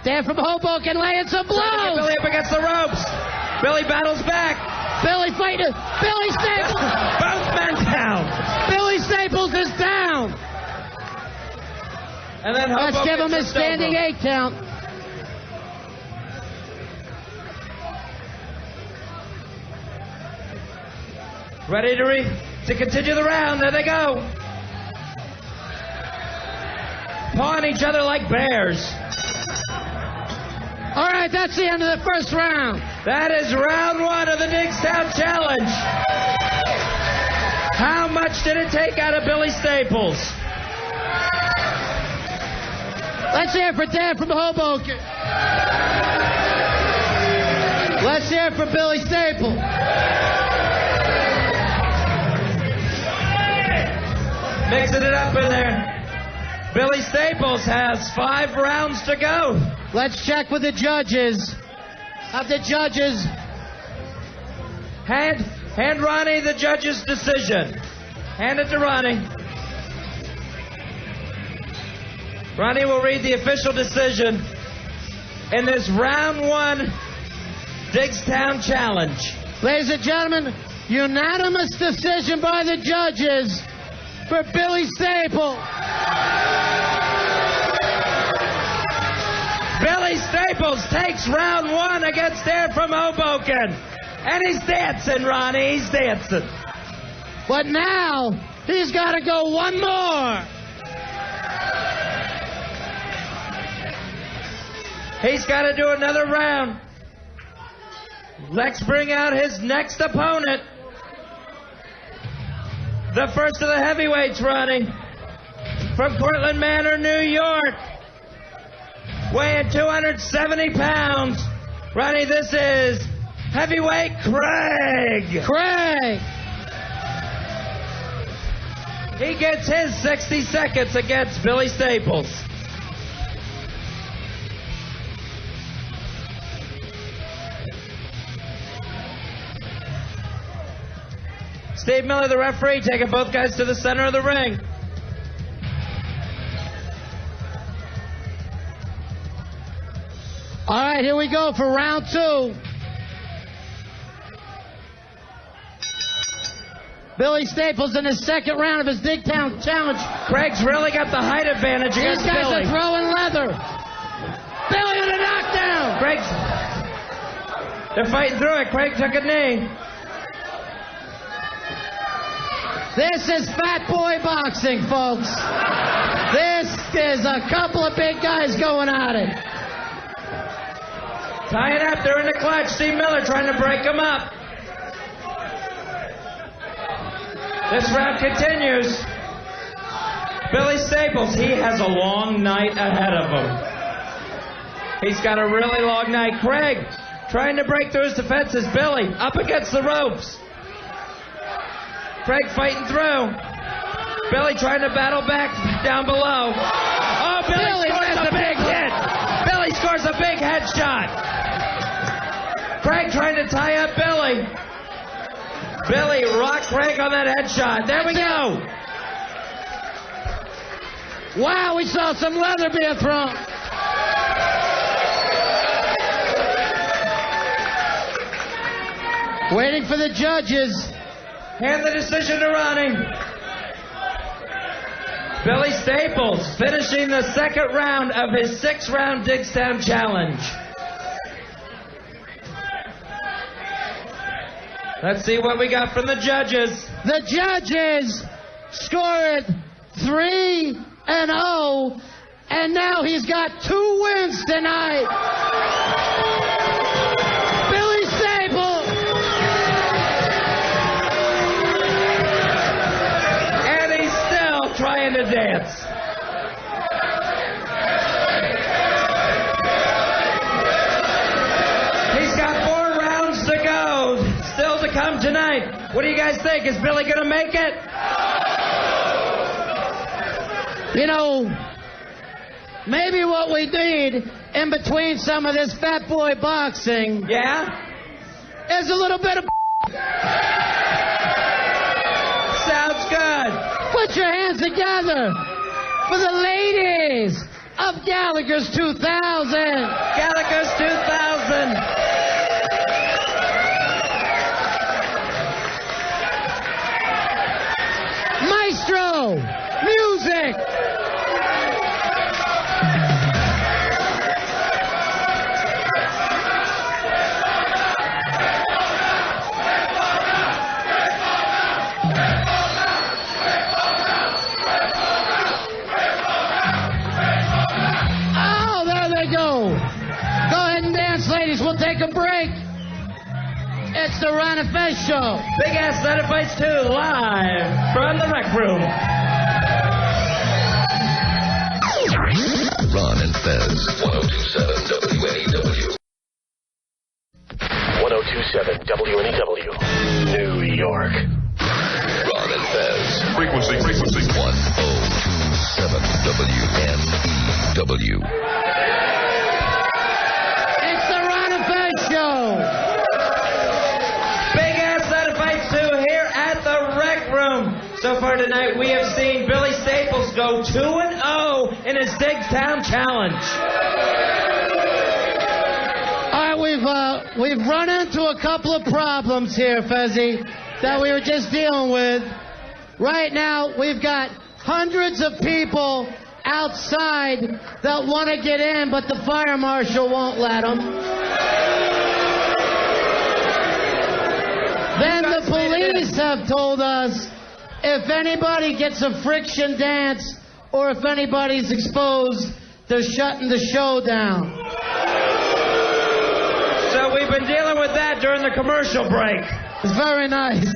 [SPEAKER 3] Dan from Hoboken laying some blows.
[SPEAKER 17] Billy up against the ropes. Billy battles back.
[SPEAKER 3] Billy fighting. Billy Staples.
[SPEAKER 17] Both men down.
[SPEAKER 3] Billy Staples is down.
[SPEAKER 17] And then Hoboken
[SPEAKER 3] let's give him his standing 8 count.
[SPEAKER 17] Ready to continue the round. There they go. pawing each other like bears.
[SPEAKER 3] All right, that's the end of the first round.
[SPEAKER 17] That is round 1 of the Digstown Challenge. How much did it take out of Billy Staples?
[SPEAKER 3] Let's hear it for Dan from Hoboken. Let's hear it for Billy Staples.
[SPEAKER 17] Mixing it up in there. Billy Staples has 5 rounds to go.
[SPEAKER 3] Let's check with the judges. Have the judges.
[SPEAKER 17] Hand Ronnie the judge's decision. Hand it to Ronnie. Ronnie will read the official decision in this round 1 Digstown Challenge.
[SPEAKER 3] Ladies and gentlemen, unanimous decision by the judges for Billy Staples.
[SPEAKER 17] Billy Staples takes round 1 against Dan from Hoboken. And he's dancing, Ronnie. He's dancing.
[SPEAKER 3] But now, he's got to go one more.
[SPEAKER 17] He's got to do another round. Let's bring out his next opponent. The first of the heavyweights, Ronnie. From Cortland Manor, New York. Weighing 270 pounds. Ronnie, this is heavyweight Craig.
[SPEAKER 3] Craig.
[SPEAKER 17] He gets his 60 seconds against Billy Staples. Steve Miller, the referee, taking both guys to the center of the ring.
[SPEAKER 3] All right, here we go for round 2. Billy Staples in his second round of his Digstown Challenge.
[SPEAKER 17] Craig's really got the height advantage against
[SPEAKER 3] These guys
[SPEAKER 17] Billy.
[SPEAKER 3] are throwing leather. Billy on a knockdown.
[SPEAKER 17] They're fighting through it. Craig took a knee.
[SPEAKER 3] This is fat boy boxing, folks. This is a couple of big guys going at it.
[SPEAKER 17] Tying up, they're in the clutch. Steve Miller trying to break them up. This round continues. Billy Staples, he has a long night ahead of him. He's got a really long night. Craig trying to break through his defenses. Billy up against the ropes. Craig fighting through. Billy trying to battle back down below. Oh, Billy scores a big hit. Billy scores a big headshot. Craig trying to tie up Billy. Billy rocked Craig on that headshot. There we go.
[SPEAKER 3] Wow, we saw some leather being thrown. Waiting for the judges.
[SPEAKER 17] Hand the decision to Ronnie. Billy Staples finishing the second round of his 6-round Digstown Challenge. Let's see what we got from the judges.
[SPEAKER 3] The judges scored 3-0, and now he's got 2 wins tonight. Billy Staples.
[SPEAKER 17] And he's still trying to dance. He's got 4 rounds to go. Still to come tonight. What do you guys think? Is Billy going to make it?
[SPEAKER 3] You know, maybe what we need in between some of this fat boy boxing, is a little bit of
[SPEAKER 17] Sounds good.
[SPEAKER 3] Put your hands together for the ladies of Gallaghers 2000.
[SPEAKER 17] Gallaghers 2000.
[SPEAKER 3] Maestro, music. It's the Ron and Fez Show.
[SPEAKER 17] Big Ass Night Fights 2 live from the rec room.
[SPEAKER 10] Ron and Fez, 1027 WNEW.
[SPEAKER 15] 1027 WNEW, New York.
[SPEAKER 10] Ron and Fez.
[SPEAKER 14] Frequency.
[SPEAKER 10] 1027 WNEW.
[SPEAKER 3] It's the Ron and Fez Show.
[SPEAKER 17] Big Ass Night Fights 2 here at the rec room. So far tonight, we have seen Billy Staples go 2-0 in his Digstown Challenge.
[SPEAKER 3] All right, we've run into a couple of problems here, Fezzy, that we were just dealing with. Right now, we've got hundreds of people outside that want to get in, but the fire marshal won't let them. Then the police have told us if anybody gets a friction dance or if anybody's exposed, they're shutting the show down.
[SPEAKER 17] So we've been dealing with that during the commercial break.
[SPEAKER 3] It's very nice.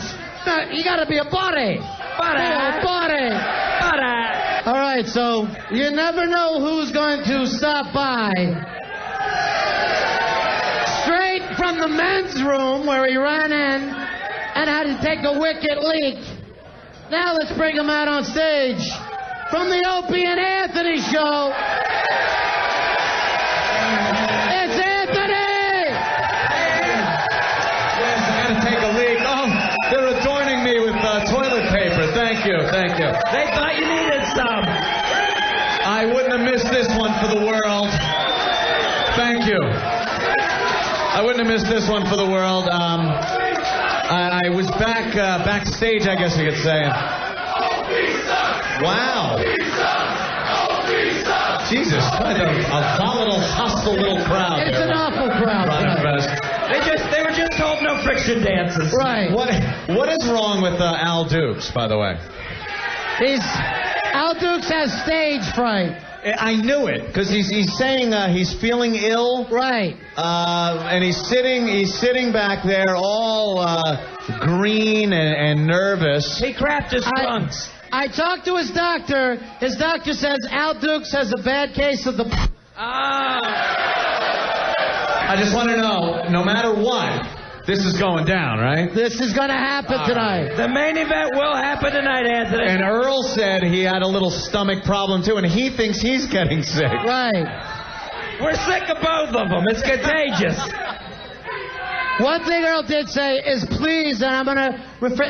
[SPEAKER 3] You gotta be a buddy. Buddy. All right, so you never know who's going to stop by. Straight from the men's room where he ran in and had to take a wicked leak. Now let's bring him out on stage from the Opie and Anthony Show. It's Anthony!
[SPEAKER 18] Yes, I gotta take a leak. Oh, they're adorning me with toilet paper. Thank you.
[SPEAKER 17] They thought you needed some.
[SPEAKER 18] I wouldn't have missed this one for the world. Thank you. I wouldn't have missed this one for the world. I was backstage, I guess you could say. Wow. Jesus, quite a volatile, hostile little crowd.
[SPEAKER 3] It's an awful crowd.
[SPEAKER 17] They were just told no friction dances.
[SPEAKER 3] Right.
[SPEAKER 18] What is wrong with Al Dukes, by the way?
[SPEAKER 3] Al Dukes has stage fright.
[SPEAKER 18] I knew it because he's saying he's feeling ill.
[SPEAKER 3] Right.
[SPEAKER 18] And he's sitting back there all green and nervous.
[SPEAKER 17] He crapped his trunks.
[SPEAKER 3] I talked to his doctor. His doctor says Al Dukes has a bad case of the...
[SPEAKER 18] I just want to know, no matter what, this is going down, right?
[SPEAKER 3] This is going to happen tonight.
[SPEAKER 17] The main event will happen tonight, Anthony.
[SPEAKER 18] And Earl said he had a little stomach problem, too, and he thinks he's getting sick.
[SPEAKER 3] Right.
[SPEAKER 17] We're sick of both of them. It's contagious.
[SPEAKER 3] One thing Earl did say is please, and I'm going to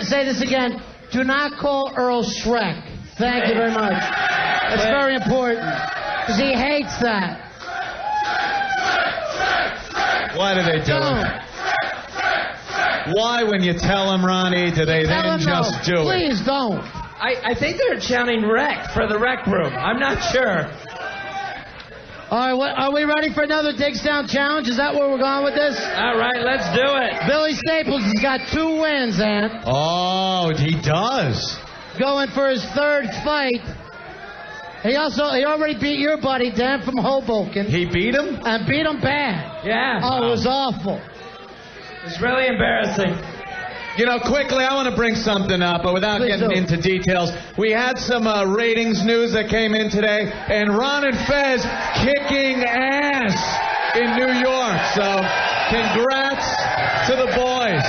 [SPEAKER 3] say this again, do not call Earl Shrek. Thank you very much. That's very important, because he hates that.
[SPEAKER 18] Why do they do it? Why, when you tell them, Ronnie, do they then just do it?
[SPEAKER 3] Please don't.
[SPEAKER 17] I think they're chanting rec for the rec room. I'm not sure.
[SPEAKER 3] All right, are we ready for another Digstown Challenge? Is that where we're going with this?
[SPEAKER 17] All right, let's do it.
[SPEAKER 3] Billy Staples has got 2 wins, Ant.
[SPEAKER 18] Oh, he does.
[SPEAKER 3] Going for his 3rd fight. He already beat your buddy, Dan, from Hoboken.
[SPEAKER 18] He beat him?
[SPEAKER 3] And beat him bad.
[SPEAKER 17] Yeah.
[SPEAKER 3] Oh, it was awful.
[SPEAKER 17] It's really embarrassing.
[SPEAKER 18] You know, quickly, I want to bring something up, but without getting into details. We had some ratings news that came in today, and Ron and Fez kicking ass in New York. So, congrats to the boys.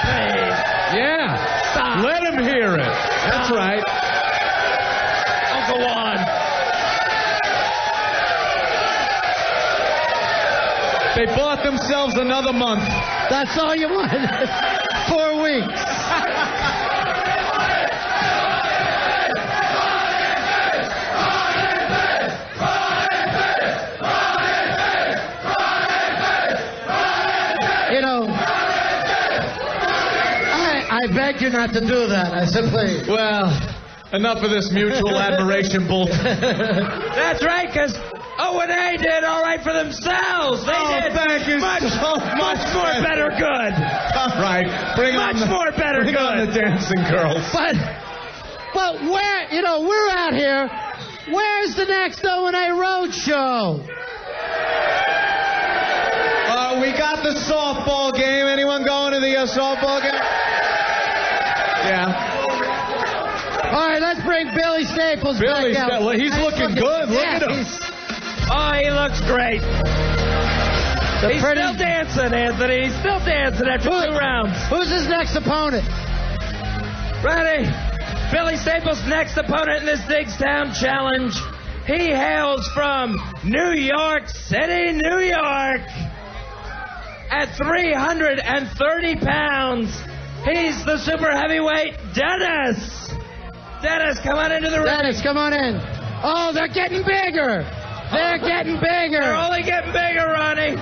[SPEAKER 17] Hey.
[SPEAKER 18] Yeah.
[SPEAKER 17] Stop.
[SPEAKER 18] Let him hear it. That's right.
[SPEAKER 17] Go on.
[SPEAKER 18] They bought themselves another month.
[SPEAKER 3] That's all you wanted. 4 weeks. You know, I beg you not to do that. I said, please.
[SPEAKER 18] Well, enough of this mutual admiration bull.
[SPEAKER 17] That's right, because O&A did all right for themselves. They did
[SPEAKER 18] thank you
[SPEAKER 17] much more better good.
[SPEAKER 18] All right, bring on the dancing girls.
[SPEAKER 3] But where, we're out here. Where's the next O&A road show?
[SPEAKER 18] We got the softball game. Anyone going radio softball game? Yeah.
[SPEAKER 3] All right, let's bring Billy Staples back out.
[SPEAKER 18] He's looking good. Look at him.
[SPEAKER 17] Oh, he looks great. He's still dancing, Anthony. He's still dancing after 2 rounds.
[SPEAKER 3] Who's his next opponent?
[SPEAKER 17] Ready? Billy Staples' next opponent in this Digstown Challenge. He hails from New York City, New York. At 330 pounds, he's the super heavyweight Dennis. Dennis, come on into the ring.
[SPEAKER 3] Dennis, come on in. Oh, they're getting bigger. They're getting bigger.
[SPEAKER 17] They're only getting bigger, Ronnie.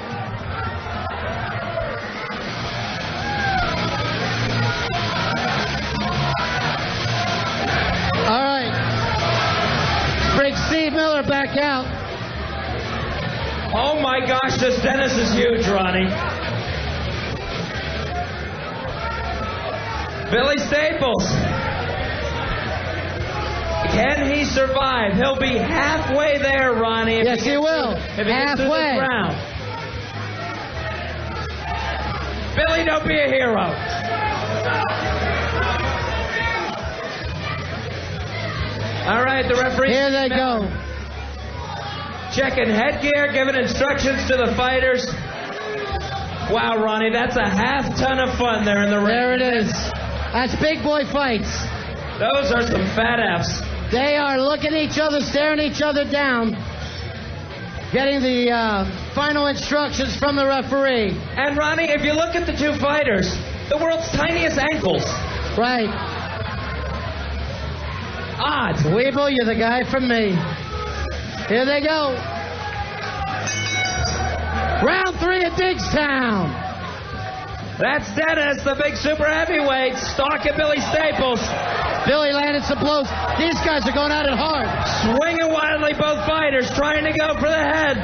[SPEAKER 3] All right. Bring Steve Miller back out.
[SPEAKER 17] Oh, my gosh, this Dennis is huge, Ronnie. Billy Staples. Can he survive? He'll be halfway there, Ronnie.
[SPEAKER 3] Yes, he will.
[SPEAKER 17] If he gets through this round. Billy, don't be a hero. All right, the referee.
[SPEAKER 3] Here they go.
[SPEAKER 17] Checking headgear, giving instructions to the fighters. Wow, Ronnie, that's a half ton of fun there in the ring.
[SPEAKER 3] There it is. That's big boy fights.
[SPEAKER 17] Those are some fat Fs.
[SPEAKER 3] They are looking at each other, staring each other down, getting the final instructions from the referee.
[SPEAKER 17] And Ronnie, if you look at the two fighters, the world's tiniest ankles.
[SPEAKER 3] Right.
[SPEAKER 17] Odd.
[SPEAKER 3] Weeble, you're the guy from me. Here they go. Round 3 at Digstown.
[SPEAKER 17] That's Dennis, the big super heavyweight, stalking Billy Staples.
[SPEAKER 3] Billy landed some blows. These guys are going at it hard.
[SPEAKER 17] Swinging wildly, both fighters trying to go for the head.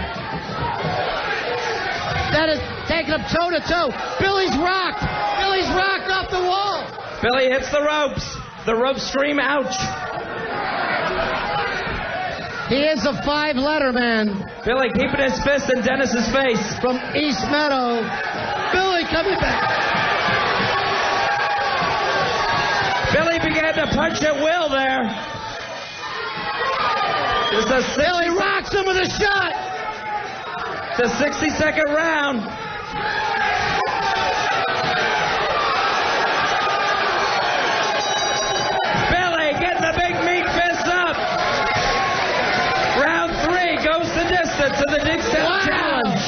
[SPEAKER 3] Dennis taking him toe-to-toe. Billy's rocked. Billy's rocked off the wall.
[SPEAKER 17] Billy hits the ropes. The ropes scream, ouch.
[SPEAKER 3] He is a 5-letter man.
[SPEAKER 17] Billy keeping his fist in Dennis's face.
[SPEAKER 3] From East Meadow. Billy coming back.
[SPEAKER 17] Billy began to punch at will there.
[SPEAKER 3] Billy rocks him with a shot.
[SPEAKER 17] The 60-second round. Billy getting the big meat fist up. Round 3 goes the distance of the Digstown Challenge.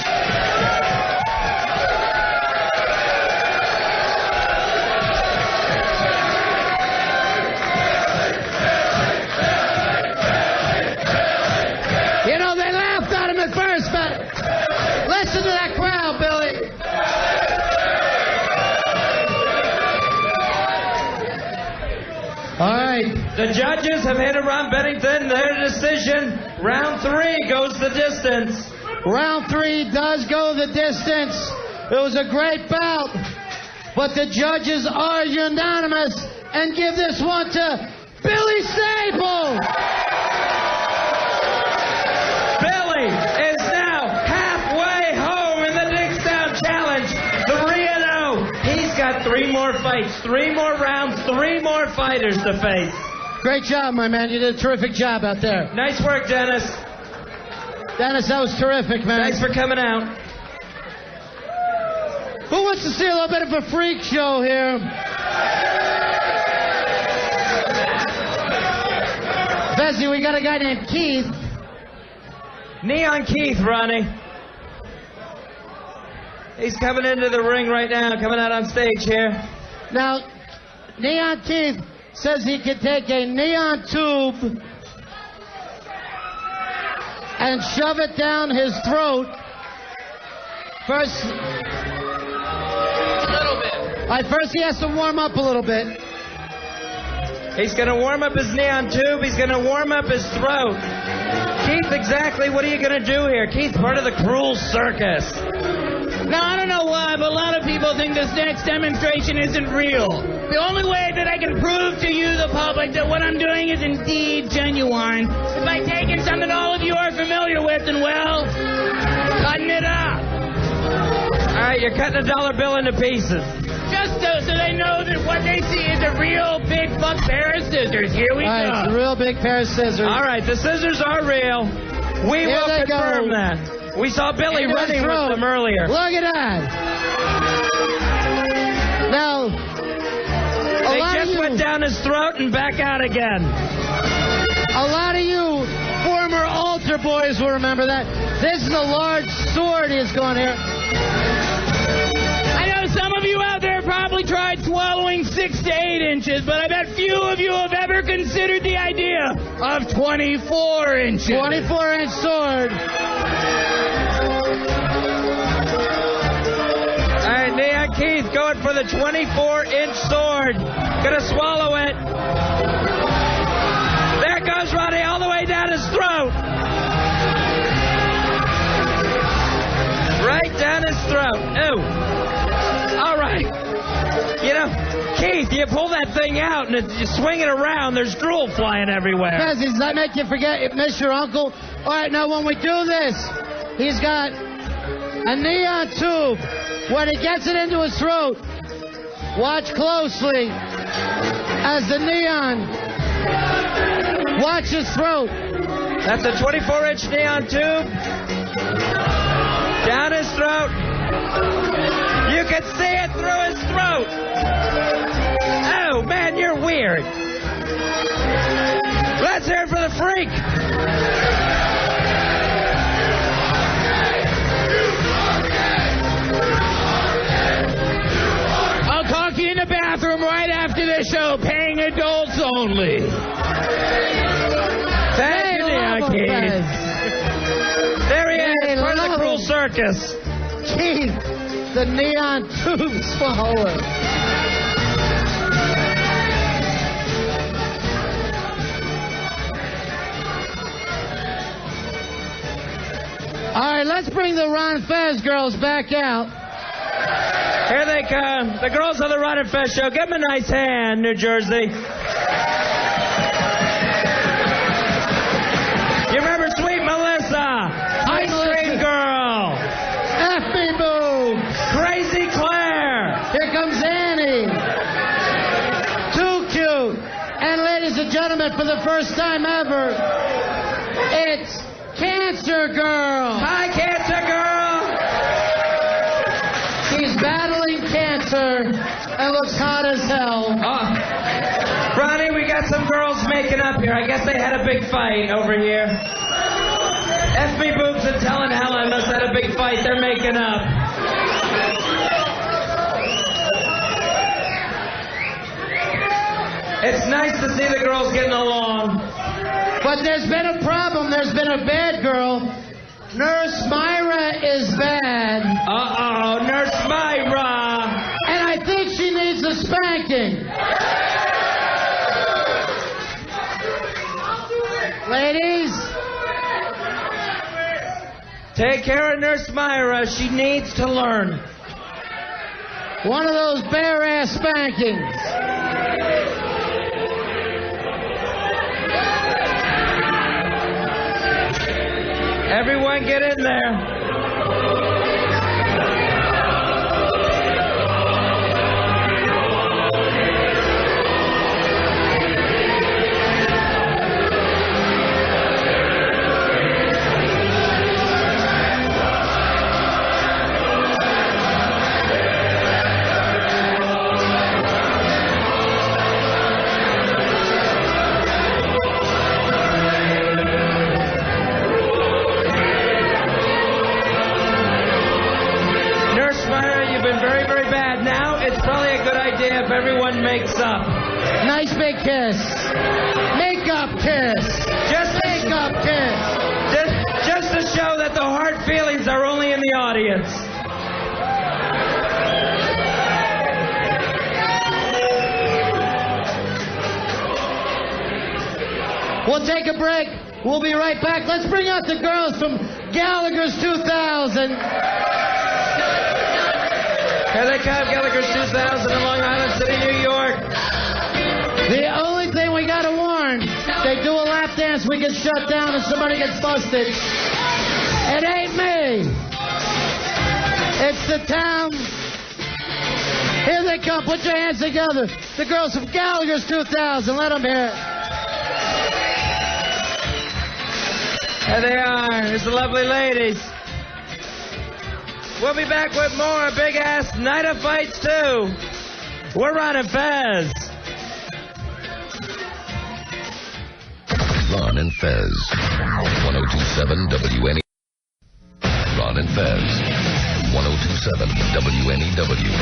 [SPEAKER 3] You know, they laughed at him at first, but listen to that crowd, Billy. All right.
[SPEAKER 17] The judges have handed Ron Bennington their decision. Round 3 goes the distance.
[SPEAKER 3] Round 3 does go the distance. It was a great bout, but the judges are unanimous and give this one to Billy Staples.
[SPEAKER 17] Billy is now halfway home in the Digstown Challenge. 3-0. He's got 3 more fights, 3 more rounds, 3 more fighters to face.
[SPEAKER 3] Great job, my man. You did a terrific job out there.
[SPEAKER 17] Nice work, Dennis.
[SPEAKER 3] Dennis, that was terrific, man.
[SPEAKER 17] Thanks for coming out.
[SPEAKER 3] Who wants to see a little bit of a freak show here? Fezzi, we got a guy named Keith.
[SPEAKER 17] Neon Keith, Ronnie. He's coming into the ring right now, coming out on stage here.
[SPEAKER 3] Now, Neon Keith says he can take a neon tube and shove it down his throat. First, a little bit. All right, first he has to warm up a little bit.
[SPEAKER 17] He's going to warm up his neon tube. He's going to warm up his throat. Keith, exactly what are you going to do here? Keith, part of the cruel circus.
[SPEAKER 19] Now, I don't know why, but a lot of people think this next demonstration isn't real. The only way that I can prove to you, the public, that what I'm doing is indeed genuine is by taking something all of you are familiar with and, well, cutting it up.
[SPEAKER 17] All right, you're cutting a dollar bill into pieces.
[SPEAKER 19] Just so they know that what they see is a real big fuck pair of scissors. Here we
[SPEAKER 3] All right,
[SPEAKER 19] go.
[SPEAKER 3] it's a real big pair of scissors.
[SPEAKER 5] All right, the scissors are real. We
[SPEAKER 3] Here
[SPEAKER 5] will
[SPEAKER 3] they
[SPEAKER 5] confirm
[SPEAKER 3] go.
[SPEAKER 5] that. We saw Billy
[SPEAKER 3] Into his
[SPEAKER 5] running with
[SPEAKER 3] throat.
[SPEAKER 5] them earlier.
[SPEAKER 3] Look at that. Now,
[SPEAKER 5] They
[SPEAKER 3] lot of
[SPEAKER 5] just
[SPEAKER 3] you-
[SPEAKER 5] went down his throat and back out again.
[SPEAKER 3] a lot of you former altar boys will remember that. This is a large sword he's going here.
[SPEAKER 19] I know some of you out there probably tried swallowing 6 to 8 inches, but I bet few of you have ever considered the idea of 24 inches.
[SPEAKER 3] 24-inch sword.
[SPEAKER 5] All right, Neon Keith going for the 24-inch sword. Gonna swallow it. There goes Ronnie all the way down his throat. Right down his throat. Ew. All right. You know, Keith, you pull that thing out and you swing it around, there's drool flying everywhere.
[SPEAKER 3] Does that make you forget you miss your uncle? All right, now when we do this, he's got a neon tube. When he gets it into his throat, watch closely as the neon watch his throat.
[SPEAKER 5] That's a 24-inch neon tube. Down his throat. You can see it through his throat. Oh, man, you're weird. Let's hear it for the freak.
[SPEAKER 19] I'll talk to you in the bathroom right after the show, paying adults only.
[SPEAKER 5] Thank you, Neon Keith. There he is, part of the Cruel Circus.
[SPEAKER 3] Keith, the neon tube swallower. All right, let's bring the Ron Fez girls back out.
[SPEAKER 5] Here they come. The girls of the Ron and Fez show. Give them a nice hand, New Jersey. You remember Sweet Melissa? Ice Cream Girl.
[SPEAKER 3] Effie Boo.
[SPEAKER 5] Crazy Claire.
[SPEAKER 3] Here comes Annie. Too cute. And ladies and gentlemen, for the first time ever, it's Cancer Girl.
[SPEAKER 5] Hi, Cancer Girl.
[SPEAKER 3] She's battling cancer and looks hot as hell.
[SPEAKER 5] Ronnie, we got some girls making up here. I guess they had a big fight over here. FB Boobs and Telling Helen must have had a big fight. They're making up. It's nice to see the girls getting along.
[SPEAKER 3] But there's been a problem. There's been a bad girl. Nurse Myra is bad.
[SPEAKER 5] Uh-oh, Nurse Myra.
[SPEAKER 3] And I think she needs a spanking. Ladies,
[SPEAKER 5] take care of Nurse Myra. She needs to learn.
[SPEAKER 3] one of those bare-ass spankings.
[SPEAKER 5] Everyone get in there. If everyone makes up.
[SPEAKER 3] Nice big kiss. Make-up kiss.
[SPEAKER 5] Just
[SPEAKER 3] make-up kiss.
[SPEAKER 5] Just to show that the hard feelings are only in the audience.
[SPEAKER 3] We'll take a break. We'll be right back. Let's bring out the girls from Gallaghers 2000.
[SPEAKER 5] Here they come, Gallaghers 2000 in Long Island City, New York.
[SPEAKER 3] The only thing we got to warn, they do a lap dance, we get shut down and somebody gets busted. It ain't me. It's the town Here they come. Put your hands together. The girls from Gallaghers 2000. Let them hear it.
[SPEAKER 5] There they are. There's the lovely ladies. We'll be back with more big-ass Night of Fights, too. We're Ron and Fez.
[SPEAKER 10] Ron and Fez. 1027 WNE. Ron and Fez. 1027 WNEW.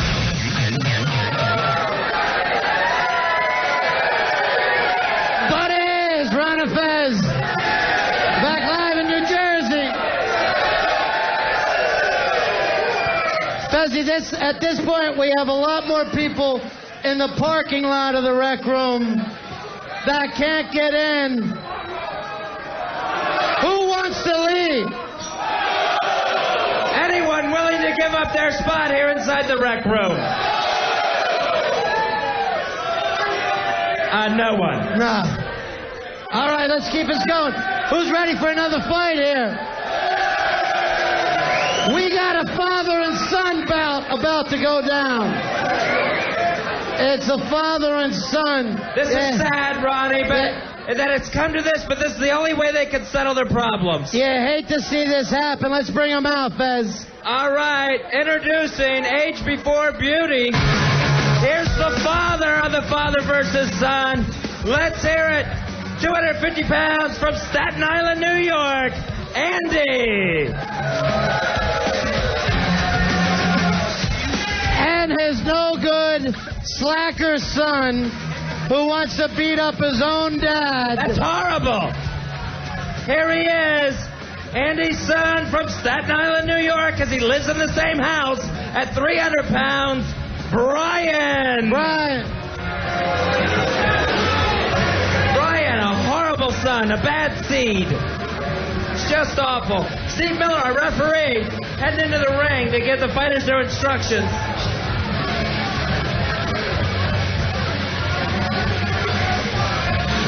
[SPEAKER 3] Buddays, Ron and Fez. Back live in New Jersey. Fezzy, at this point, we have a lot more people in the parking lot of the rec room that can't get in. Who wants to leave?
[SPEAKER 5] Anyone willing to give up their spot here inside the rec room? No one.
[SPEAKER 3] No. All right, let's keep this going. Who's ready for another fight here? We got a father and son bout about to go down. It's a father and son.
[SPEAKER 5] This is sad, Ronnie, but that it's come to this, but this is the only way they can settle their problems.
[SPEAKER 3] Yeah, hate to see this happen. Let's bring them out, Fez.
[SPEAKER 5] All right, introducing Age Before Beauty. Here's the father of the father versus son. Let's hear it. 250 pounds from Staten Island, New York, Andy.
[SPEAKER 3] And his no good slacker son who wants to beat up his own dad.
[SPEAKER 5] That's horrible. Here he is, Andy's son from Staten Island, New York, because he lives in the same house at 300 pounds, Brian. Brian, a horrible son, a bad seed. It's just awful. Steve Miller, our referee, heading into the ring to give the fighters their instructions.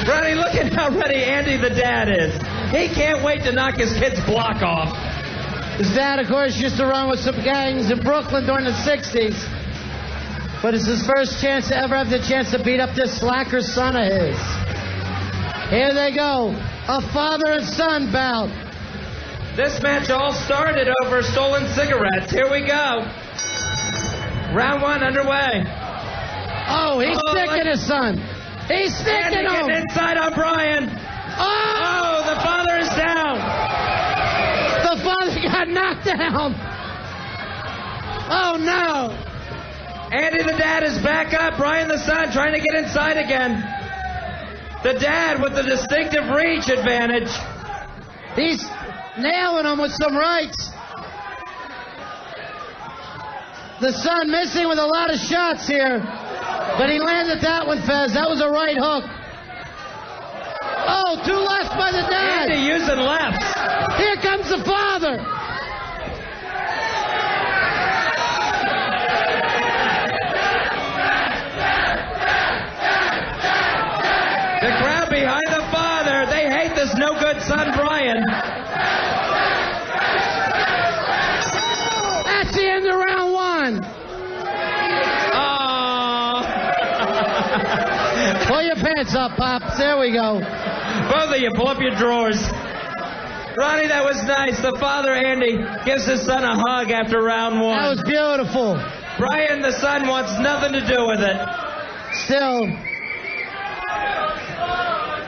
[SPEAKER 5] Ronnie, look at how ready Andy the dad is. He can't wait to knock his kid's block off.
[SPEAKER 3] His dad, of course, used to run with some gangs in Brooklyn during the 60s. But it's his first chance to ever have the chance to beat up this slacker son of his. Here they go. A father and son bout.
[SPEAKER 5] This match all started over stolen cigarettes. Here we go. Round one underway.
[SPEAKER 3] Oh, he's sticking his son. He's sticking him.
[SPEAKER 5] Getting inside on Brian. Oh, the father is down.
[SPEAKER 3] The father got knocked down. Oh, no.
[SPEAKER 5] Andy the dad is back up. Brian the son trying to get inside again. The dad with the distinctive reach advantage.
[SPEAKER 3] He's nailing him with some rights. The son missing with a lot of shots here. But he landed that one, Fez. That was a right hook. Oh, two lefts by the dad.
[SPEAKER 5] Andy using lefts.
[SPEAKER 3] Here comes the father.
[SPEAKER 5] The crowd behind the father. They hate this no-good son, Brian.
[SPEAKER 3] That's the end of round one. Pull your pants up, Pops. There we go.
[SPEAKER 5] Both of you, pull up your drawers. Ronnie, that was nice. The father, Andy, gives his son a hug after round one.
[SPEAKER 3] That was beautiful.
[SPEAKER 5] Brian, the son, wants nothing to do with it.
[SPEAKER 3] Still.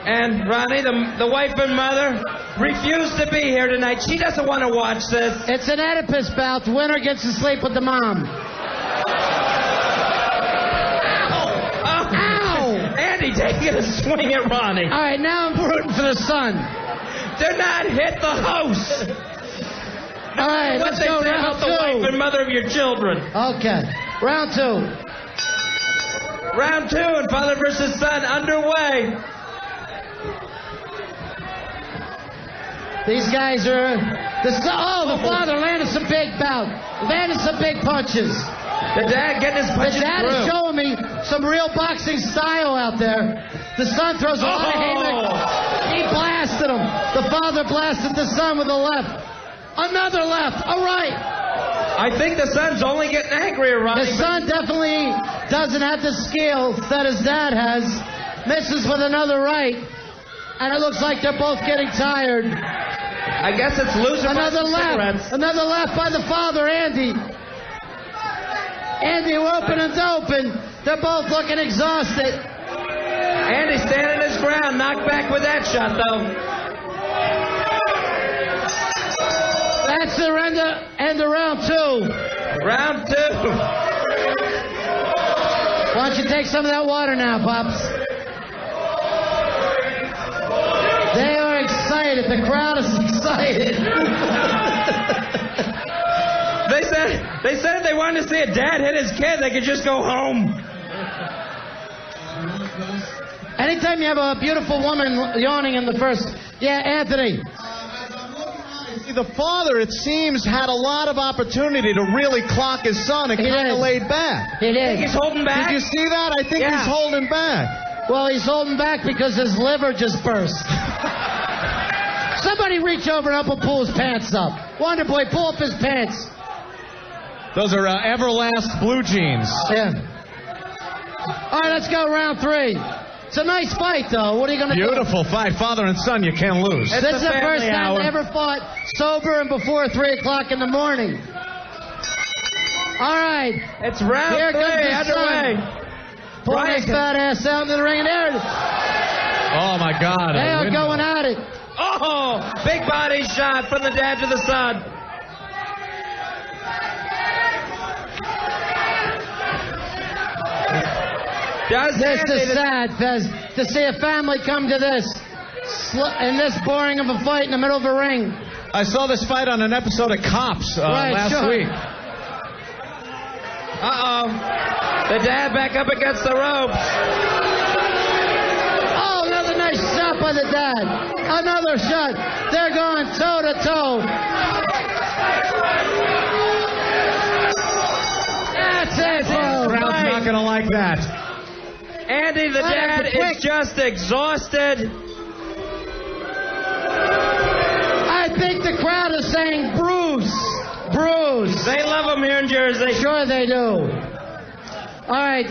[SPEAKER 5] And Ronnie, the wife and mother, refused to be here tonight. She doesn't want to watch this.
[SPEAKER 3] It's an Oedipus bout. The winner gets to sleep with the mom.
[SPEAKER 5] Andy taking a swing at Ronnie.
[SPEAKER 3] All right, now I'm rooting for the son.
[SPEAKER 5] Do not hit the host.
[SPEAKER 3] All right,
[SPEAKER 5] what
[SPEAKER 3] let's
[SPEAKER 5] they
[SPEAKER 3] go
[SPEAKER 5] say
[SPEAKER 3] round
[SPEAKER 5] about the wife and mother of your children.
[SPEAKER 3] Okay, round two.
[SPEAKER 5] Round two and father versus son underway.
[SPEAKER 3] These guys are... the father landed some big bout. Landed some big punches.
[SPEAKER 5] The dad getting his punches
[SPEAKER 3] The dad
[SPEAKER 5] through.
[SPEAKER 3] is showing me some real boxing style out there. The son throws a lot of haymakers. He blasted him. The father blasted the son with a left. Another left. A right.
[SPEAKER 17] I think the son's only getting angrier, Ronnie.
[SPEAKER 3] The son definitely doesn't have the skill that his dad has. Misses with another right. And it looks like they're both getting tired.
[SPEAKER 17] I guess it's losing
[SPEAKER 3] another left.
[SPEAKER 17] cigarettes.
[SPEAKER 3] Another left by the father, Andy. Andy open and open. They're both looking exhausted.
[SPEAKER 17] Andy's standing his ground. Knocked back with that shot, though.
[SPEAKER 3] That's the end of round 2.
[SPEAKER 17] Round 2.
[SPEAKER 3] Why don't you take some of that water now, Pops? They are excited. The crowd is excited.
[SPEAKER 17] They said if they wanted to see a dad hit his kid, they could just go home.
[SPEAKER 3] Anytime you have a beautiful woman yawning in the first... Yeah, Anthony.
[SPEAKER 18] The father, it seems, had a lot of opportunity to really clock his son and kind of laid back.
[SPEAKER 3] He did.
[SPEAKER 17] Think he's holding back?
[SPEAKER 18] Did you see that? I think he's holding back.
[SPEAKER 3] Well, he's holding back because his liver just burst. Somebody reach over and pull his pants up. Wonder Boy, pull up his pants.
[SPEAKER 18] Those are Everlast blue jeans.
[SPEAKER 3] Yeah. All right, let's go round 3. It's a nice fight, though. What are you going to do?
[SPEAKER 18] Beautiful fight. Father and son, you can't lose.
[SPEAKER 3] This is the first time they ever fought sober and before 3 o'clock in the morning. All right.
[SPEAKER 17] It's round 3 underway.
[SPEAKER 3] Pull his fat ass out into the ring, and there it is.
[SPEAKER 18] Oh, my God.
[SPEAKER 3] They are going at it.
[SPEAKER 17] Oh, big body shot from the dad to the son.
[SPEAKER 3] This is sad, Fez, to see a family come to this in this boring of a fight in the middle of a ring.
[SPEAKER 18] I saw this fight on an episode of Cops last week.
[SPEAKER 17] Uh-oh. The dad back up against the ropes.
[SPEAKER 3] Oh, another nice shot by the dad. Another shot. They're going toe-to-toe. That's it.
[SPEAKER 18] The crowd's not going to like that.
[SPEAKER 17] Andy, the dad, is just exhausted.
[SPEAKER 3] I think the crowd is saying Bruce. Bruce.
[SPEAKER 17] They love him here in Jersey.
[SPEAKER 3] Sure they do. All right.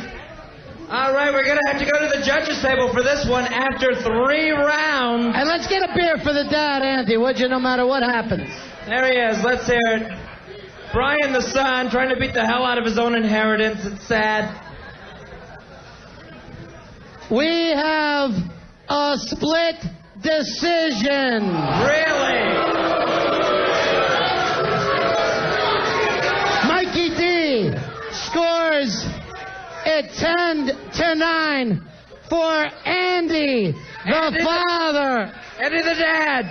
[SPEAKER 17] All right, we're going to have to go to the judges' table for this one after 3 rounds.
[SPEAKER 3] And let's get a beer for the dad, Andy, would you, no matter what happens.
[SPEAKER 17] There he is. Let's hear it. Brian, the son, trying to beat the hell out of his own inheritance. It's sad.
[SPEAKER 3] We have a split decision.
[SPEAKER 17] Really?
[SPEAKER 3] Mikey D scores it 10-9 for Andy, the father.
[SPEAKER 17] Andy, the dad.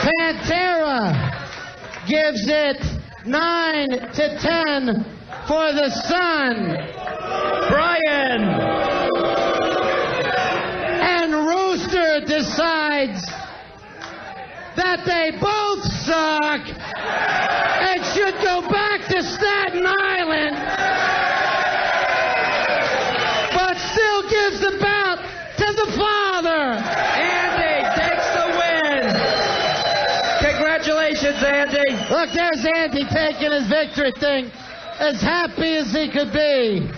[SPEAKER 3] Pantera gives it 9-10 for the son.
[SPEAKER 17] Brian.
[SPEAKER 3] And Rooster decides that they both suck and should go back to Staten Island, but still gives the bout to the father.
[SPEAKER 17] Andy takes the win. Congratulations, Andy.
[SPEAKER 3] Look, there's Andy taking his victory thing, as happy as he could be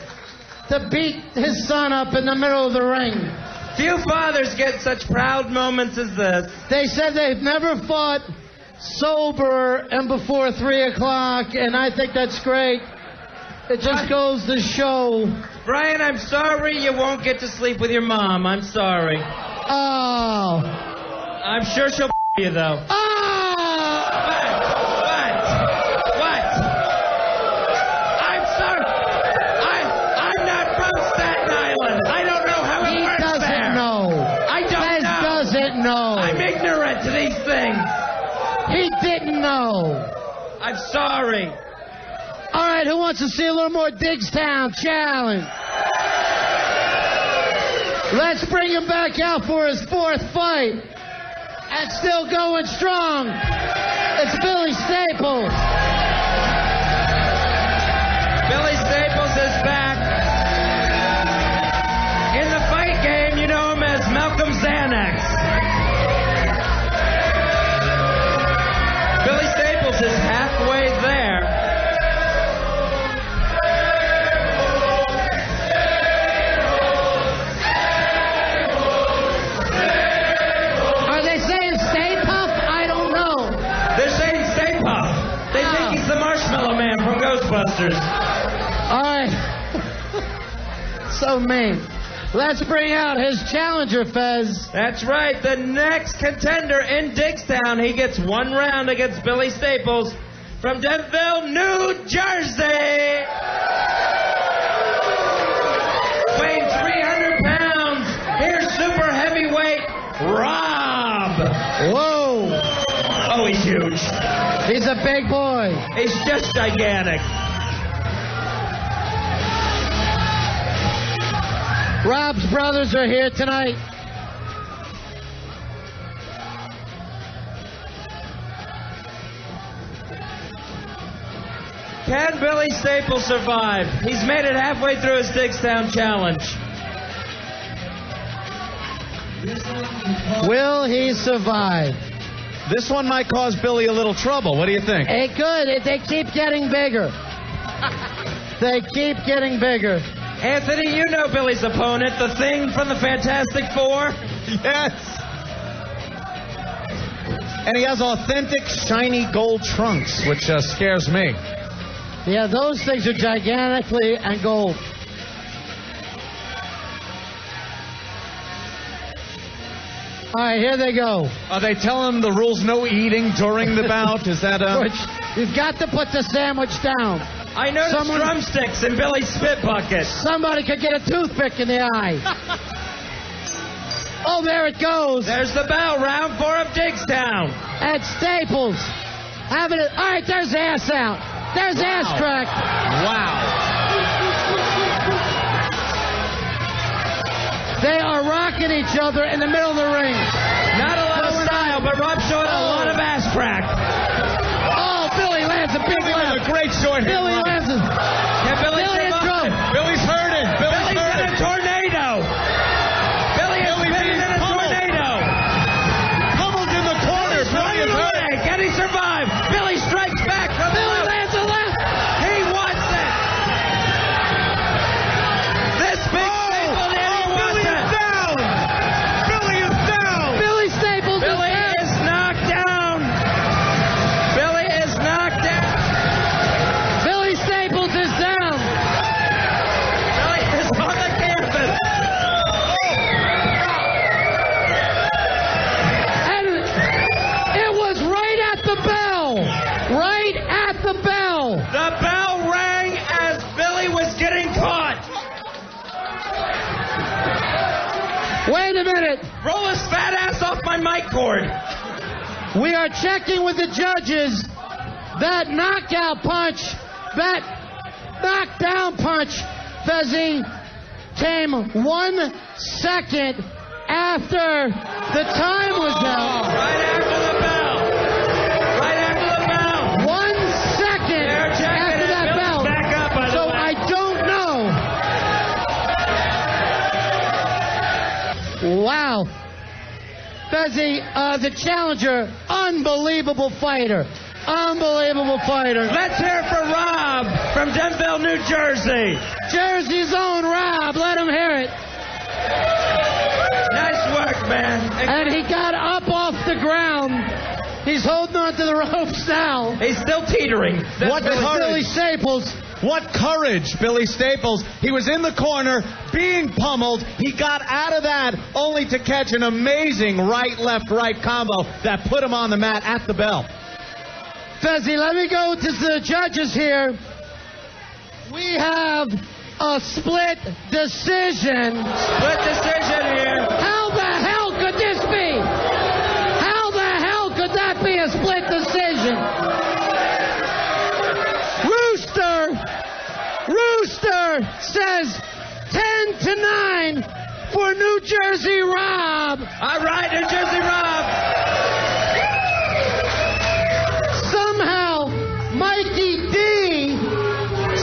[SPEAKER 3] to beat his son up in the middle of the ring.
[SPEAKER 17] Few fathers get such proud moments as this.
[SPEAKER 3] They said they've never fought sober and before 3 o'clock, and I think that's great. It just goes to show.
[SPEAKER 17] Brian, I'm sorry you won't get to sleep with your mom. I'm sorry.
[SPEAKER 3] Oh.
[SPEAKER 17] I'm sure she'll you, though.
[SPEAKER 3] Oh!
[SPEAKER 17] What? I'm sorry. I'm not from Staten Island. I don't know how it works there.
[SPEAKER 3] He doesn't know.
[SPEAKER 17] I don't know.
[SPEAKER 3] Doesn't know.
[SPEAKER 17] I'm ignorant to these things.
[SPEAKER 3] He didn't know.
[SPEAKER 17] I'm sorry.
[SPEAKER 3] All right, who wants to see a little more Digstown challenge? Let's bring him back out for his 4th fight. And still going strong. It's Billy Staples.
[SPEAKER 17] Billy Staples is back. In the fight game, you know him as Malcolm Xanax. Billy Staples Gallaghers.
[SPEAKER 3] All right. So mean. Let's bring out his challenger, Fez.
[SPEAKER 17] That's right. The next contender in Dickstown. He gets one round against Billy Staples from Denville, New Jersey. Weighing 300 pounds. Here's super heavyweight Rob.
[SPEAKER 3] Whoa.
[SPEAKER 17] Oh, he's huge.
[SPEAKER 3] He's a big boy.
[SPEAKER 17] He's just gigantic.
[SPEAKER 3] Rob's brothers are here tonight.
[SPEAKER 17] Can Billy Staples survive? He's made it halfway through his Dickstown challenge.
[SPEAKER 3] Will he survive?
[SPEAKER 18] This one might cause Billy a little trouble. What do you think?
[SPEAKER 3] It could. They keep getting bigger. They keep getting bigger.
[SPEAKER 17] Anthony, you know Billy's opponent, the Thing from the Fantastic Four.
[SPEAKER 18] Yes. And he has authentic shiny gold trunks, which scares me.
[SPEAKER 3] Yeah, those things are gigantically and gold. All right, here they go.
[SPEAKER 18] Are they telling him the rules no eating during the bout? Is that
[SPEAKER 3] You've got to put the sandwich down.
[SPEAKER 17] I noticed drumsticks in Billy's spit bucket.
[SPEAKER 3] Somebody could get a toothpick in the eye. Oh, there it goes.
[SPEAKER 17] There's the bell, round 4 of Dickstown.
[SPEAKER 3] At Staples. Having it. All right, there's ass out. There's ass crack.
[SPEAKER 18] Wow.
[SPEAKER 3] They are rocking each other in the middle of the ring.
[SPEAKER 17] Not a lot of style, but Rob showed a lot of ass crack.
[SPEAKER 3] Oh, Billy lands a big left.
[SPEAKER 18] A great short hit.
[SPEAKER 3] Billy lands a...
[SPEAKER 17] Can Billy
[SPEAKER 3] in trouble.
[SPEAKER 18] Billy's hurting.
[SPEAKER 17] Billy's in a tornado. Billy is spinning in a tornado.
[SPEAKER 18] Pummeled in the corner. Billy is hurting.
[SPEAKER 17] Can he survive? Billy strikes back.
[SPEAKER 3] Billy lands a left.
[SPEAKER 17] He wants it. This big staple that he wants it.
[SPEAKER 18] Billy is down.
[SPEAKER 3] Billy Staples
[SPEAKER 17] Billy is knocked down. Billy is knocked down.
[SPEAKER 3] Billy Staples is down.
[SPEAKER 17] Billy is on the canvas.
[SPEAKER 3] And it was right at the bell. Right at the bell.
[SPEAKER 17] The bell rang as Billy was getting caught.
[SPEAKER 3] Wait a minute.
[SPEAKER 17] Roll his fat ass off my mic cord.
[SPEAKER 3] We are checking with the judges. That knockout punch, that knockdown punch, Fezzi, came 1 second after the time was out.
[SPEAKER 17] Right after the bell. Right after the bell.
[SPEAKER 3] 1 second
[SPEAKER 17] They're checking
[SPEAKER 3] after
[SPEAKER 17] it.
[SPEAKER 3] that
[SPEAKER 17] Bill's
[SPEAKER 3] bell.
[SPEAKER 17] back up, by the
[SPEAKER 3] So
[SPEAKER 17] way.
[SPEAKER 3] I don't know. Wow. Fezzi, the challenger, unbelievable fighter. Unbelievable fighter.
[SPEAKER 17] Let's hear it for Rob from Denville, New Jersey.
[SPEAKER 3] Jersey's own Rob. Let him hear it.
[SPEAKER 17] Nice work, man.
[SPEAKER 3] And he got up off the ground. He's holding on to the ropes now.
[SPEAKER 17] He's still teetering.
[SPEAKER 18] What
[SPEAKER 3] Billy Staples.
[SPEAKER 18] What courage, Billy Staples. He was in the corner, being pummeled. He got out of that only to catch an amazing right-left-right combo that put him on the mat at the bell.
[SPEAKER 3] Fezzi, let me go to the judges here. We have a split decision.
[SPEAKER 17] Split decision here.
[SPEAKER 3] How the hell could this be? How the hell could that be a split decision? Rooster says 10-9 for New Jersey Rob.
[SPEAKER 17] All right, New Jersey Rob.
[SPEAKER 3] Somehow, Mikey D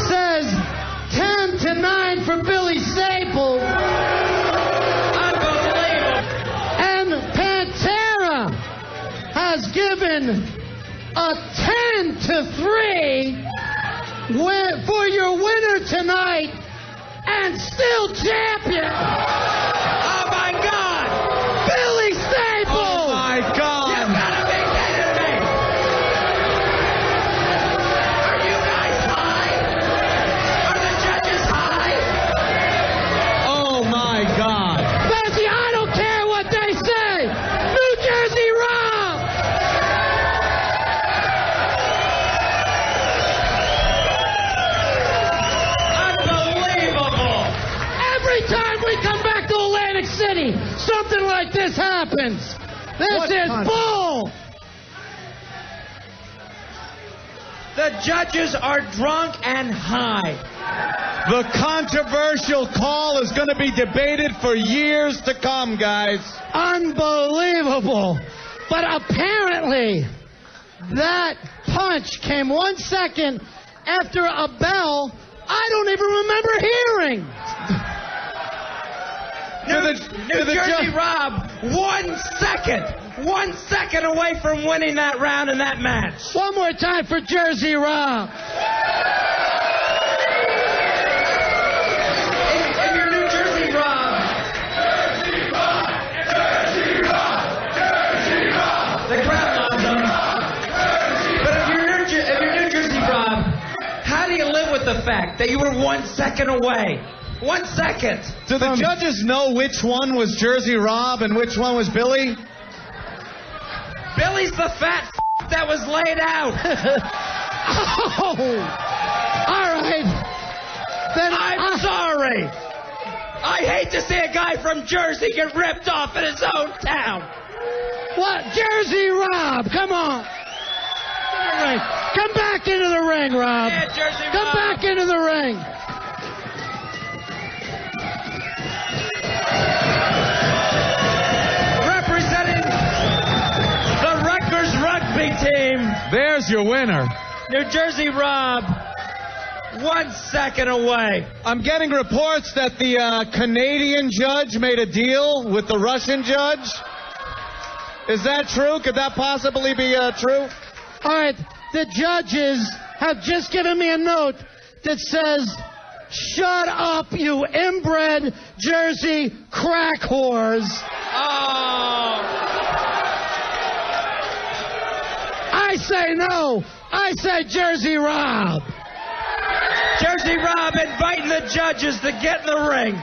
[SPEAKER 3] says 10-9 for Billy Staples.
[SPEAKER 17] Unbelievable.
[SPEAKER 3] And Pantera has given a 10-3 for your winner tonight and still champion.
[SPEAKER 17] Oh, my God.
[SPEAKER 3] Billy Staples.
[SPEAKER 18] Oh, my God.
[SPEAKER 17] You gotta be kidding me. Are you guys high?
[SPEAKER 3] something like this happens. This is bull.
[SPEAKER 17] The judges are drunk and high.
[SPEAKER 18] The controversial call is going to be debated for years to come, guys.
[SPEAKER 3] Unbelievable. But apparently, that punch came 1 second after a bell I don't even remember hearing.
[SPEAKER 17] New Jersey Rob, 1 second. 1 second away from winning that round in that match.
[SPEAKER 3] One more time for Jersey Rob.
[SPEAKER 17] If you're New Jersey Rob.
[SPEAKER 4] Jersey Rob. Jersey Rob. Jersey Rob.
[SPEAKER 17] The crowd loves him. But if you're New Jersey Rob, how do you live with the fact that you were 1 second away? 1 second.
[SPEAKER 18] Do the judges know which one was Jersey Rob and which one was Billy?
[SPEAKER 17] Billy's the fat that was laid out.
[SPEAKER 3] Oh, all right. Then
[SPEAKER 17] I'm sorry. I hate to see a guy from Jersey get ripped off in his own town.
[SPEAKER 3] What? Jersey Rob, come on. All right. Come back into the ring, Rob.
[SPEAKER 17] Yeah, Jersey
[SPEAKER 3] Come
[SPEAKER 17] Rob.
[SPEAKER 3] back into the ring.
[SPEAKER 17] Team.
[SPEAKER 18] There's your winner.
[SPEAKER 17] New Jersey Rob, 1 second away.
[SPEAKER 18] I'm getting reports that the Canadian judge made a deal with the Russian judge. Is that true? Could that possibly be true?
[SPEAKER 3] All right. The judges have just given me a note that says, "Shut up, you inbred Jersey crack whores."
[SPEAKER 17] Oh.
[SPEAKER 3] I say no. I say Jersey Rob.
[SPEAKER 17] Jersey Rob inviting the judges to get in the ring.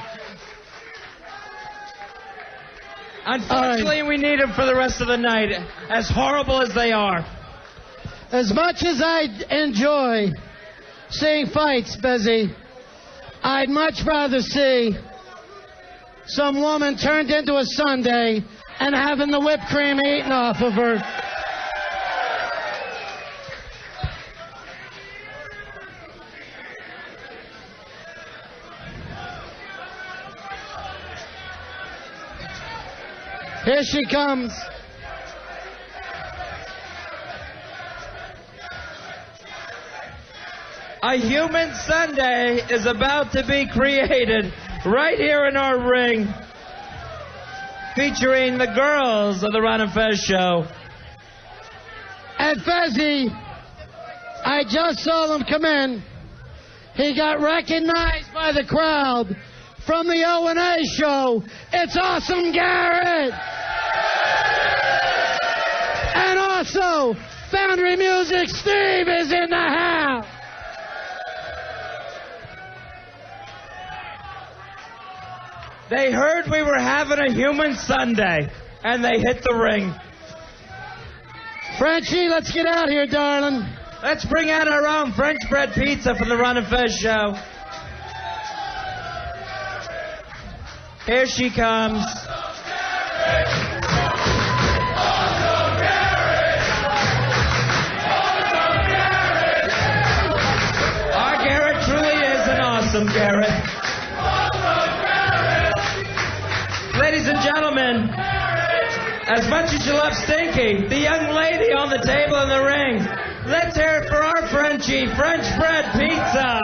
[SPEAKER 17] Unfortunately, we need them for the rest of the night, as horrible as they are.
[SPEAKER 3] As much as I enjoy seeing fights, Bezzy, I'd much rather see some woman turned into a Sundae and having the whipped cream eaten off of her. Here she comes.
[SPEAKER 17] A human Sundae is about to be created right here in our ring, featuring the girls of the Ron and Fez show.
[SPEAKER 3] And Fezzy, I just saw him come in. He got recognized by the crowd from the O&A show. It's Awesome Garrett. And also, Foundry Music Steve is in the house.
[SPEAKER 17] They heard we were having a human Sundae, and they hit the ring.
[SPEAKER 3] Frenchie, let's get out here, darling.
[SPEAKER 17] Let's bring out our own French bread pizza from the Ron and Fez show. Here she comes. Our Garrett truly is an awesome Garrett. Ladies and gentlemen, as much as you love Stinky, the young lady on the table in the ring, let's hear it for our Frenchie, French bread pizza.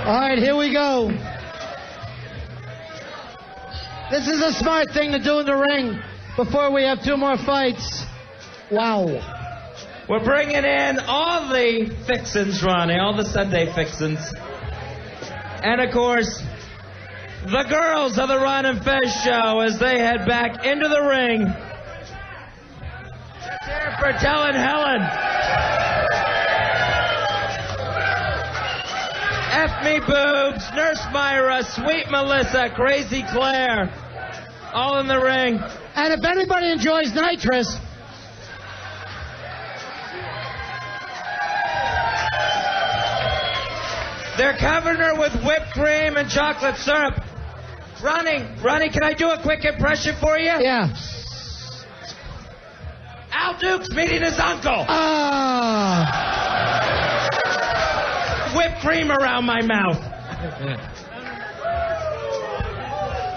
[SPEAKER 3] All right, here we go. This is a smart thing to do in the ring before we have two more fights. Wow.
[SPEAKER 17] We're bringing in all the fixins, Ronnie, all the Sunday fixins. And, of course, the girls of the Ron and Fez show as they head back into the ring. There for Tell and Helen. F Me Boobs, Nurse Myra, Sweet Melissa, Crazy Claire, all in the ring.
[SPEAKER 3] And if anybody enjoys nitrous,
[SPEAKER 17] They're covering her with whipped cream and chocolate syrup. Ronnie, can I do a quick impression for you?
[SPEAKER 3] Yeah.
[SPEAKER 17] Al Duke's meeting his uncle. Whipped cream around my mouth.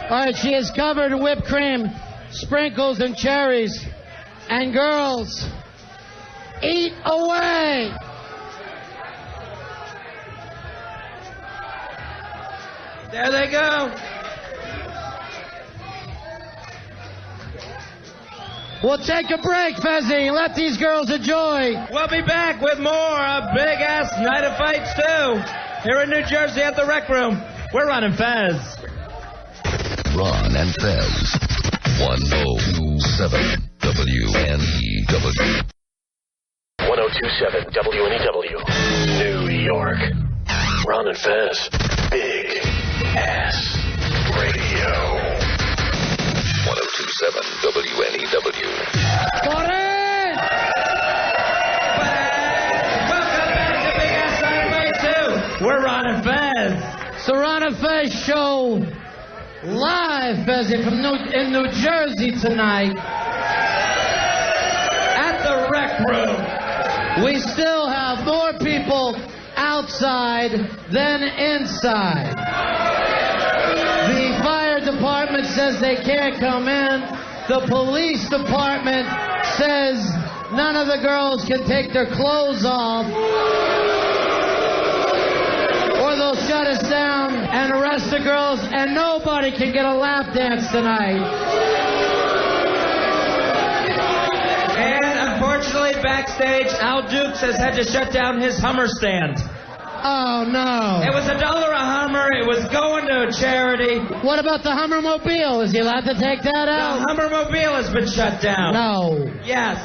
[SPEAKER 3] All right, she is covered in whipped cream, sprinkles, and cherries. And girls, eat away.
[SPEAKER 17] There they go.
[SPEAKER 3] We'll take a break, Fezzi. Let these girls enjoy.
[SPEAKER 17] We'll be back with more of Big Ass Night of Fights 2 here in New Jersey at the Rec Room. We're Ron and Fez.
[SPEAKER 10] Ron and Fez. 1027 WNEW.
[SPEAKER 15] 1027 WNEW. New York. Ron and Fez. Big Ass Radio.
[SPEAKER 10] 1027 WNEW.
[SPEAKER 17] Welcome back to Big Ass Night of Fights 2. We're Ron and Fez.
[SPEAKER 3] It's the Ron and Fez show live, Fezzi, from in New Jersey tonight.
[SPEAKER 17] At the Rec Room.
[SPEAKER 3] We still have more people outside than inside. The fire department says they can't come in. The police department says none of the girls can take their clothes off, or they'll shut us down and arrest the girls, and nobody can get a lap dance tonight.
[SPEAKER 17] And unfortunately, backstage, Al Dukes has had to shut down his Hummer stand.
[SPEAKER 3] Oh, no.
[SPEAKER 17] It was $1 a Hummer. It was going to a charity.
[SPEAKER 3] What about the Hummermobile? Is he allowed to take that out?
[SPEAKER 17] The Hummermobile has been shut down.
[SPEAKER 3] No.
[SPEAKER 17] Yes.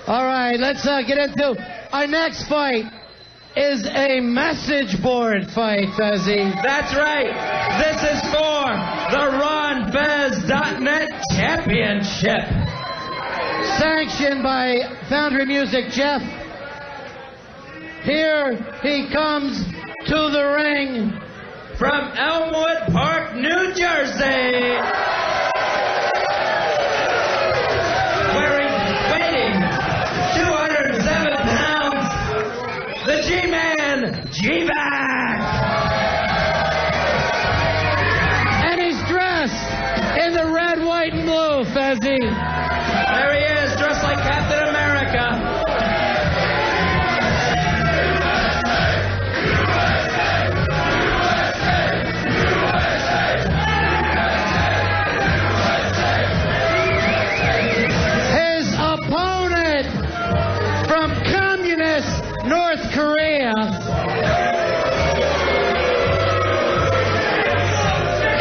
[SPEAKER 3] All right, let's get into our next fight. Is a message board fight, Fezzi.
[SPEAKER 17] That's right. This is for the RonFez.net Championship.
[SPEAKER 3] Sanctioned by Foundry Music Jeff. Here he comes to the ring.
[SPEAKER 17] From Elmwood Park, New Jersey. Weighing 207 pounds. The G-Man, G-Back.
[SPEAKER 3] And he's dressed in the red, white, and blue, Fezzi.
[SPEAKER 17] There he is, dressed like Captain America.
[SPEAKER 3] North Korea.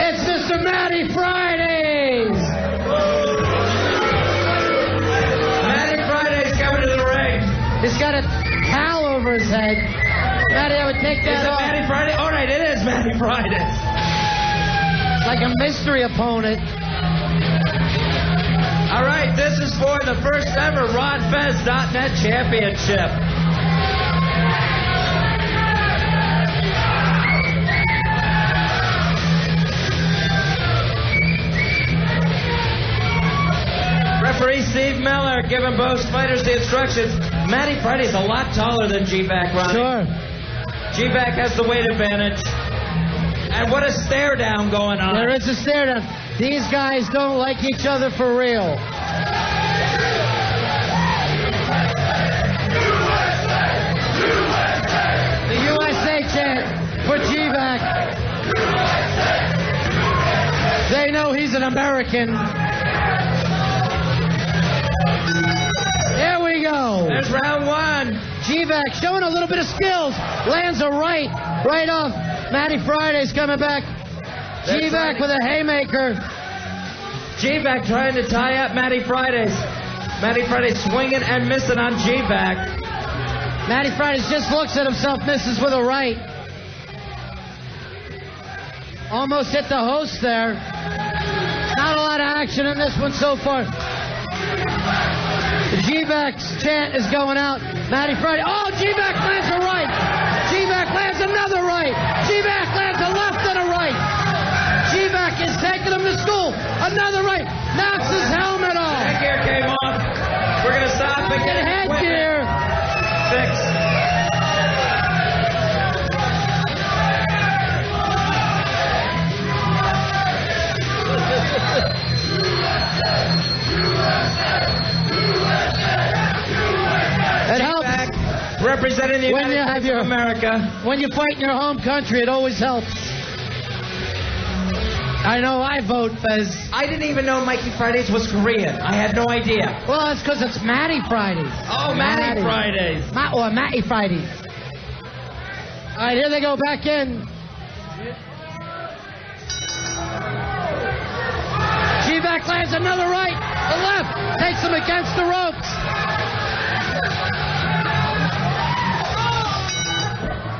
[SPEAKER 3] It's Mr. Matty Fridays.
[SPEAKER 17] Matty Fridays coming to the ring.
[SPEAKER 3] He's got a towel over his head. Matty, I would take that off.
[SPEAKER 17] Is it Matty Friday? All right, it is Matty Fridays.
[SPEAKER 3] Like a mystery opponent.
[SPEAKER 17] All right, this is for the first ever RonFez.net Championship. Referee Steve Miller giving both fighters the instructions. Matty Friday's a lot taller than G-Back, Ronnie.
[SPEAKER 3] Sure.
[SPEAKER 17] G-Back has the weight advantage. And what a stare down going on.
[SPEAKER 3] There is a stare down. These guys don't like each other for real. The USA chant for G-Back. They know he's an American. There we go.
[SPEAKER 17] There's round one.
[SPEAKER 3] G-Back showing a little bit of skills. Lands a right off. Matty Friday's coming back. G-Back with a haymaker.
[SPEAKER 17] G-Back trying to tie up Matty Fridays. Matty Fridays swinging and missing on G-Back.
[SPEAKER 3] Matty Fridays just looks at himself, misses with a right. Almost hit the host there. Not a lot of action in this one so far. The G-Back's chant is going out. Matty Friday. Oh, G-Back lands a right. G-Back lands another right. G-Back lands a left and a right. G-Back is taking him to school. Another right. Knocks his helmet off.
[SPEAKER 17] Headgear came off. We're going to stop and get
[SPEAKER 3] headgear.
[SPEAKER 17] Fix.
[SPEAKER 3] It helps.
[SPEAKER 17] Representing the
[SPEAKER 3] When you
[SPEAKER 17] United
[SPEAKER 3] have
[SPEAKER 17] States of America.
[SPEAKER 3] When you fight in your home country, it always helps. I know I vote, Fez.
[SPEAKER 17] I didn't even know Mikey Fridays was Korean. I had no idea.
[SPEAKER 3] Well, that's because it's Matty Fridays.
[SPEAKER 17] Oh, Matty Fridays.
[SPEAKER 3] Or Matty Fridays. All right, here they go back in. G-Back lands another right. The left takes him against the ropes.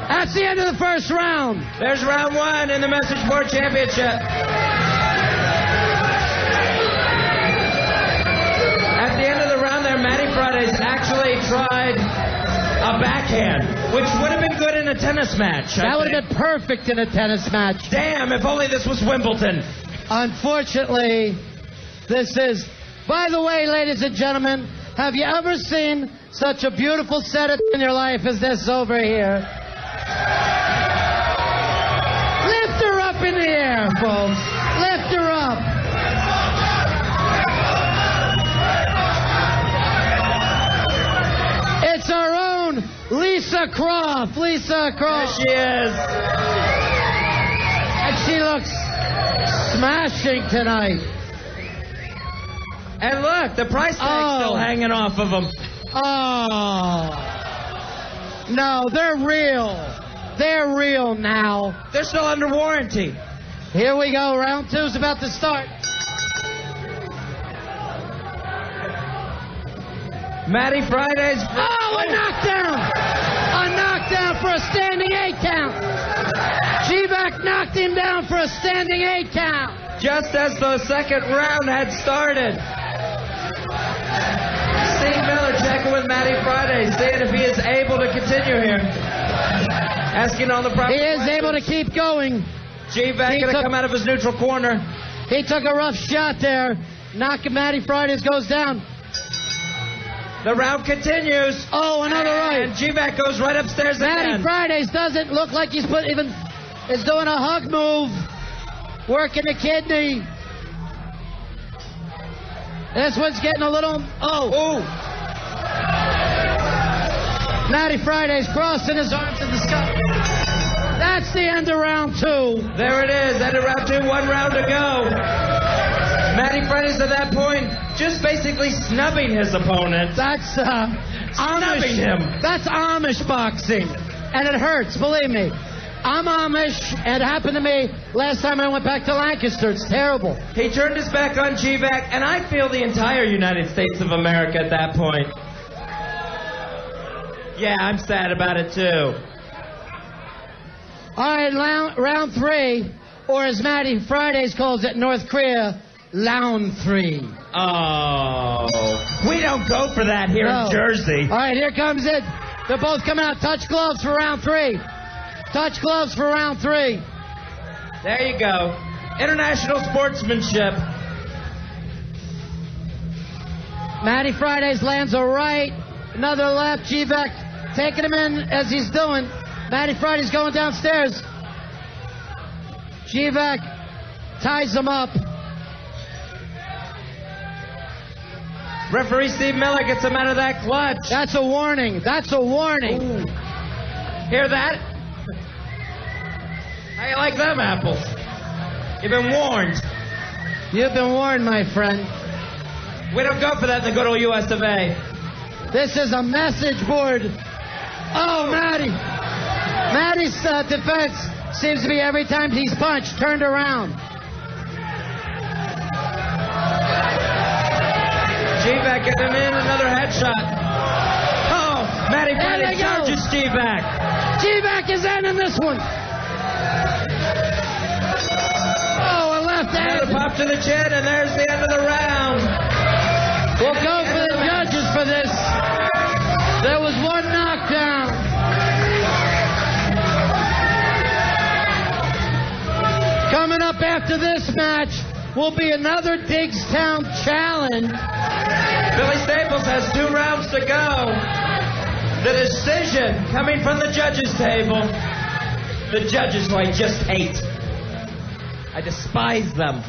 [SPEAKER 3] That's the end of the first round.
[SPEAKER 17] There's round one in the Message Board Championship. At the end of the round there, Matty Fridays actually tried a backhand, which would have been good in a tennis match.
[SPEAKER 3] That would have been perfect in a tennis match.
[SPEAKER 17] Damn, if only this was Wimbledon.
[SPEAKER 3] Unfortunately, this is... By the way, ladies and gentlemen, have you ever seen such a beautiful setup in your life as this over here? Lift her up in the air, folks. Lift her up. It's our own Lisa Croft. Lisa Croft.
[SPEAKER 17] There she is.
[SPEAKER 3] And she looks smashing tonight.
[SPEAKER 17] And look, the price tag's still hanging off of them.
[SPEAKER 3] Oh. No, they're real. They're real now.
[SPEAKER 17] They're still under warranty.
[SPEAKER 3] Here we go. Round two's about to start.
[SPEAKER 17] Matty Fridays.
[SPEAKER 3] Oh, a knockdown. A knockdown for a standing 8 count. G-Back knocked him down for a standing 8 count.
[SPEAKER 17] Just as the second round had started. Steve Miller checking with Matty Fridays, seeing if he is able to continue here. Asking all the proper
[SPEAKER 3] He is
[SPEAKER 17] questions.
[SPEAKER 3] able to keep going.
[SPEAKER 17] G-Back going to come out of his neutral corner.
[SPEAKER 3] He took a rough shot there. Knocking Matty Fridays goes down.
[SPEAKER 17] The round continues.
[SPEAKER 3] Oh, another right.
[SPEAKER 17] And G-Back goes right upstairs
[SPEAKER 3] Matty
[SPEAKER 17] again.
[SPEAKER 3] Fridays doesn't look like he's is doing a hug move. Working the kidney. This one's getting a little... Oh. Matty Fridays crossing his arms in the sky. That's the end of round two.
[SPEAKER 17] There it is. End of round two. 1 round to go. Matty Fridays at that point just basically snubbing his opponent.
[SPEAKER 3] That's
[SPEAKER 17] snubbing him.
[SPEAKER 3] That's Amish boxing. And it hurts, believe me. I'm Amish. It happened to me last time I went back to Lancaster. It's terrible.
[SPEAKER 17] He turned his back on G-Back, and I feel the entire United States of America at that point. Yeah, I'm sad about it, too.
[SPEAKER 3] All right, round three, or as Matty Fridays calls it in North Korea, round 3.
[SPEAKER 17] Oh. We don't go for that here in Jersey.
[SPEAKER 3] All right, here comes it. They're both coming out. Touch gloves for round 3. Touch gloves for round 3.
[SPEAKER 17] There you go. International sportsmanship.
[SPEAKER 3] Matty Fridays lands a right, another left. G-Back taking him in as he's doing. Matty Fridays going downstairs. G-Back ties him up.
[SPEAKER 17] Referee Steve Miller gets him out of that clutch.
[SPEAKER 3] That's a warning. That's a warning.
[SPEAKER 17] Ooh. Hear that? How you like them apples? You've been warned.
[SPEAKER 3] You've been warned, my friend.
[SPEAKER 17] We don't go for that in the good old US of A.
[SPEAKER 3] This is a message board. Oh, Matty. Matty's defense seems to be every time he's punched, turned around.
[SPEAKER 17] G-Back getting in another headshot. Oh, Matty Friday charges G-Back.
[SPEAKER 3] G-Back is ending this one. Oh, a left hand.
[SPEAKER 17] Another pop to the chin, and there's the end of the round.
[SPEAKER 3] We'll go for the judges for this. There was one knockdown. after this match will be another Digstown challenge.
[SPEAKER 17] Billy Staples has 2 rounds to go. The decision coming from the judges' table. The judges who I just hate. I despise them.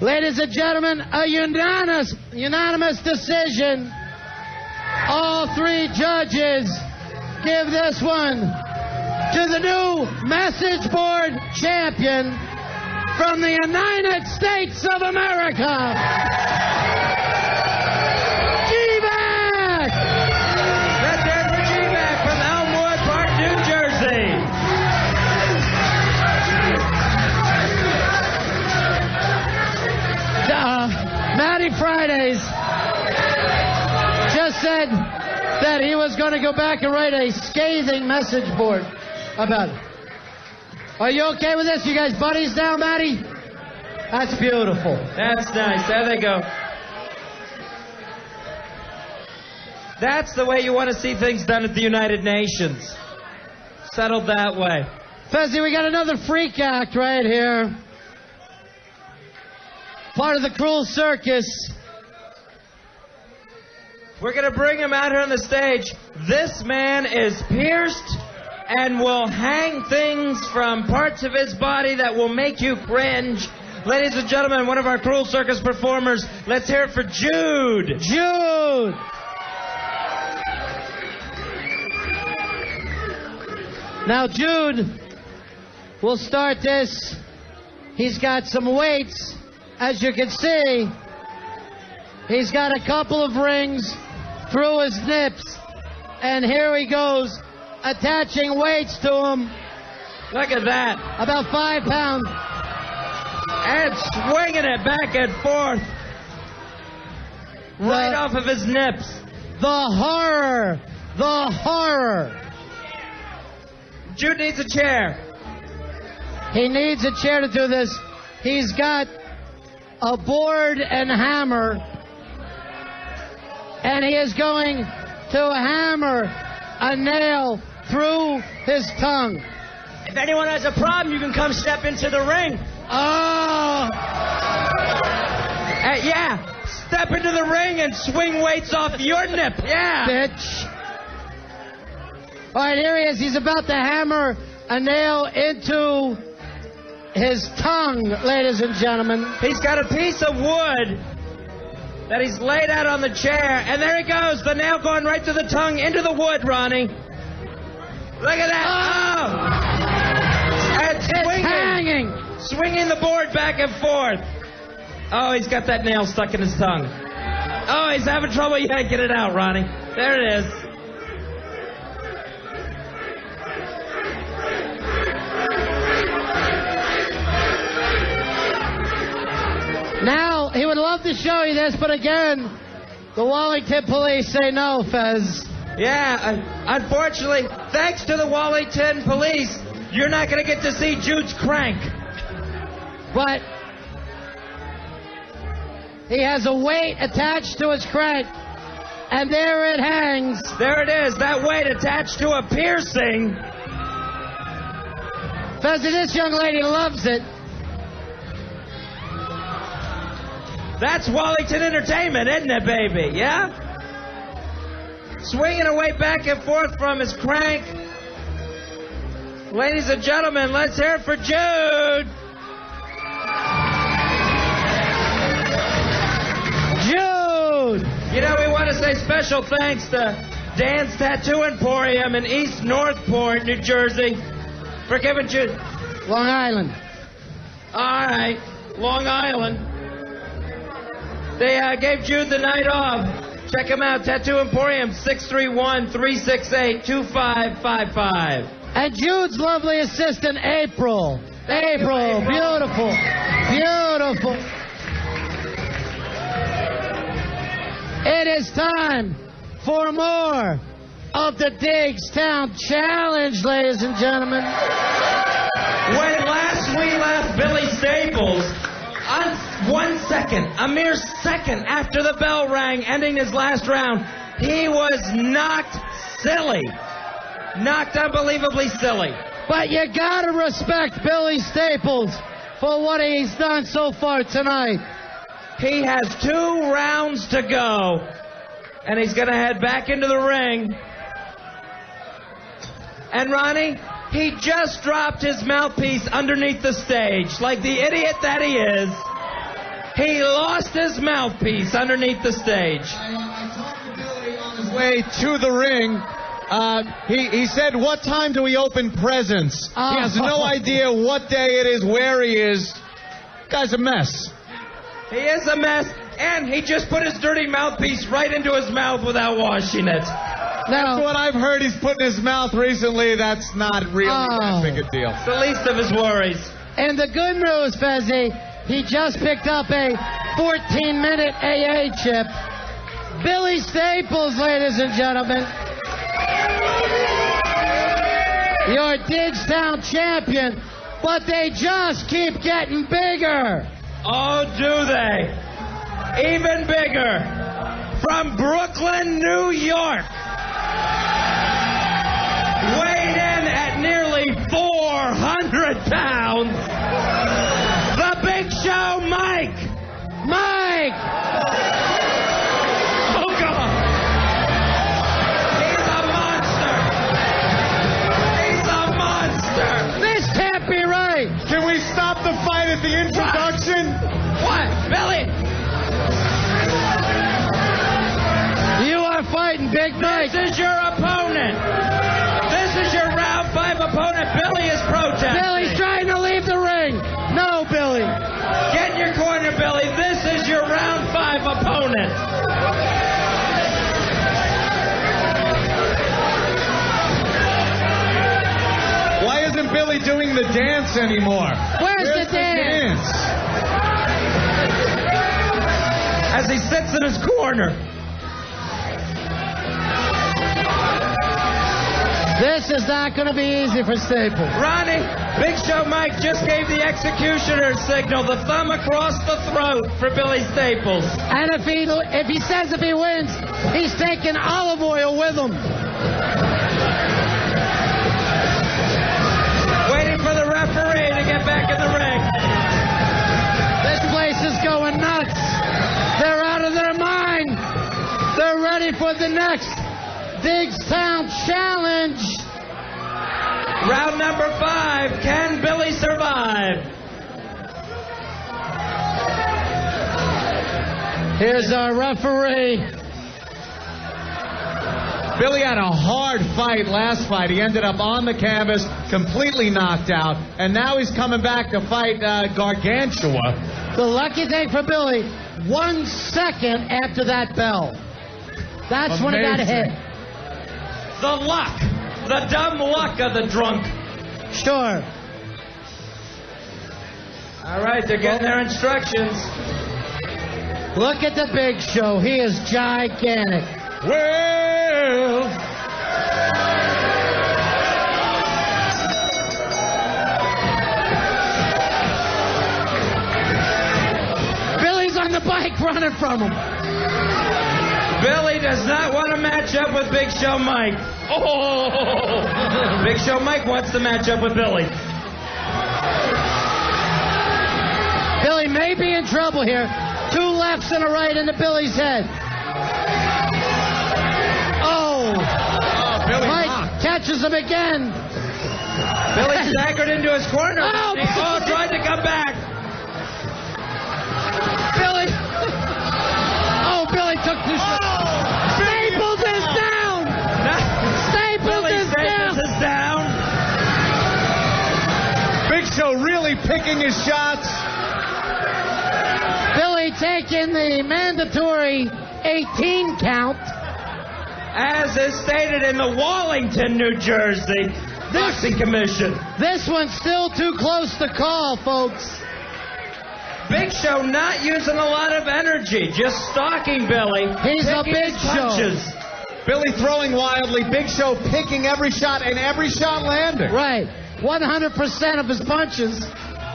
[SPEAKER 3] Ladies and gentlemen, a unanimous decision. All 3 judges give this one to the new message board champion from the United States of America, G-Back!
[SPEAKER 17] That's it for G-Back from Elmwood Park, New Jersey.
[SPEAKER 3] Matty Fridays just said that he was going to go back and write a scathing message board about it. Are you okay with this? You guys buddies now, Matty? That's beautiful.
[SPEAKER 17] That's nice. There they go. That's the way you want to see things done at the United Nations. Settled that way.
[SPEAKER 3] Fezzi, we got another freak act right here. Part of the Cruel Circus.
[SPEAKER 17] We're going to bring him out here on the stage. This man is pierced and will hang things from parts of his body that will make you cringe. Ladies and gentlemen, one of our Cruel Circus performers. Let's hear it for Jude.
[SPEAKER 3] Jude! Now, Jude will start this. He's got some weights. As you can see, he's got a couple of rings through his nips. And here he goes, attaching weights to him.
[SPEAKER 17] Look at that.
[SPEAKER 3] About 5 pounds.
[SPEAKER 17] And swinging it back and forth. Right off of his nips.
[SPEAKER 3] The horror. The horror.
[SPEAKER 17] Jude needs a chair.
[SPEAKER 3] He needs a chair to do this. He's got a board and hammer, and he is going to hammer a nail through his tongue.
[SPEAKER 19] If anyone has a problem, you can come step into the ring.
[SPEAKER 3] Oh!
[SPEAKER 17] Yeah, step into the ring and swing weights off your nip. Yeah.
[SPEAKER 3] Bitch. All right, here he is. He's about to hammer a nail into his tongue, ladies and gentlemen.
[SPEAKER 17] He's got a piece of wood that he's laid out on the chair, and there he goes, the nail going right to the tongue, into the wood, Ronnie. Look at that. Oh! And swinging.
[SPEAKER 3] It's hanging.
[SPEAKER 17] Swinging the board back and forth. Oh, he's got that nail stuck in his tongue. Oh, he's having trouble yanking it out, Ronnie. There it is.
[SPEAKER 3] Now, he would love to show you this, but again, the Wallington police say no, Fez.
[SPEAKER 17] Yeah, unfortunately, thanks to the Wallington police, you're not going to get to see Jude's crank.
[SPEAKER 3] But he has a weight attached to his crank, and there it hangs.
[SPEAKER 17] There it is, that weight attached to a piercing.
[SPEAKER 3] Fez, this young lady loves it.
[SPEAKER 17] That's Wallington Entertainment, isn't it, baby? Yeah? Swinging away back and forth from his crank. Ladies and gentlemen, let's hear it for Jude.
[SPEAKER 3] Jude!
[SPEAKER 17] You know, we want to say special thanks to Dan's Tattoo Emporium in East Northport, New Jersey, for giving Jude...
[SPEAKER 3] Long Island.
[SPEAKER 17] All right, Long Island. They gave Jude the night off. Check him out, Tattoo Emporium, 631-368-2555.
[SPEAKER 3] And Jude's lovely assistant, April. April, beautiful. Beautiful. It is time for more of the Digstown Challenge, ladies and gentlemen.
[SPEAKER 17] When last we left Billy Staples, on 1 second, a mere second after the bell rang, ending his last round, he was knocked silly. knocked unbelievably silly.
[SPEAKER 3] But you gotta respect Billy Staples for what he's done so far tonight.
[SPEAKER 17] He has 2 rounds to go, and he's going to head back into the ring. And Ronnie, he just dropped his mouthpiece underneath the stage. Like the idiot that he is, he lost his mouthpiece underneath the stage.
[SPEAKER 18] I talked to Billy on his way to the ring. He said, what time do we open presents? He has no idea what day it is, where he is. Guy's a mess.
[SPEAKER 17] He is a mess, and he just put his dirty mouthpiece right into his mouth without washing it.
[SPEAKER 18] That's what I've heard he's put in his mouth recently. That's not really that big a deal.
[SPEAKER 17] It's the least of his worries.
[SPEAKER 3] And the good news, Fezzi, he just picked up a 14-minute AA chip. Billy Staples, ladies and gentlemen. Your Digstown champion, but they just keep getting bigger.
[SPEAKER 17] Oh, do they? Even bigger. From Brooklyn, New York. Weighed in at nearly 400 pounds. The Big Show, Mike.
[SPEAKER 3] Mike!
[SPEAKER 17] Oh, God. He's a monster. He's a monster.
[SPEAKER 3] This can't be right.
[SPEAKER 18] Can we stop the fight at the introduction?
[SPEAKER 17] What? Billy?
[SPEAKER 3] You are fighting Big Mike.
[SPEAKER 17] This is your opponent. This is your round 5 opponent. Billy is protesting.
[SPEAKER 3] Billy's trying to leave the ring. No, Billy.
[SPEAKER 17] Get in your corner, Billy. This is your round 5 opponent.
[SPEAKER 18] Why isn't Billy doing the dance anymore?
[SPEAKER 3] Where's the dance?
[SPEAKER 17] As he sits in his corner.
[SPEAKER 3] This is not going to be easy for Staples.
[SPEAKER 17] Ronnie, Big Show Mike just gave the executioner signal, the thumb across the throat for Billy Staples.
[SPEAKER 3] And if he says if he wins, he's taking olive oil with him.
[SPEAKER 17] Waiting for the referee to get back in the ring.
[SPEAKER 3] This place is going nuts. They're out of their mind. They're ready for the next Digstown Challenge.
[SPEAKER 17] Round number 5. Can Billy survive?
[SPEAKER 3] Here's our referee.
[SPEAKER 18] Billy had a hard fight last fight. He ended up on the canvas, completely knocked out, and now he's coming back to fight Gargantua.
[SPEAKER 3] The lucky thing for Billy, 1 second after that bell. That's when it got hit.
[SPEAKER 17] The luck. The dumb luck of the drunk.
[SPEAKER 3] Sure.
[SPEAKER 17] All right, they're getting their instructions.
[SPEAKER 3] Look at the Big Show. He is gigantic.
[SPEAKER 18] Well...
[SPEAKER 3] Billy's on the bike running from him.
[SPEAKER 17] Billy does not want to match up with Big Show Mike. Oh! Big Show Mike wants to match up with Billy.
[SPEAKER 3] Billy may be in trouble here. 2 lefts and a right into Billy's head. Oh!
[SPEAKER 18] Billy
[SPEAKER 3] Mike catches him again.
[SPEAKER 17] Billy staggered into his corner.
[SPEAKER 3] Oh,
[SPEAKER 17] tried to come back.
[SPEAKER 3] Billy. Oh, Billy took 2 shots. Staples is down. Staples is down.
[SPEAKER 18] Big Show really picking his shots.
[SPEAKER 3] Billy taking the mandatory 18 count.
[SPEAKER 17] As is stated in the Wallington, New Jersey Boxing Commission.
[SPEAKER 3] This one's still too close to call, folks.
[SPEAKER 17] Big Show not using a lot of energy, just stalking Billy.
[SPEAKER 3] He's a
[SPEAKER 17] picking
[SPEAKER 3] Big
[SPEAKER 17] his punches.
[SPEAKER 3] Show.
[SPEAKER 18] Billy throwing wildly, Big Show picking every shot and every shot landing.
[SPEAKER 3] Right. 100% of his punches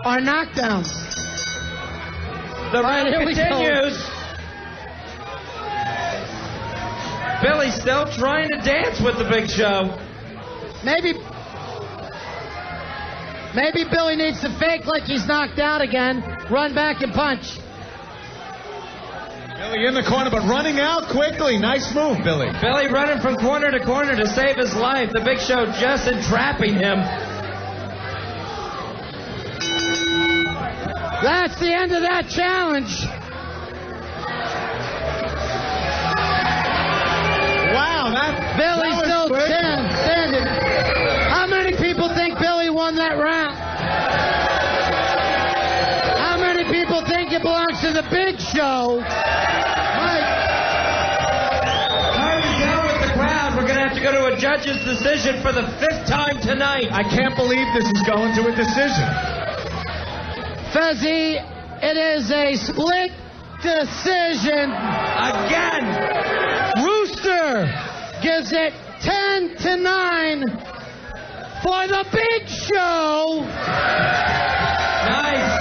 [SPEAKER 3] are knockdowns.
[SPEAKER 17] The round
[SPEAKER 3] here we go.
[SPEAKER 17] continues. Billy still trying to dance with the Big Show.
[SPEAKER 3] Maybe Billy needs to fake like he's knocked out again, run back and punch.
[SPEAKER 18] Billy in the corner, but running out quickly. Nice move, Billy.
[SPEAKER 5] Billy running from corner to corner to save his life. The Big Show just entrapping him.
[SPEAKER 3] That's the end of that challenge.
[SPEAKER 18] Wow,
[SPEAKER 3] Billy's still standing. How many people think Billy won that round? How many people think it belongs to the Big Show?
[SPEAKER 5] We're going to have to go to a judge's decision for the 5th time tonight.
[SPEAKER 18] I can't believe this is going to a decision.
[SPEAKER 3] Fezzy, it is a split decision.
[SPEAKER 5] Again.
[SPEAKER 3] Rooster gives it 10-9 for the Big Show.
[SPEAKER 5] Nice.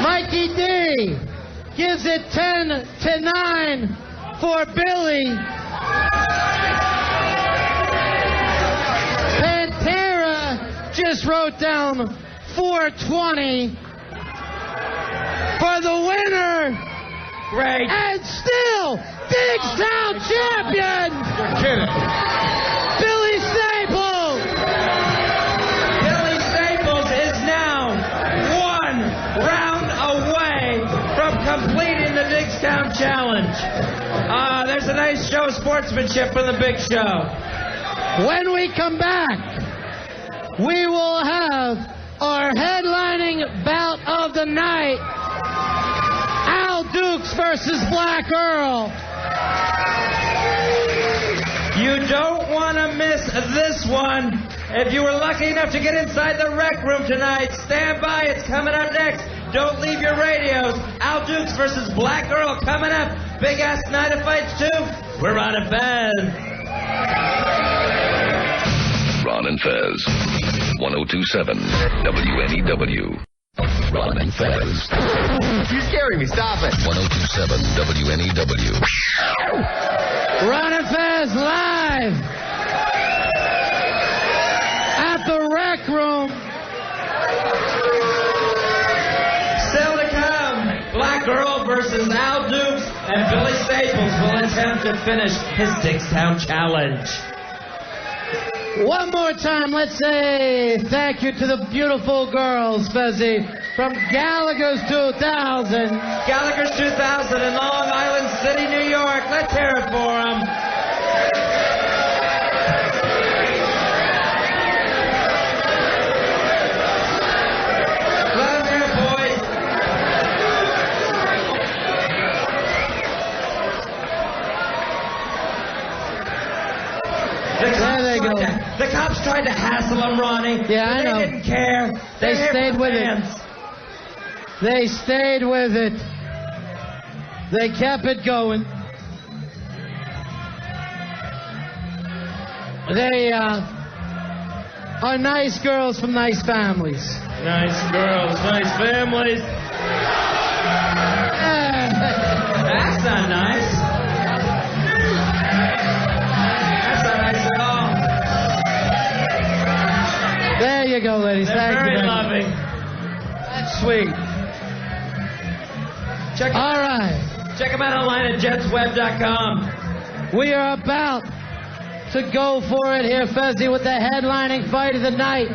[SPEAKER 3] Mikey D gives it 10-9 for Billy. Pantera just wrote down 420 for the winner.
[SPEAKER 5] Great.
[SPEAKER 3] And still, Big Sound champion.
[SPEAKER 18] You're kidding.
[SPEAKER 3] Billy Staples.
[SPEAKER 5] Billy Staples is now 1 round away from completing the Big Sound challenge. There's a nice show of sportsmanship from the Big Show.
[SPEAKER 3] When we come back, we will have our headlining bout of the night, Al Dukes versus Black Earl.
[SPEAKER 5] You don't want to miss this one. If you were lucky enough to get inside the rec room tonight, stand by. It's coming up next. Don't leave your radios. Al Dukes versus Black Earl coming up. Big ass night of fights too. We're Ron and Fez.
[SPEAKER 10] Ron and Fez. 1027 WNEW. Ron and Fez.
[SPEAKER 4] You're scaring me. Stop it.
[SPEAKER 10] 1027 WNEW.
[SPEAKER 3] Ron and Fez live at the rec room.
[SPEAKER 5] Still to come, Black Earl versus Al Dukes, and Billy Staples will attempt to finish his Dixtown challenge.
[SPEAKER 3] One more time, let's say thank you to the beautiful girls, Fezzy, from Gallaghers 2000.
[SPEAKER 5] Gallaghers 2000 in Long Island City, New York. Let's hear it for them. Let them hear it, boys.
[SPEAKER 3] There they go.
[SPEAKER 5] The cops tried to hassle them, Ronnie.
[SPEAKER 3] Yeah, I know.
[SPEAKER 5] They didn't care.
[SPEAKER 3] They stayed with it. They stayed with it. They kept it going. They are nice girls from nice families.
[SPEAKER 5] Nice girls, nice families. That's not nice. That's not nice at all.
[SPEAKER 3] There you go, ladies.
[SPEAKER 5] They're
[SPEAKER 3] Thank
[SPEAKER 5] very
[SPEAKER 3] you.
[SPEAKER 5] loving.
[SPEAKER 3] That's sweet. All right.
[SPEAKER 5] Check them out online at jetsweb.com.
[SPEAKER 3] We are about to go for it here, Fezzy, with the headlining fight of the night.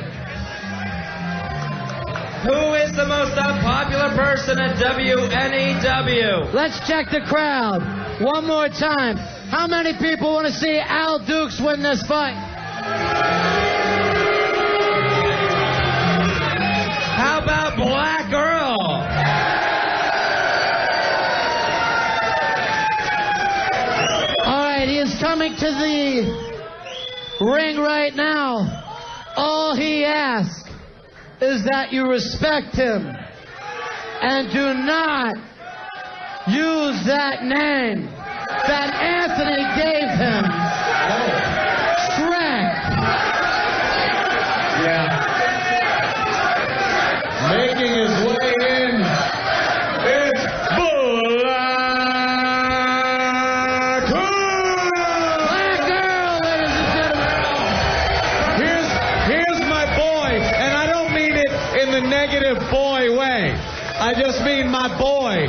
[SPEAKER 5] Who is the most unpopular person at WNEW?
[SPEAKER 3] Let's check the crowd one more time. How many people want to see Al Dukes win this fight?
[SPEAKER 5] How about Black Earl?
[SPEAKER 3] All right, he is coming to the ring right now. All he asks is that you respect him and do not use that name that Anthony gave him. Shrek.
[SPEAKER 18] Yeah. Making his way in, it's Black Earl.
[SPEAKER 3] Black Earl, ladies and gentlemen.
[SPEAKER 18] I just mean my boy.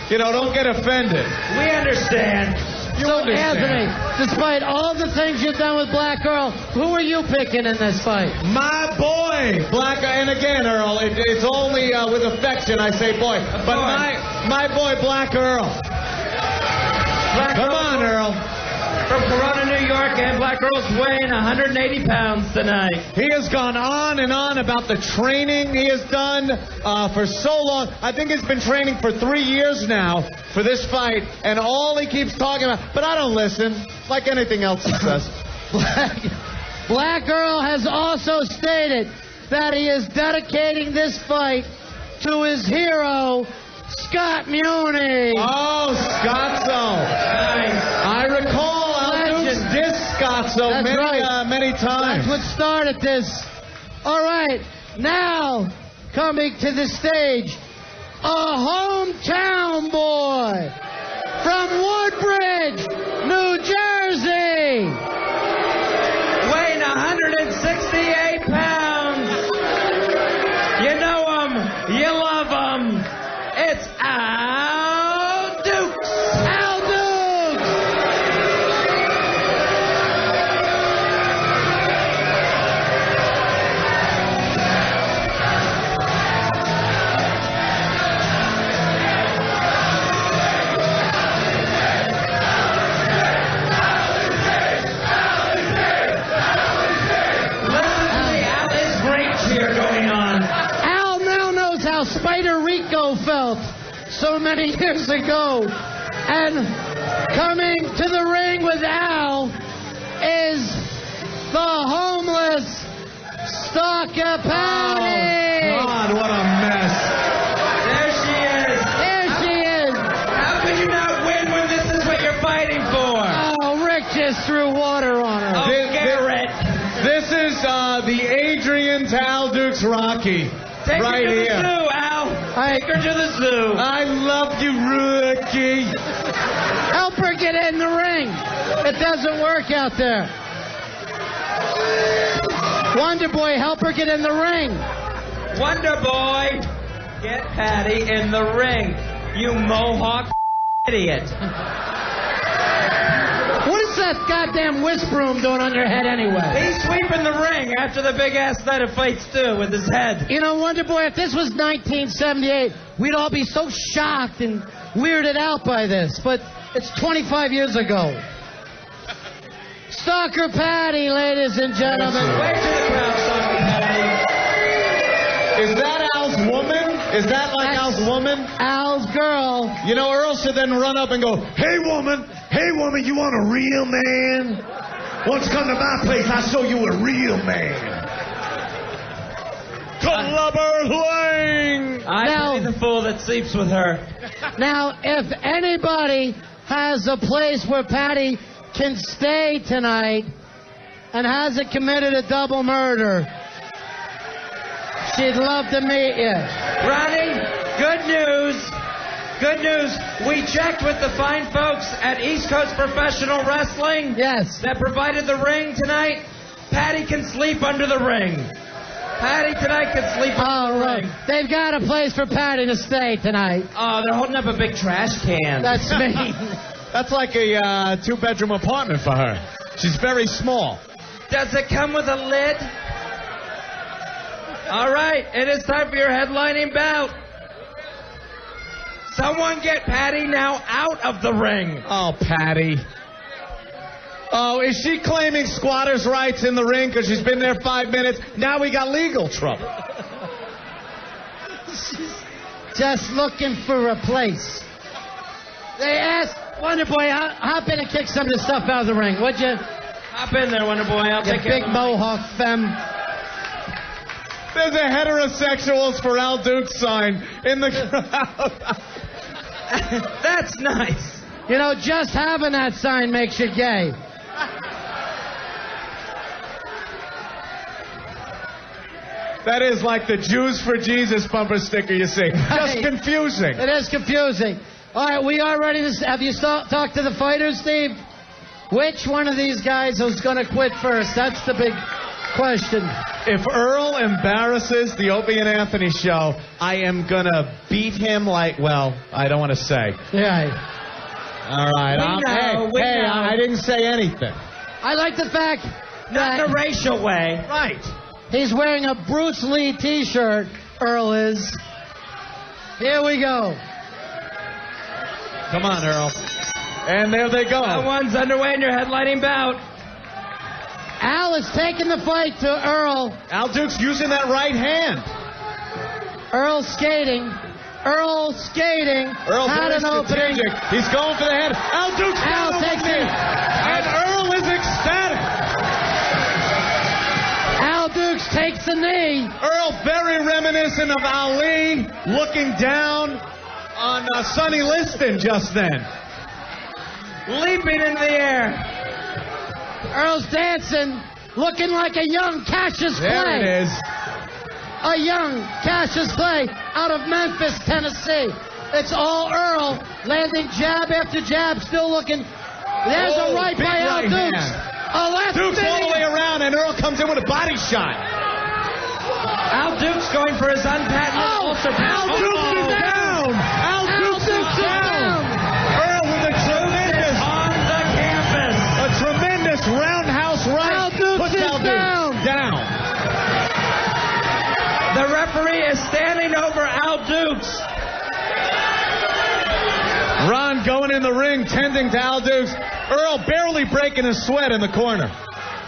[SPEAKER 18] You know, don't get offended.
[SPEAKER 17] We understand.
[SPEAKER 3] So, Anthony, despite all the things you've done with Black Earl, who are you picking in this fight?
[SPEAKER 18] My boy, Black, and again, Earl, it's only with affection I say boy, but my boy, Black Earl. Come on, Earl.
[SPEAKER 17] From Corona, New York, and Black Earl's weighing 180 pounds tonight.
[SPEAKER 18] He has gone on and on about the training he has done for so long. I think he's been training for 3 years now for this fight, and all he keeps talking about, but I don't listen, like anything else he says.
[SPEAKER 3] Black Earl has also stated that he is dedicating this fight to his hero, Scott Muni.
[SPEAKER 18] Oh, Scotzo.
[SPEAKER 3] Nice.
[SPEAKER 18] I recall this Scotzo many times.
[SPEAKER 3] That's what started this. All right, now coming to the stage, a hometown boy from Woodbridge, New Jersey.
[SPEAKER 17] Weighing 168 pounds. You know him. You love him. It's Al Dukes.
[SPEAKER 3] Al Dukes. Spider Rico felt so many years ago. And coming to the ring with Al is the homeless Stalker Patty.
[SPEAKER 18] Oh, God, what a mess.
[SPEAKER 17] There she is.
[SPEAKER 3] There she is.
[SPEAKER 17] How can you not win when this is what you're fighting for?
[SPEAKER 3] Oh, Rick just threw water on her.
[SPEAKER 17] Oh, Garrett.
[SPEAKER 18] This is the Adrian to Al Dukes Rocky.
[SPEAKER 17] Take
[SPEAKER 18] right
[SPEAKER 17] her to the
[SPEAKER 18] here.
[SPEAKER 17] zoo, Al. Take her to the zoo.
[SPEAKER 18] I love you, Rookie.
[SPEAKER 3] Help her get in the ring. It doesn't work out there. Wonder Boy, help her get in the ring.
[SPEAKER 17] Wonder Boy, get Patty in the ring. You mohawk idiot.
[SPEAKER 3] What is that goddamn whisk broom doing on your head anyway?
[SPEAKER 17] He's sweeping the ring after the big-ass night of fights, too, with his head.
[SPEAKER 3] You know, Wonder Boy, if this was 1978, we'd all be so shocked and weirded out by this. But it's 25 years ago. Stalker Patty, ladies and gentlemen.
[SPEAKER 17] Wait to the crowd, Stalker Patty.
[SPEAKER 18] Is that Al's woman? Is that like Al's woman?
[SPEAKER 3] Al's girl.
[SPEAKER 18] You know, Earl should then run up and go, hey, woman, you want a real man? Once come to my place, I'll show you a real man. Clubber Lang!
[SPEAKER 17] I be the fool that sleeps with her.
[SPEAKER 3] Now, if anybody has a place where Patty can stay tonight and hasn't committed a double murder, she'd love to meet you.
[SPEAKER 17] Ronnie, good news. Good news. We checked with the fine folks at East Coast Professional Wrestling.
[SPEAKER 3] Yes.
[SPEAKER 17] That provided the ring tonight. Patty can sleep under the ring. Patty tonight can sleep under the ring.
[SPEAKER 3] They've got a place for Patty to stay tonight.
[SPEAKER 17] Oh, they're holding up a big trash can.
[SPEAKER 3] That's me.
[SPEAKER 18] That's like a two-bedroom apartment for her. She's very small.
[SPEAKER 17] Does it come with a lid? All right, it is time for your headlining bout. Someone get Patty now out of the ring.
[SPEAKER 18] Oh, Patty. Oh, is she claiming squatters' rights in the ring because she's been there 5 minutes? Now we got legal trouble.
[SPEAKER 3] Just looking for a place. They asked Wonder Boy, hop in and kick some of the stuff out of the ring, would you?
[SPEAKER 17] Hop in there, Wonder Boy. I'll take
[SPEAKER 3] big mohawk femme.
[SPEAKER 18] There's a heterosexuals for Al Dukes sign in the crowd.
[SPEAKER 17] That's nice.
[SPEAKER 3] You know, just having that sign makes you gay.
[SPEAKER 18] That is like the Jews for Jesus bumper sticker you see. Just confusing.
[SPEAKER 3] It is confusing. All right, we are ready to... Have you talked to the fighters, Steve? Which one of these guys is going to quit first? That's the big Question.
[SPEAKER 18] If Earl embarrasses the Opie and Anthony show, I am going to beat him like, well, I don't want to say.
[SPEAKER 3] Yeah.
[SPEAKER 18] All right. I didn't say anything.
[SPEAKER 3] I like the fact
[SPEAKER 17] Not in a racial way.
[SPEAKER 18] Right.
[SPEAKER 3] he's wearing a Bruce Lee T-shirt, Earl is. Here we go.
[SPEAKER 18] Come on, Earl. And there they go.
[SPEAKER 17] That one's underway in your headlining bout.
[SPEAKER 3] Al is taking the fight to Earl.
[SPEAKER 18] Al Duke's using that right hand.
[SPEAKER 3] Earl skating. Earl skating.
[SPEAKER 18] Earl
[SPEAKER 3] had
[SPEAKER 18] very
[SPEAKER 3] an opening.
[SPEAKER 18] strategic. He's going for the head. Al Duke's
[SPEAKER 3] Al
[SPEAKER 18] down
[SPEAKER 3] takes
[SPEAKER 18] with
[SPEAKER 3] it.
[SPEAKER 18] And Earl is ecstatic.
[SPEAKER 3] Al Dukes takes the knee.
[SPEAKER 18] Earl very reminiscent of Ali looking down on Sonny Liston just then.
[SPEAKER 17] Leaping in the air.
[SPEAKER 3] Earl's dancing, looking like a young Cassius Clay.
[SPEAKER 18] There it is.
[SPEAKER 3] A young Cassius Clay out of Memphis, Tennessee. It's all Earl, landing jab after jab, still looking. There's a right
[SPEAKER 18] big
[SPEAKER 3] by Al
[SPEAKER 18] right
[SPEAKER 3] Dukes.
[SPEAKER 18] hand.
[SPEAKER 3] A left
[SPEAKER 18] Dukes all the
[SPEAKER 3] mini.
[SPEAKER 18] way around, and Earl comes in with a body shot.
[SPEAKER 17] Al Dukes going for his unpatented ulcer.
[SPEAKER 3] Al Dukes is down.
[SPEAKER 18] Al Dukes is down. Earl with a tremendous
[SPEAKER 17] on the campus.
[SPEAKER 18] A tremendous roundhouse right.
[SPEAKER 3] Al Dukes
[SPEAKER 18] Puts
[SPEAKER 3] is
[SPEAKER 18] Al Dukes down.
[SPEAKER 17] The referee is standing over Al Dukes.
[SPEAKER 18] Ron going in the ring, tending to Al Dukes. Earl barely breaking a sweat in the corner.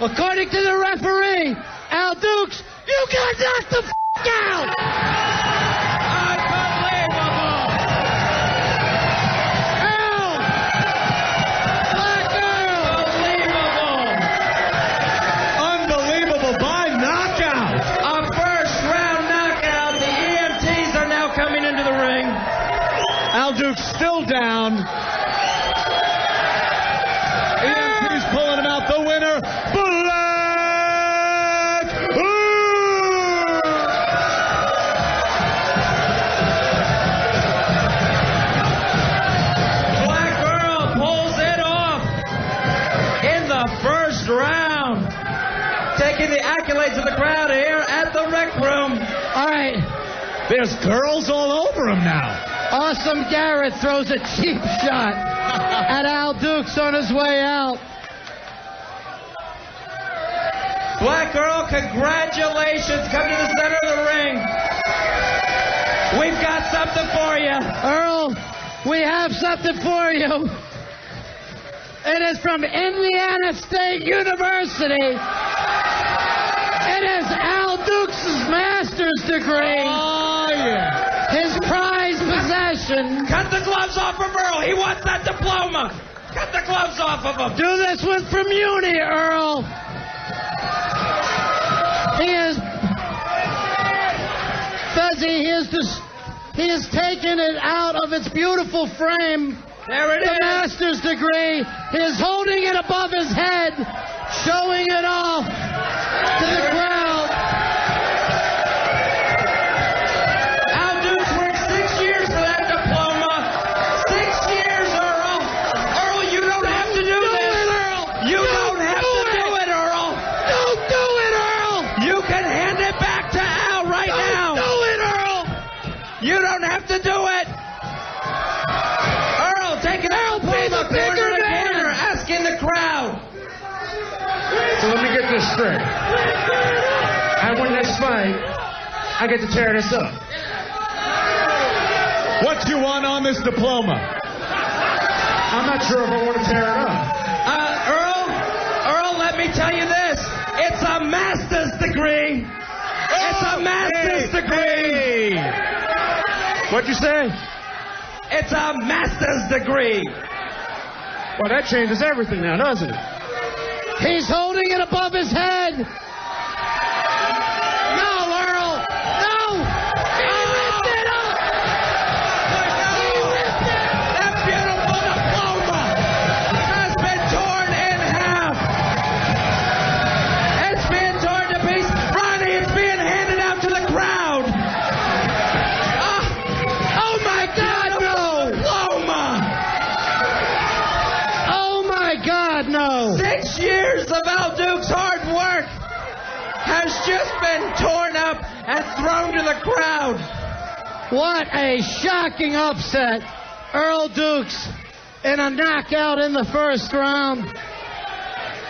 [SPEAKER 3] According to the referee, Al Dukes, you got knocked the out.
[SPEAKER 18] Unbelievable by knockout.
[SPEAKER 17] A first-round knockout. The EMTs are now coming into the ring.
[SPEAKER 18] Al Dukes still down. EMT's pulling him out. The winner, Black.
[SPEAKER 17] Black Earl pulls it off in the first round. Taking the accolades of the crowd here at the Rec Room.
[SPEAKER 3] All right.
[SPEAKER 18] There's girls all over him now.
[SPEAKER 3] Awesome Garrett throws a cheap shot at Al Dukes on his way out.
[SPEAKER 17] Black Earl, congratulations. Come to the center of the ring. We've got something for you.
[SPEAKER 3] Earl, we have something for you. It is from Indiana State University. It is Al Dukes' master's degree.
[SPEAKER 18] Oh, yeah.
[SPEAKER 3] His prized possession.
[SPEAKER 17] Cut the gloves off of Earl. He wants that diploma. Cut the gloves off of him.
[SPEAKER 3] Do this one from Muni, Earl. He has taken it out of its beautiful frame.
[SPEAKER 17] There it is.
[SPEAKER 3] The master's degree. He is holding it above his head, showing it off to the crowd.
[SPEAKER 17] Al Dukes worked 6 years for that diploma. 6 years, Earl. Earl, you don't have to do this. You don't have to do it, Earl.
[SPEAKER 3] Don't do it, Earl.
[SPEAKER 17] You can hand it back to Al right now.
[SPEAKER 3] Do it, Earl.
[SPEAKER 17] You don't have to do it. Earl, take it out.
[SPEAKER 3] Be
[SPEAKER 17] Pull
[SPEAKER 3] the
[SPEAKER 17] the corner
[SPEAKER 3] bigger
[SPEAKER 17] to
[SPEAKER 3] man.
[SPEAKER 17] corner, asking the crowd.
[SPEAKER 2] So let me get this straight. I win this fight, I get to tear this up.
[SPEAKER 18] What you want on this diploma?
[SPEAKER 2] I'm not sure if I want to tear it up.
[SPEAKER 17] Earl, let me tell you this. It's a master's degree. It's a master's degree.
[SPEAKER 2] What'd you say?
[SPEAKER 17] It's a master's degree.
[SPEAKER 2] Well, that changes everything now, doesn't it?
[SPEAKER 3] He's holding it above his head. No, Earl. No. He ripped it up. He ripped it.
[SPEAKER 17] That beautiful diploma has been torn in half. It's being torn to pieces. Ronnie, it's being handed out to the crowd.
[SPEAKER 3] Oh, my God, no.
[SPEAKER 17] Diploma.
[SPEAKER 3] Oh, my God, no.
[SPEAKER 17] 6 years of Al Dukes' hard work has just been torn up and thrown to the crowd.
[SPEAKER 3] What a shocking upset. Earl Dukes in a knockout in the first round.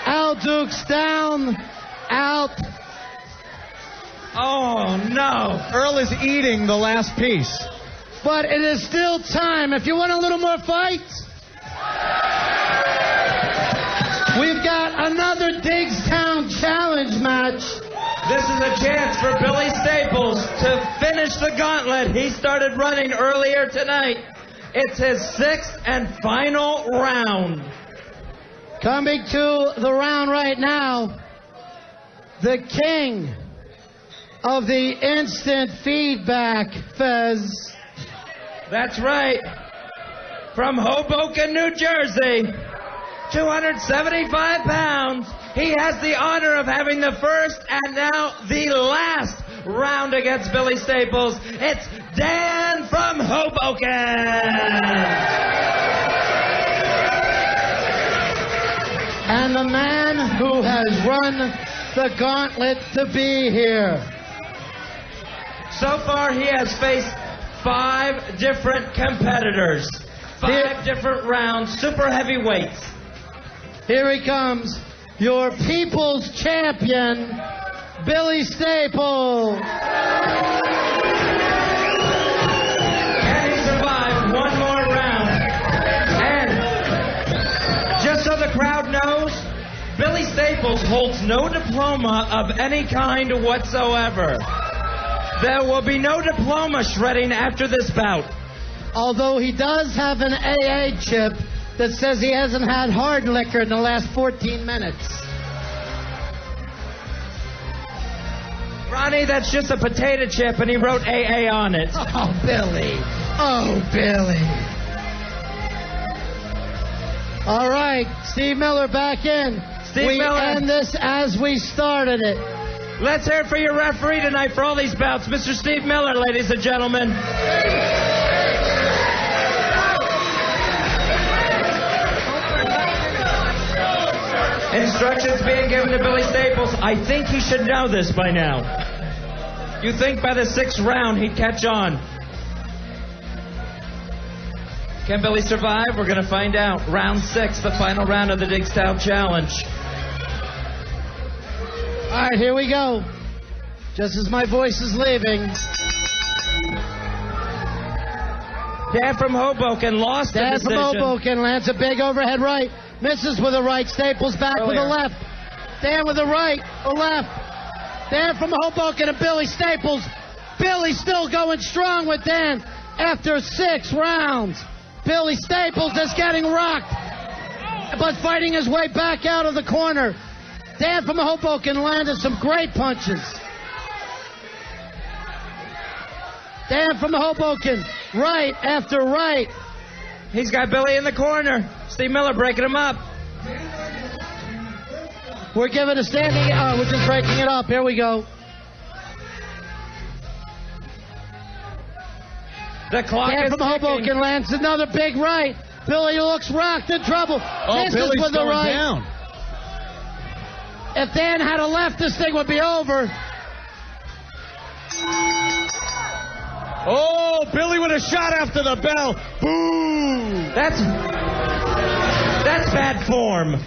[SPEAKER 3] Al Dukes down, out.
[SPEAKER 17] Oh, no.
[SPEAKER 18] Earl is eating the last piece.
[SPEAKER 3] But it is still time. If you want a little more fights, we've got another Digstown Challenge match.
[SPEAKER 17] This is a chance for Billy Staples to finish the gauntlet. He started running earlier tonight. It's his 6th and final round.
[SPEAKER 3] Coming to the round right now, the king of the instant feedback, Fez.
[SPEAKER 17] That's right. From Hoboken, New Jersey, 275 pounds. He has the honor of having the first and now the last round against Billy Staples. It's Dan from Hoboken.
[SPEAKER 3] And the man who has run the gauntlet to be here.
[SPEAKER 17] So far, he has faced 5 different competitors, 5 different rounds, super heavyweights.
[SPEAKER 3] Here he comes, your people's champion, Billy Staples.
[SPEAKER 17] And he survived one more round. And just so the crowd knows, Billy Staples holds no diploma of any kind whatsoever. There will be no diploma shredding after this bout.
[SPEAKER 3] Although he does have an AA chip that says he hasn't had hard liquor in the last 14 minutes.
[SPEAKER 17] Ronnie, that's just a potato chip, and he wrote AA on it.
[SPEAKER 3] Oh, Billy. Oh, Billy. All right, Steve Miller back in.
[SPEAKER 17] We
[SPEAKER 3] end this as we started it.
[SPEAKER 17] Let's hear it for your referee tonight for all these bouts, Mr. Steve Miller, ladies and gentlemen. Instructions being given to Billy Staples. I think he should know this by now. You think by the 6th round he'd catch on. Can Billy survive? We're going to find out. Round 6, the final round of the Digstown Challenge.
[SPEAKER 3] All right, here we go. Just as my voice is leaving.
[SPEAKER 17] Dan from Hoboken lost the decision.
[SPEAKER 3] Dan from Hoboken lands a big overhead right. Misses with a right. Staples back with a left. Dan with a right, a left. Dan from Hoboken and Billy Staples. Billy still going strong with Dan after 6 rounds. Billy Staples is getting rocked, but fighting his way back out of the corner. Dan from Hoboken landed some great punches. Dan from Hoboken, right after right.
[SPEAKER 17] He's got Billy in the corner. Steve Miller breaking him up.
[SPEAKER 3] We're giving a standing, we're just breaking it up. Here we go.
[SPEAKER 17] The clock
[SPEAKER 3] Dan
[SPEAKER 17] is
[SPEAKER 3] from Hoboken
[SPEAKER 17] ticking.
[SPEAKER 3] lands another big right. Billy looks rocked in trouble. Misses
[SPEAKER 18] Billy's
[SPEAKER 3] with the
[SPEAKER 18] going
[SPEAKER 3] right.
[SPEAKER 18] down.
[SPEAKER 3] If Dan had a left, this thing would be over.
[SPEAKER 18] Oh, Billy with a shot after the bell. Boom!
[SPEAKER 17] That's bad form.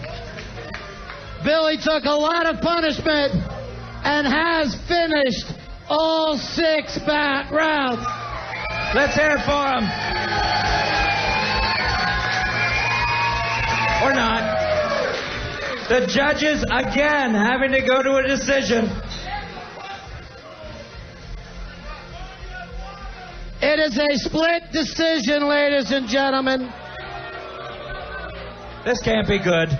[SPEAKER 3] Billy took a lot of punishment and has finished all 6 rounds.
[SPEAKER 17] Let's hear it for him. Or not. The judges, again, having to go to a decision.
[SPEAKER 3] It is a split decision, ladies and gentlemen.
[SPEAKER 17] This can't be good.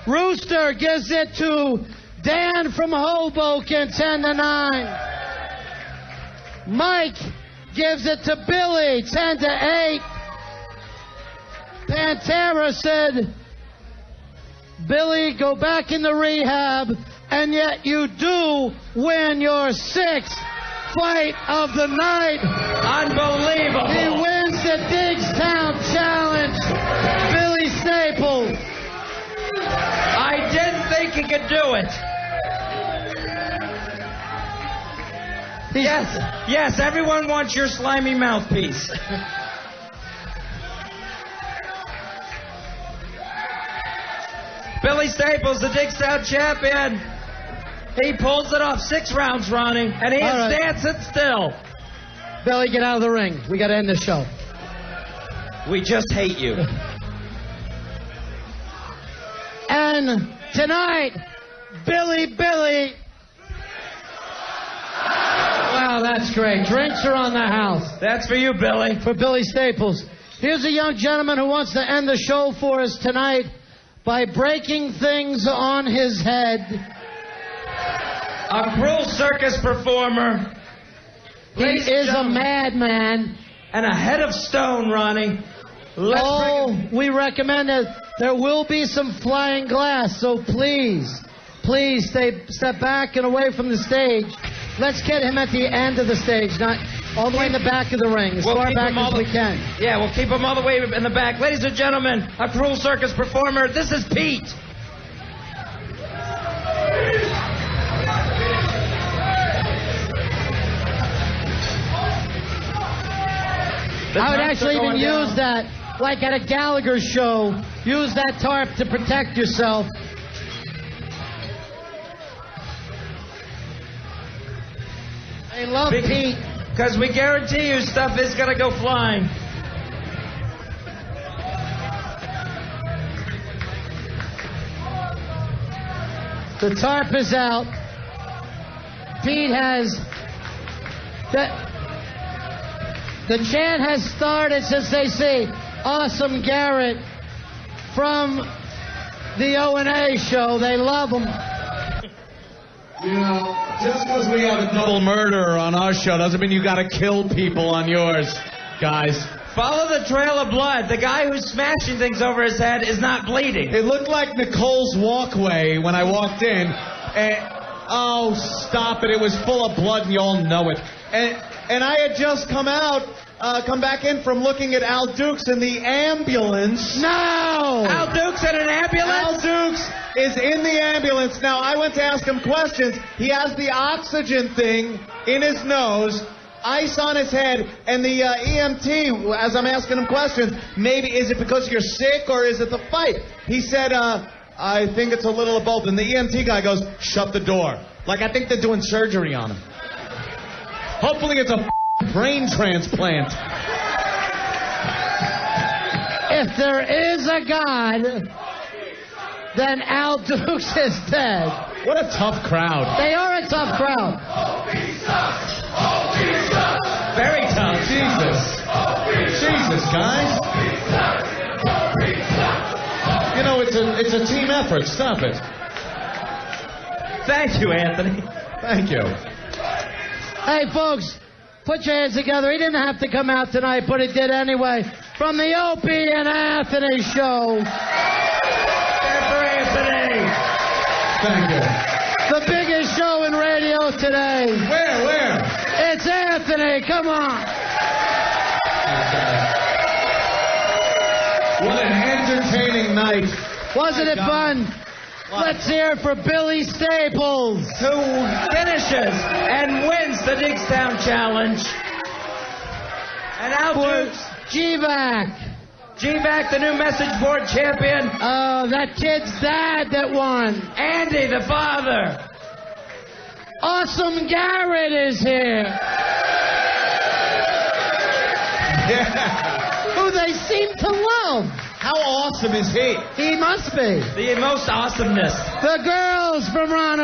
[SPEAKER 3] Rooster gives it to Dan from Hoboken, 10-9. Mike gives it to Billy, 10-8. Pantera said, Billy, go back into rehab, and yet you do win your 6th fight of the night.
[SPEAKER 17] Unbelievable.
[SPEAKER 3] He wins the Digstown Challenge. Billy Staples.
[SPEAKER 17] I didn't think he could do it. Yes, everyone wants your slimy mouthpiece. Billy Staples, the Digstown champion. He pulls it off 6 rounds, Ronnie, and he is dancing still.
[SPEAKER 3] Billy, get out of the ring. We got to end the show.
[SPEAKER 17] We just hate you.
[SPEAKER 3] And tonight, Billy. Wow, that's great. Drinks are on the house.
[SPEAKER 17] That's for you, Billy.
[SPEAKER 3] For Billy Staples. Here's a young gentleman who wants to end the show for us tonight by breaking things on his head.
[SPEAKER 17] A cruel circus performer.
[SPEAKER 3] He is a madman.
[SPEAKER 17] And a head of stone, Ronnie.
[SPEAKER 3] We recommend that there will be some flying glass, so please step back and away from the stage. Let's get him at the end of the stage, not all the way in the back of the ring, as far back as we can.
[SPEAKER 17] Yeah, we'll keep him all the way in the back. Ladies and gentlemen, a cruel circus performer, this is Pete.
[SPEAKER 3] I would actually even use that, like at a Gallaghers show, use that tarp to protect yourself. I love Pete.
[SPEAKER 17] Because we guarantee you stuff is going to go flying.
[SPEAKER 3] The tarp is out. Pete has... The chant has started since they see Awesome Garrett from the O&A show. They love him.
[SPEAKER 18] You know, just because we have a double murderer on our show doesn't mean you got to kill people on yours, guys.
[SPEAKER 17] Follow the trail of blood. The guy who's smashing things over his head is not bleeding.
[SPEAKER 18] It looked like Nicole's walkway when I walked in. Oh, stop it. It was full of blood, and you all know it. And I had just come back in from looking at Al Dukes in the ambulance.
[SPEAKER 3] No!
[SPEAKER 17] Al Dukes in an ambulance?
[SPEAKER 18] Al Dukes is in the ambulance. Now, I went to ask him questions. He has the oxygen thing in his nose, ice on his head, and the EMT, as I'm asking him questions, maybe is it because you're sick or is it the fight? He said, I think it's a little of both. And the EMT guy goes, shut the door. Like, I think they're doing surgery on him. Hopefully it's a brain transplant.
[SPEAKER 3] If there is a God, then Al Dukes is dead.
[SPEAKER 18] What a tough crowd.
[SPEAKER 3] They are a tough crowd.
[SPEAKER 17] Very tough.
[SPEAKER 18] Jesus, guys. You know, it's a team effort. Stop it.
[SPEAKER 17] Thank you, Anthony.
[SPEAKER 18] Thank you.
[SPEAKER 3] Hey, folks, put your hands together. He didn't have to come out tonight, but he did anyway. From the Opie and Anthony show.
[SPEAKER 17] For Anthony.
[SPEAKER 18] Thank you.
[SPEAKER 3] The biggest show in radio today.
[SPEAKER 18] Where?
[SPEAKER 3] It's Anthony. Come on.
[SPEAKER 18] What an entertaining night.
[SPEAKER 3] Wasn't it fun? Let's hear it for Billy Staples,
[SPEAKER 17] who finishes and wins the Digstown Challenge. And Al Dukes. G-Vac, the new message board champion.
[SPEAKER 3] Oh, that kid's dad that won.
[SPEAKER 17] Andy, the father.
[SPEAKER 3] Awesome Garrett is here.
[SPEAKER 18] Yeah.
[SPEAKER 3] Who they seem to love.
[SPEAKER 18] How awesome is he?
[SPEAKER 3] He must be.
[SPEAKER 17] The most awesomeness.
[SPEAKER 3] The girls from Ron